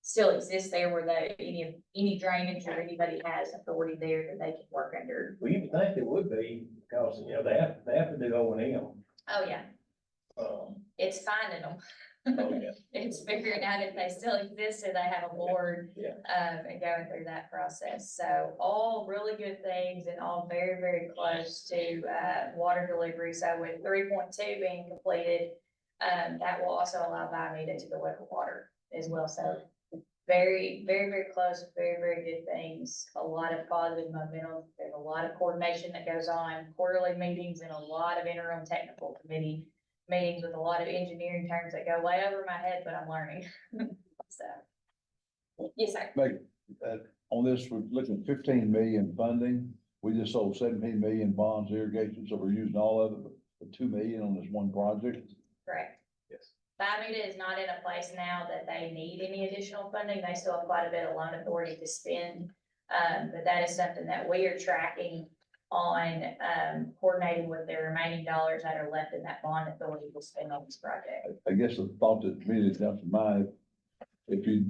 H: still exists there, where any drainage or anybody has authority there that they can work under.
I: Well, you would think it would be, because, you know, they have to do O&M.
H: Oh, yeah, it's finding them.
I: Oh, yeah.
H: It's figuring out if they still exist, or they have a board,
I: Yeah.
H: and going through that process. So all really good things and all very, very close to, water delivery. So with 3.2 being completed, that will also allow Biomeda to deliver water as well. So very, very, very close, very, very good things. A lot of positive momentum. There's a lot of coordination that goes on, quarterly meetings, and a lot of interim technical committee meetings with a lot of engineering terms that go way over my head, but I'm learning. So, yes, sir.
G: Like, on this, we're looking at 15 million funding. We just sold 17 million bonds irrigation, so we're using all of it, but 2 million on this one project.
H: Correct.
I: Yes.
H: Biomeda is not in a place now that they need any additional funding. They still have quite a bit of loan authority to spend. But that is something that we are tracking on, coordinating with the remaining dollars that are left in that bond authority to spend on this project.
G: I guess the thought that immediately comes to mind, if you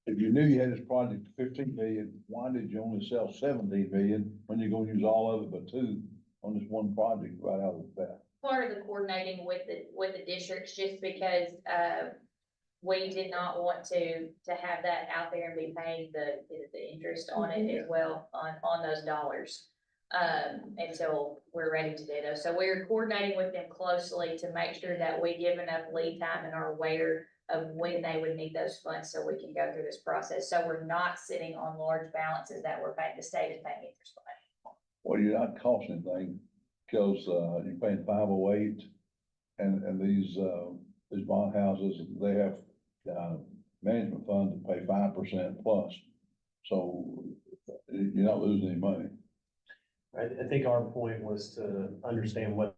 G: knew you had this project for 15 million, why did you only sell 17 million when you're gonna use all of it but 2 on this one project right out of the bat?
H: Part of the coordinating with the districts, just because, we did not want to have that out there and be paying the interest on it as well, on those dollars. Until we're ready to do those. So we're coordinating with them closely to make sure that we give enough lead time and are aware of when they would need those funds so we can go through this process. So we're not sitting on large balances that we're paying, the state is paying interest on.
G: Well, you're not costing anything, because, you're paying 508, and these bond houses, they have, management funds that pay 5% plus. So you're not losing any money.
A: I think our point was to understand what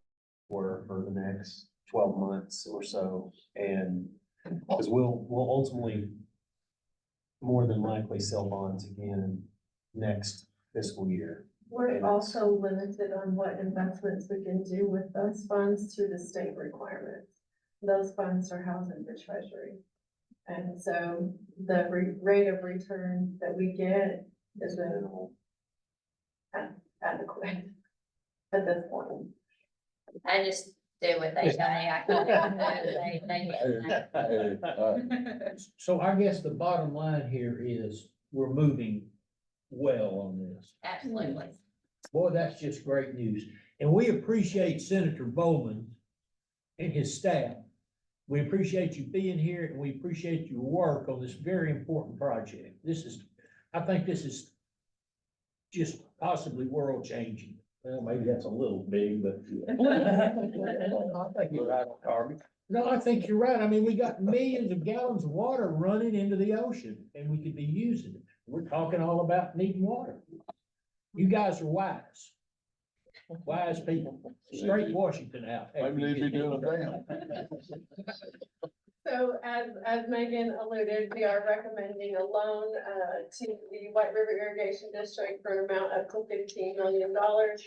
A: for the next 12 months or so. And because we'll ultimately more than likely sell bonds again next fiscal year.
M: We're also limited on what investments we can do with those funds through the state requirements. Those funds are housed in the treasury. And so the rate of return that we get is minimal. Adequate at this point.
H: I just do what they say. I can't do what they say.
E: So I guess the bottom line here is we're moving well on this.
H: Absolutely.
E: Boy, that's just great news. And we appreciate Senator Bowman and his staff. We appreciate you being here and we appreciate your work on this very important project. I think this is just possibly world changing. Well, maybe that's a little big, but. I think you're right, Harvey. No, I think you're right. I mean, we got millions of gallons of water running into the ocean and we could be using it. We're talking all about needing water. You guys are wise. Wise people. Straight Washington out.
G: Maybe they'd be doing a dam.
M: So as Megan alluded, we are recommending a loan to the White River Irrigation District for an amount up to $15 million.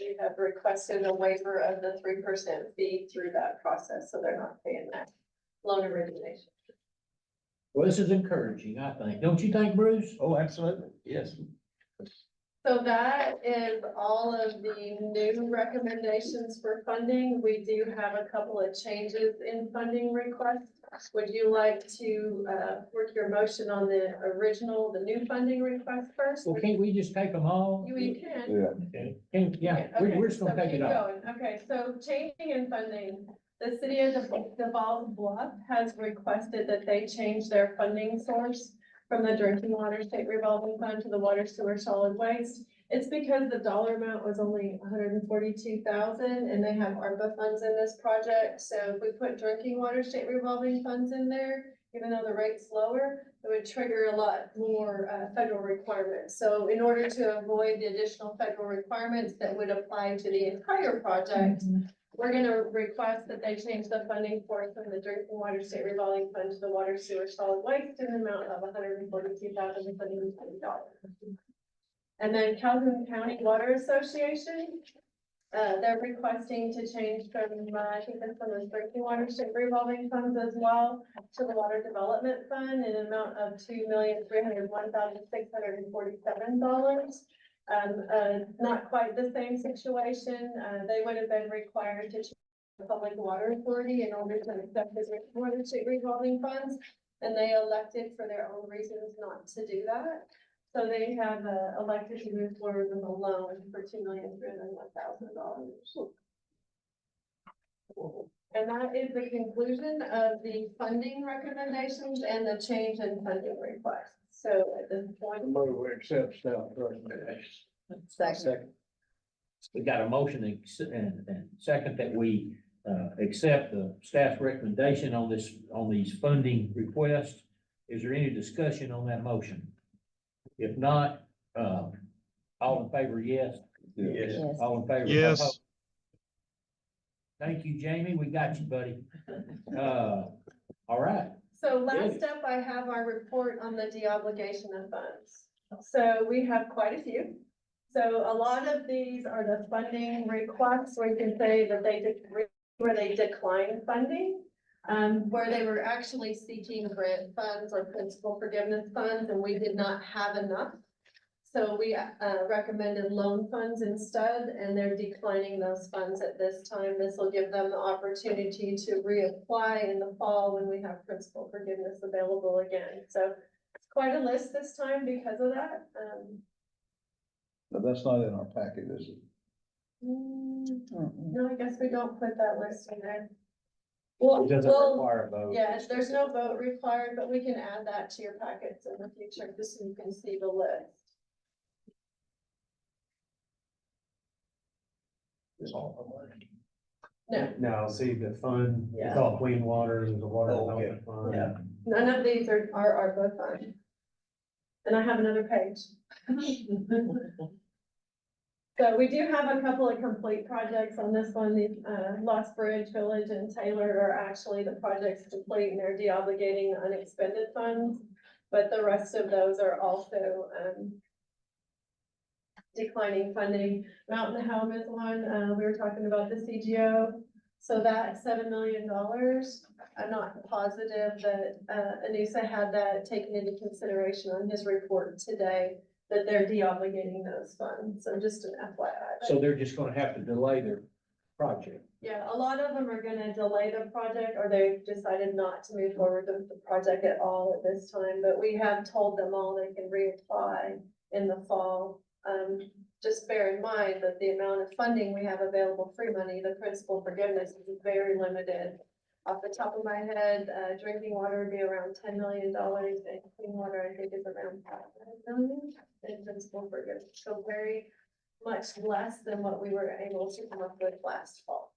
M: We have requested a waiver of the 3% fee through that process, so they're not paying that loan origination.
E: Well, this is encouraging, I think. Don't you think, Bruce?
I: Oh, absolutely, yes.
M: So that is all of the new recommendations for funding. We do have a couple of changes in funding requests. Would you like to work your motion on the new funding request first?
E: Well, can't we just take them all?
M: You can.
G: Yeah.
E: Yeah,
M: Okay,
E: we're just gonna
M: so
E: take
M: keep
E: it all.
M: going. Okay, so changing in funding, the city of Devon Bluff has requested that they change their funding source from the drinking water state revolving fund to the water sewer solid waste. It's because the dollar amount was only $142,000 and they have ARPA funds in this project. So if we put drinking water state revolving funds in there, even though the rate's lower, it would trigger a lot more federal requirements. So in order to avoid the additional federal requirements that would apply to the entire project, we're gonna request that they change the funding for from the drinking water state revolving fund to the water sewer solid waste in the amount of $142,720. And then Calhoun County Water Association, they're requesting to change from, I think that's from the drinking water state revolving funds as well to the water development fund in an amount of $2,301,647. Not quite the same situation. They would have been required to change the Public Water Authority in order to accept the drinking water state revolving funds. And they elected for their own reasons not to do that. So they have elected to move forward with a loan for $2,301,000. And that is the conclusion of the funding recommendations and the change in funding requests. So at this point.
I: Move we accept staff recommendations.
D: Second.
E: We got a motion and second that we accept the staff's recommendation on these funding requests. Is there any discussion on that motion? If not, all in favor, yes?
G: Yes.
D: Yes.
E: All in favor?
J: Yes.
E: opposed? Thank you, Jamie. We got you, buddy. All right.
M: So last up, I have our report on the deobligation of funds. So we have quite a few. So a lot of these are the funding requests where you can say that where they decline funding. Where they were actually seeking grant funds or principal forgiveness funds, and we did not have enough. So we recommended loan funds instead, and they're declining those funds at this time. This will give them the opportunity to reapply in the fall when we have principal forgiveness available again. So it's quite a list this time because of that.
G: But that's not in our packet, is it?
M: No, I guess we don't put that list in there. Well,
A: It doesn't require a vote.
M: yes, there's no vote required, but we can add that to your packets in the future, just so you can see the list. No,
A: Now, see the fund, it's
M: Yeah.
A: all clean water, there's a water
I: Oh, okay.
A: development fund.
M: Yeah. none of these are ARPA funds. And I have another page. So we do have a couple of complete projects on this one. The Lost Bridge Village and Taylor are actually the projects complete and they're de-obligating the unexpended funds. But the rest of those are also declining funding. Mountain Home is one. We were talking about the CGO. So that $7 million, I'm not positive that Anusa had that taken into consideration on his report today, that they're de-obligating those funds. So just an FYI.
E: So they're just gonna have to delay their project.
M: Yeah, a lot of them are gonna delay the project or they've decided not to move forward with the project at all at this time, but we have told them all they can reapply in the fall. Just bear in mind that the amount of funding we have available, free money, the principal forgiveness is very limited. Off the top of my head, drinking water would be around $10 million and clean water, I think, is around $5 million in principal forgiveness. So very much less than what we were able to come up with last fall.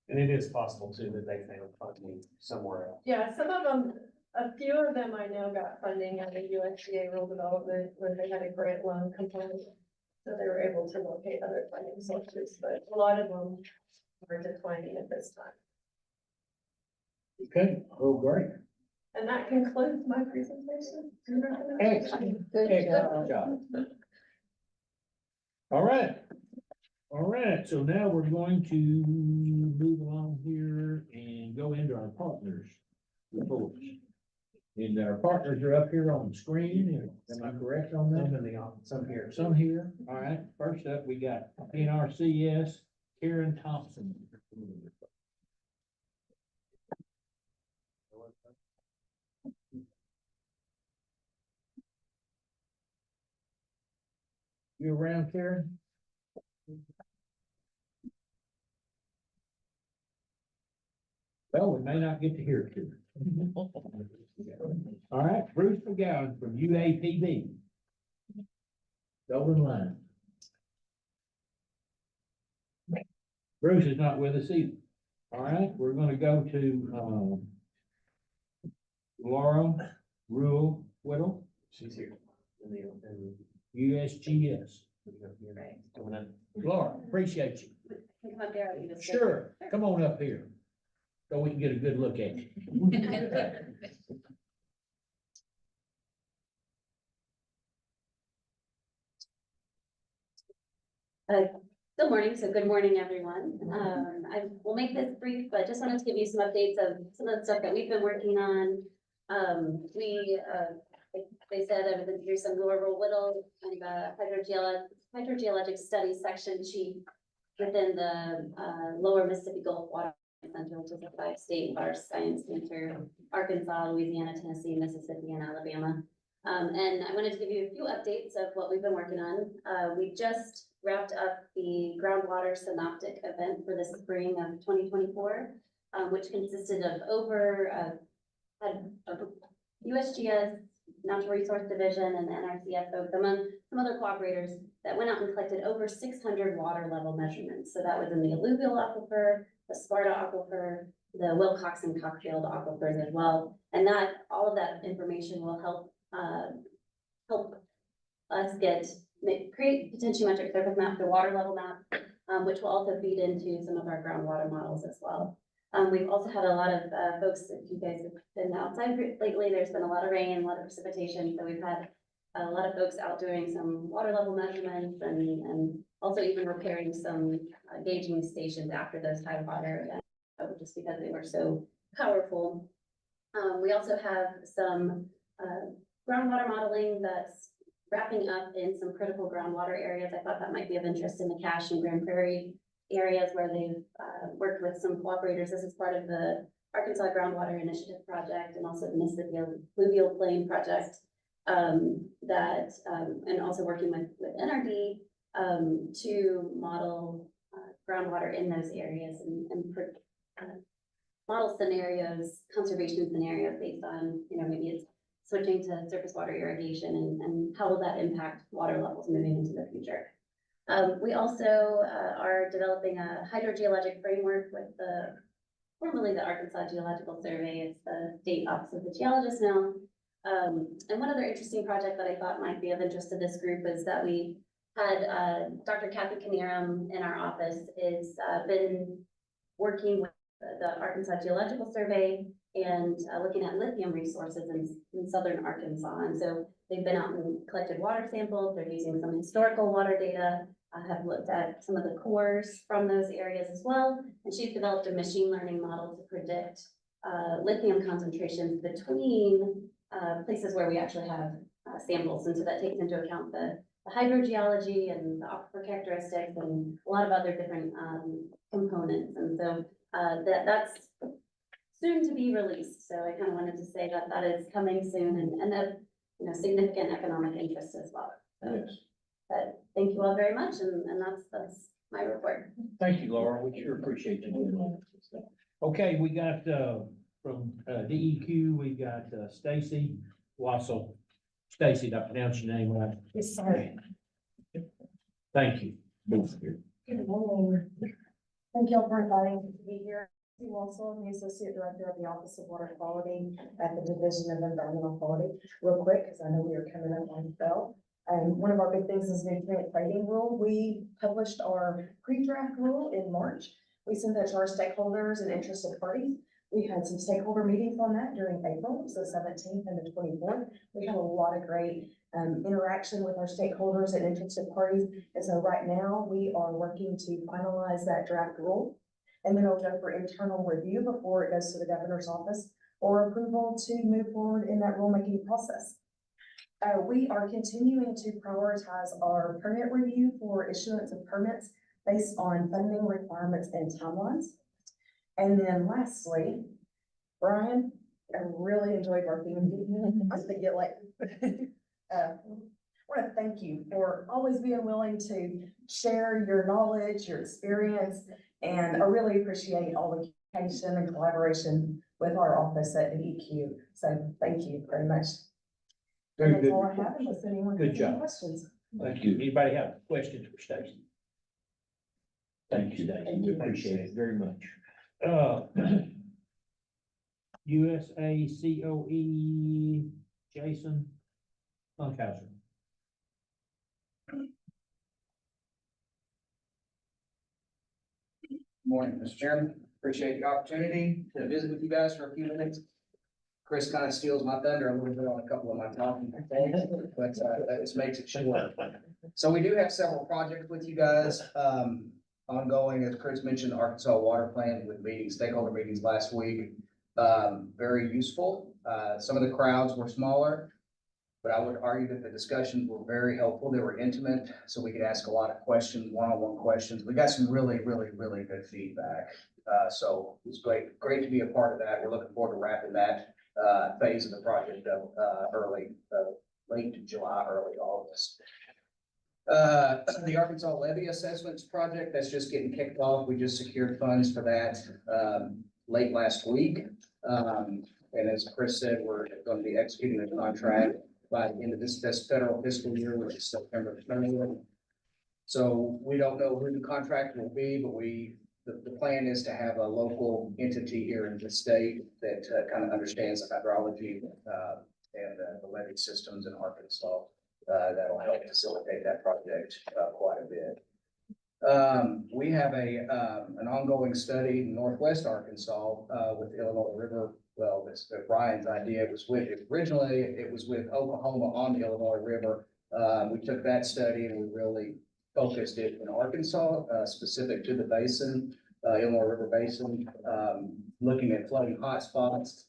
A: And it is possible too that they found funding somewhere else.
M: Yeah, some of them, a few of them I know got funding out of USDA rural development when they had a grant loan component. So they were able to locate other funding sources, but a lot of them are declining at this time.
E: Okay, oh, great.
M: And that concludes my presentation.
E: Excellent.
D: Good
E: Excellent
D: job.
E: job. All right. All right, so now we're going to move along here and go into our partners reports. And our partners are up here on the screen. Am I correct on that?
A: Some here.
E: Some here. All right, first up, we got NRCS, Karen Thompson. You around, Karen? Well, we may not get to hear it too. All right, Bruce McGowan from UAPB. Golden Line. Bruce is not with us either. All right, we're gonna go to, Laura Rule Whittle,
A: She's here. And
E: USGS.
A: the-
E: Laura, appreciate you.
H: Come up there, you just-
E: Sure, come on up here, so we can get a good look at you.
O: Good morning, so good morning, everyone. I will make this brief, but just wanted to give you some updates of some of the stuff that we've been working on. Like they said, I've been through some Laura Whittle kind of hydrogeologic study section sheet within the Lower Mississippi Gulf Water Center, which is a 5-state water science center, Arkansas, Louisiana, Tennessee, Mississippi, and Alabama. And I wanted to give you a few updates of what we've been working on. We just wrapped up the groundwater synoptic event for the spring of 2024, which consisted of USGS, Natural Resource Division, and the NRCS folks, among some other cooperators, that went out and collected over 600 water level measurements. So that was in the alluvial aquifer, the Sparta aquifer, the Wilcox and Cockfield aquifers as well. And that all of that information will help us create potentiometric surface map, the water level map, which will also feed into some of our groundwater models as well. We've also had a lot of folks, if you guys have been outside lately, there's been a lot of rain, a lot of precipitation, so we've had a lot of folks out doing some water level measurements and also even repairing some gauging stations after those high water events, just because they were so powerful. We also have some groundwater modeling that's wrapping up in some critical groundwater areas. I thought that might be of interest in the Cache and Grand Prairie areas where they've worked with some cooperators. This is part of the Arkansas Groundwater Initiative Project and also the Mississippi Alluvial Plain Project and also working with NRD to model groundwater in those areas and model scenarios, conservation scenarios based on, maybe it's switching to surface water irrigation and how will that impact water levels moving into the future. We also are developing a hydrogeologic framework with formerly the Arkansas Geological Survey. It's the state office of the geologist now. And one other interesting project that I thought might be of interest to this group is that we had, Dr. Kathy Knierim in our office is, been working with the Arkansas Geological Survey and looking at lithium resources in southern Arkansas. And so they've been out and collected water samples. They're using some historical water data. I have looked at some of the cores from those areas as well. And she's developed a machine learning model to predict lithium concentrations between places where we actually have samples. And so that takes into account the hydrogeology and the aquifer characteristics and a lot of other different components. And so that's soon to be released. So I kind of wanted to say that that is coming soon and of, you know, significant economic interest as well. So,
E: Yes.
O: but thank you all very much, and that's my report.
E: Thank you, Laura. We sure appreciate you doing that. Okay, we got, from, DEQ, we got, Stacy Wassel. Stacy, did I pronounce your name right?
P: Yes, sir.
E: Thank you.
P: Good morning. Thank you all for inviting me to be here. I'm also the Associate Director of the Office of Water Quality at the Division of Environmental Quality. Real quick, because I know we are coming up on spell. One of our big things is nutrient trading rule. We published our pre-draft rule in March. We sent that to our stakeholders and interested parties. We had some stakeholder meetings on that during April, so 17th and the 24th. We had a lot of great interaction with our stakeholders and interested parties. And so right now we are working to finalize that draft rule. And then it'll go for internal review before it goes to the governor's office or approval to move forward in that rulemaking process. We are continuing to prioritize our permit review for issuance of permits based on funding requirements and timelines. And then lastly, Brian, I really enjoyed working with you. I think you like, I want to thank you for always being willing to share your knowledge, your experience, and I really appreciate all the communication and collaboration with our office at DEQ. So thank you very much.
E: Very
P: And
E: good.
P: that's all I have, unless anyone
E: Good
P: has any
E: job.
P: questions.
E: Thank you. Anybody have questions for Stacy? Thank you, Stacy.
P: Thank
E: We
P: you.
E: appreciate it very much. USACOE, Jason Funkhauser.
F: Morning, Mr. Chairman. Appreciate the opportunity to visit with you guys for a few minutes. Chris kind of steals my thunder a little bit on a couple of my talking points, but that just makes it short. So we do have several projects with you guys, ongoing, as Chris mentioned, the Arkansas Water Plan with meetings, stakeholder meetings last week. Very useful. Some of the crowds were smaller, but I would argue that the discussions were very helpful. They were intimate, so we could ask a lot of questions, one-on-one questions. We got some really good feedback. So it was great to be a part of that. We're looking forward to wrapping that phase of the project up late July, early August. The Arkansas Levy Assessments Project, that's just getting kicked off. We just secured funds for that late last week. And as Chris said, we're going to be executing the contract by the end of this federal fiscal year, which is September 30th. So we don't know who the contract will be, but the plan is to have a local entity here in the state that kind of understands the hydrology and the levee systems in Arkansas. That'll help facilitate that project quite a bit. We have an ongoing study in Northwest Arkansas with the Illinois River. Well, it's Brian's idea. It was with Oklahoma on the Illinois River. We took that study and we really focused it in Arkansas, specific to the basin, Illinois River Basin, looking at flooding hotspots,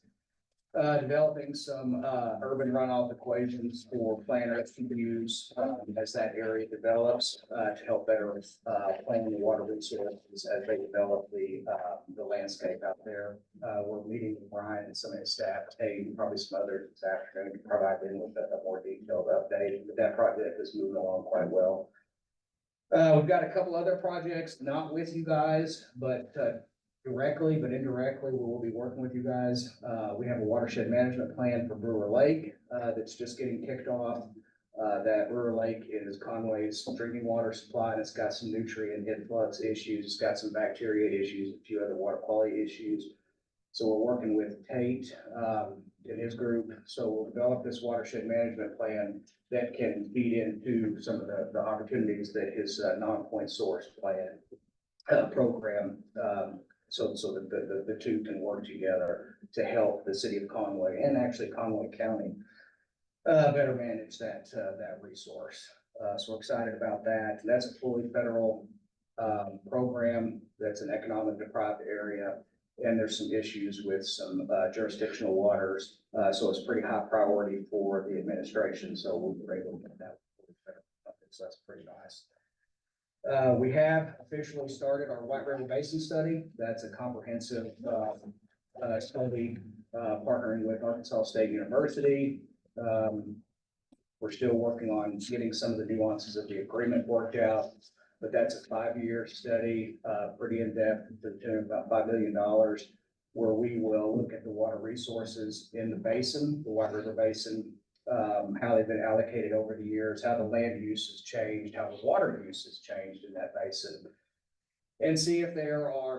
F: developing some urban runoff equations for planners to use as that area develops to help better plan the water resources as they develop the landscape out there. We're meeting with Brian and some of his staff, probably some others this afternoon to provide them with a more detailed update. But that project is moving along quite well. We've got a couple other projects, not with you guys, but directly, but indirectly, we will be working with you guys. We have a watershed management plan for Brewer Lake that's just getting kicked off. That Brewer Lake is Conway's drinking water supply, and it's got some nutrient influx issues. It's got some bacteria issues, a few other water quality issues. So we're working with Tate, and his group. So we'll develop this watershed management plan that can feed into some of the opportunities that his, non-point source plan, program, so that the two can work together to help the city of Conway and actually Conway County better manage that resource. So we're excited about that. That's a fully federal program. That's an economic deprived area. And there's some issues with some jurisdictional waters. So it's pretty high priority for the administration. So we were able to get that. So that's pretty nice. We have officially started our White River Basin study. That's a comprehensive study partnering with Arkansas State University. We're still working on getting some of the nuances of the agreement worked out, but that's a 5-year study, pretty in-depth, to the tune of about $5 million, where we will look at the water resources in the basin, the White River Basin, how they've been allocated over the years, how the land use has changed, how the water use has changed in that basin, and see if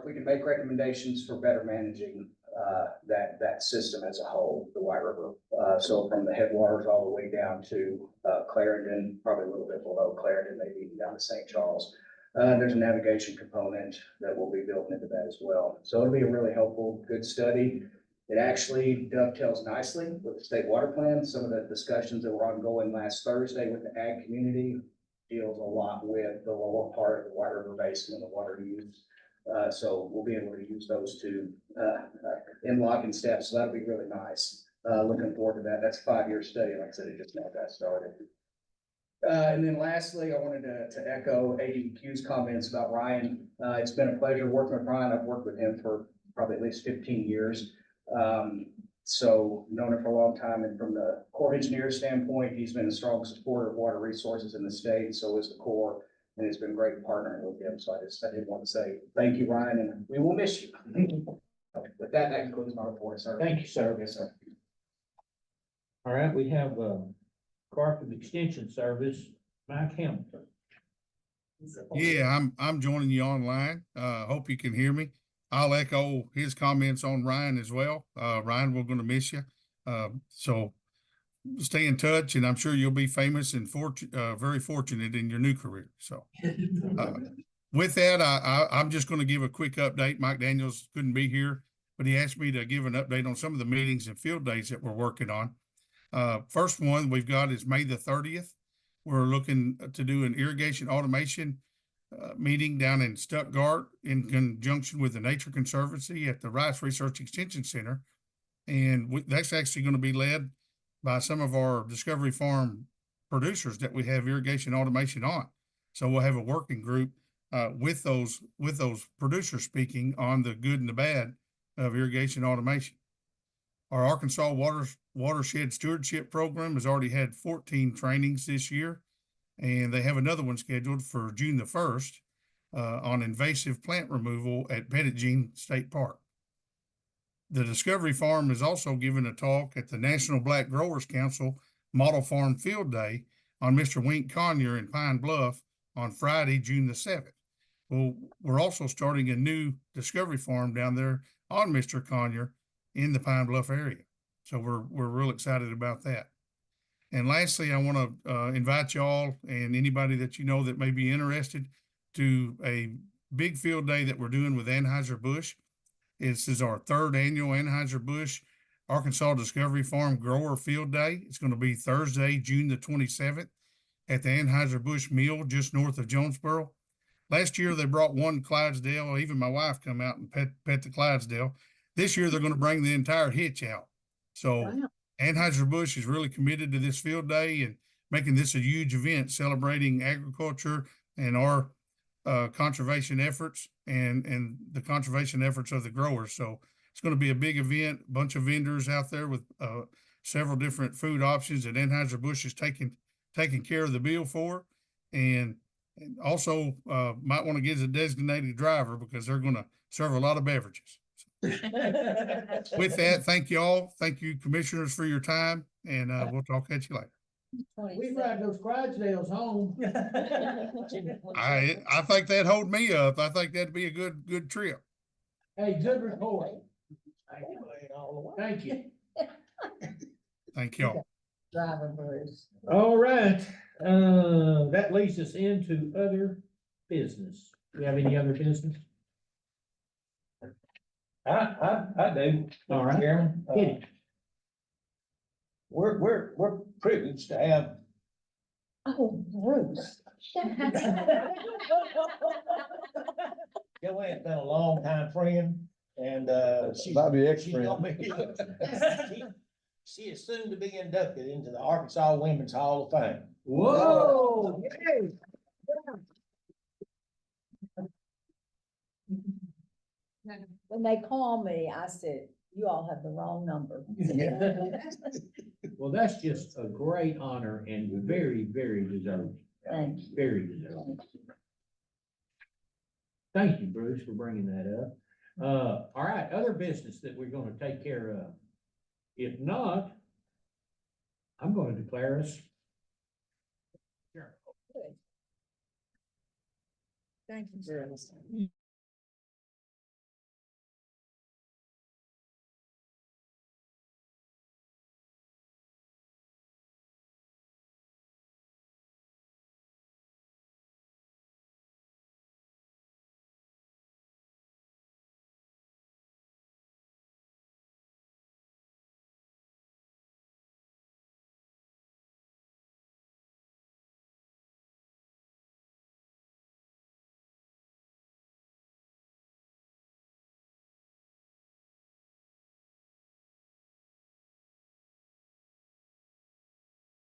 F: we can make recommendations for better managing that system as a whole, the White River. So from the headwaters all the way down to Clarendon, probably a little bit below Clarendon, maybe even down to St. Charles. There's a navigation component that will be built into that as well. So it'll be a really helpful, good study. It actually dovetails nicely with the state water plan. Some of the discussions that were ongoing last Thursday with the ag community deals a lot with the lower part of the White River Basin and the water use. So we'll be able to use those two in lock step. So that'll be really nice. Looking forward to that. That's a 5-year study. Like I said, it just now got started. And then lastly, I wanted to echo ADQ's comments about Ryan. It's been a pleasure working with Ryan. I've worked with him for probably at least 15 years. So known him for a long time, and from the Corps of Engineers standpoint, he's been a strong supporter of water resources in the state. So is the Corps, and it's been great partnering with him. So I did want to say thank you, Ryan, and we will miss you. With that concludes my report, sir.
E: Thank you, sir.
F: Yes, sir.
E: All right, we have Carthage Extension Service, Mike Hamilton.
Q: Yeah, I'm joining you online. Hope you can hear me. I'll echo his comments on Ryan as well. Ryan, we're going to miss you. So stay in touch, and I'm sure you'll be famous and very fortunate in your new career. So with that, I'm just going to give a quick update. Mike Daniels couldn't be here, but he asked me to give an update on some of the meetings and field days that we're working on. First one we've got is May the 30th. We're looking to do an irrigation automation meeting down in Stuttgart in conjunction with the Nature Conservancy at the Rice Research Extension Center. And that's actually going to be led by some of our Discovery Farm producers that we have irrigation automation on. So we'll have a working group with those producers speaking on the good and the bad of irrigation automation. Our Arkansas Watershed Stewardship Program has already had 14 trainings this year, and they have another one scheduled for June the 1st on invasive plant removal at Pettigene State Park. The Discovery Farm is also giving a talk at the National Black Growers Council Model Farm Field Day on Mr. Wink Conyer in Pine Bluff on Friday, June the 7th. Well, we're also starting a new Discovery Farm down there on Mr. Conyer in the Pine Bluff area. So we're real excited about that. And lastly, I want to invite y'all and anybody that you know that may be interested to a big field day that we're doing with Anheuser-Busch. This is our 3rd annual Anheuser-Busch Arkansas Discovery Farm Grower Field Day. It's going to be Thursday, June the 27th at the Anheuser-Busch Mill just north of Jonesboro. Last year, they brought one Clydesdale. Even my wife come out and pet the Clydesdale. This year, they're going to bring the entire hitch out. So wow. Anheuser-Busch is really committed to this field day and making this a huge event, celebrating agriculture and our conservation efforts and the conservation efforts of the growers. So it's going to be a big event, a bunch of vendors out there with several different food options that Anheuser-Busch is taking care of the bill for. And also might want to get a designated driver because they're going to serve a lot of beverages. With that, thank you all. Thank you, commissioners, for your time, and we'll talk at you later.
E: We ride those Clydesdales home.
Q: I think that'd hold me up. I think that'd be a good trip.
E: Hey, good report. Thank you.
Q: Thank y'all.
D: Driver Bruce.
E: All right, that leads us into other business. Do you have any other business?
I: I do.
E: All right.
I: Chairman,
E: Hit it.
I: we're privileged to have.
D: Oh, Bruce.
I: Joanne's been a long time friend and, she's.
G: Might be
I: she's gonna
G: ex-friend.
I: be- She is soon to be inducted into the Arkansas Women's Hall of Fame.
E: Whoa.
D: When they called me, I said, you all have the wrong number.
E: Well, that's just a great honor and very, very deserving.
D: Thank you.
E: Very deserving. Thank you, Bruce, for bringing that up. All right, other business that we're gonna take care of. If not, I'm gonna declare us.
D: Thank you, Bruce.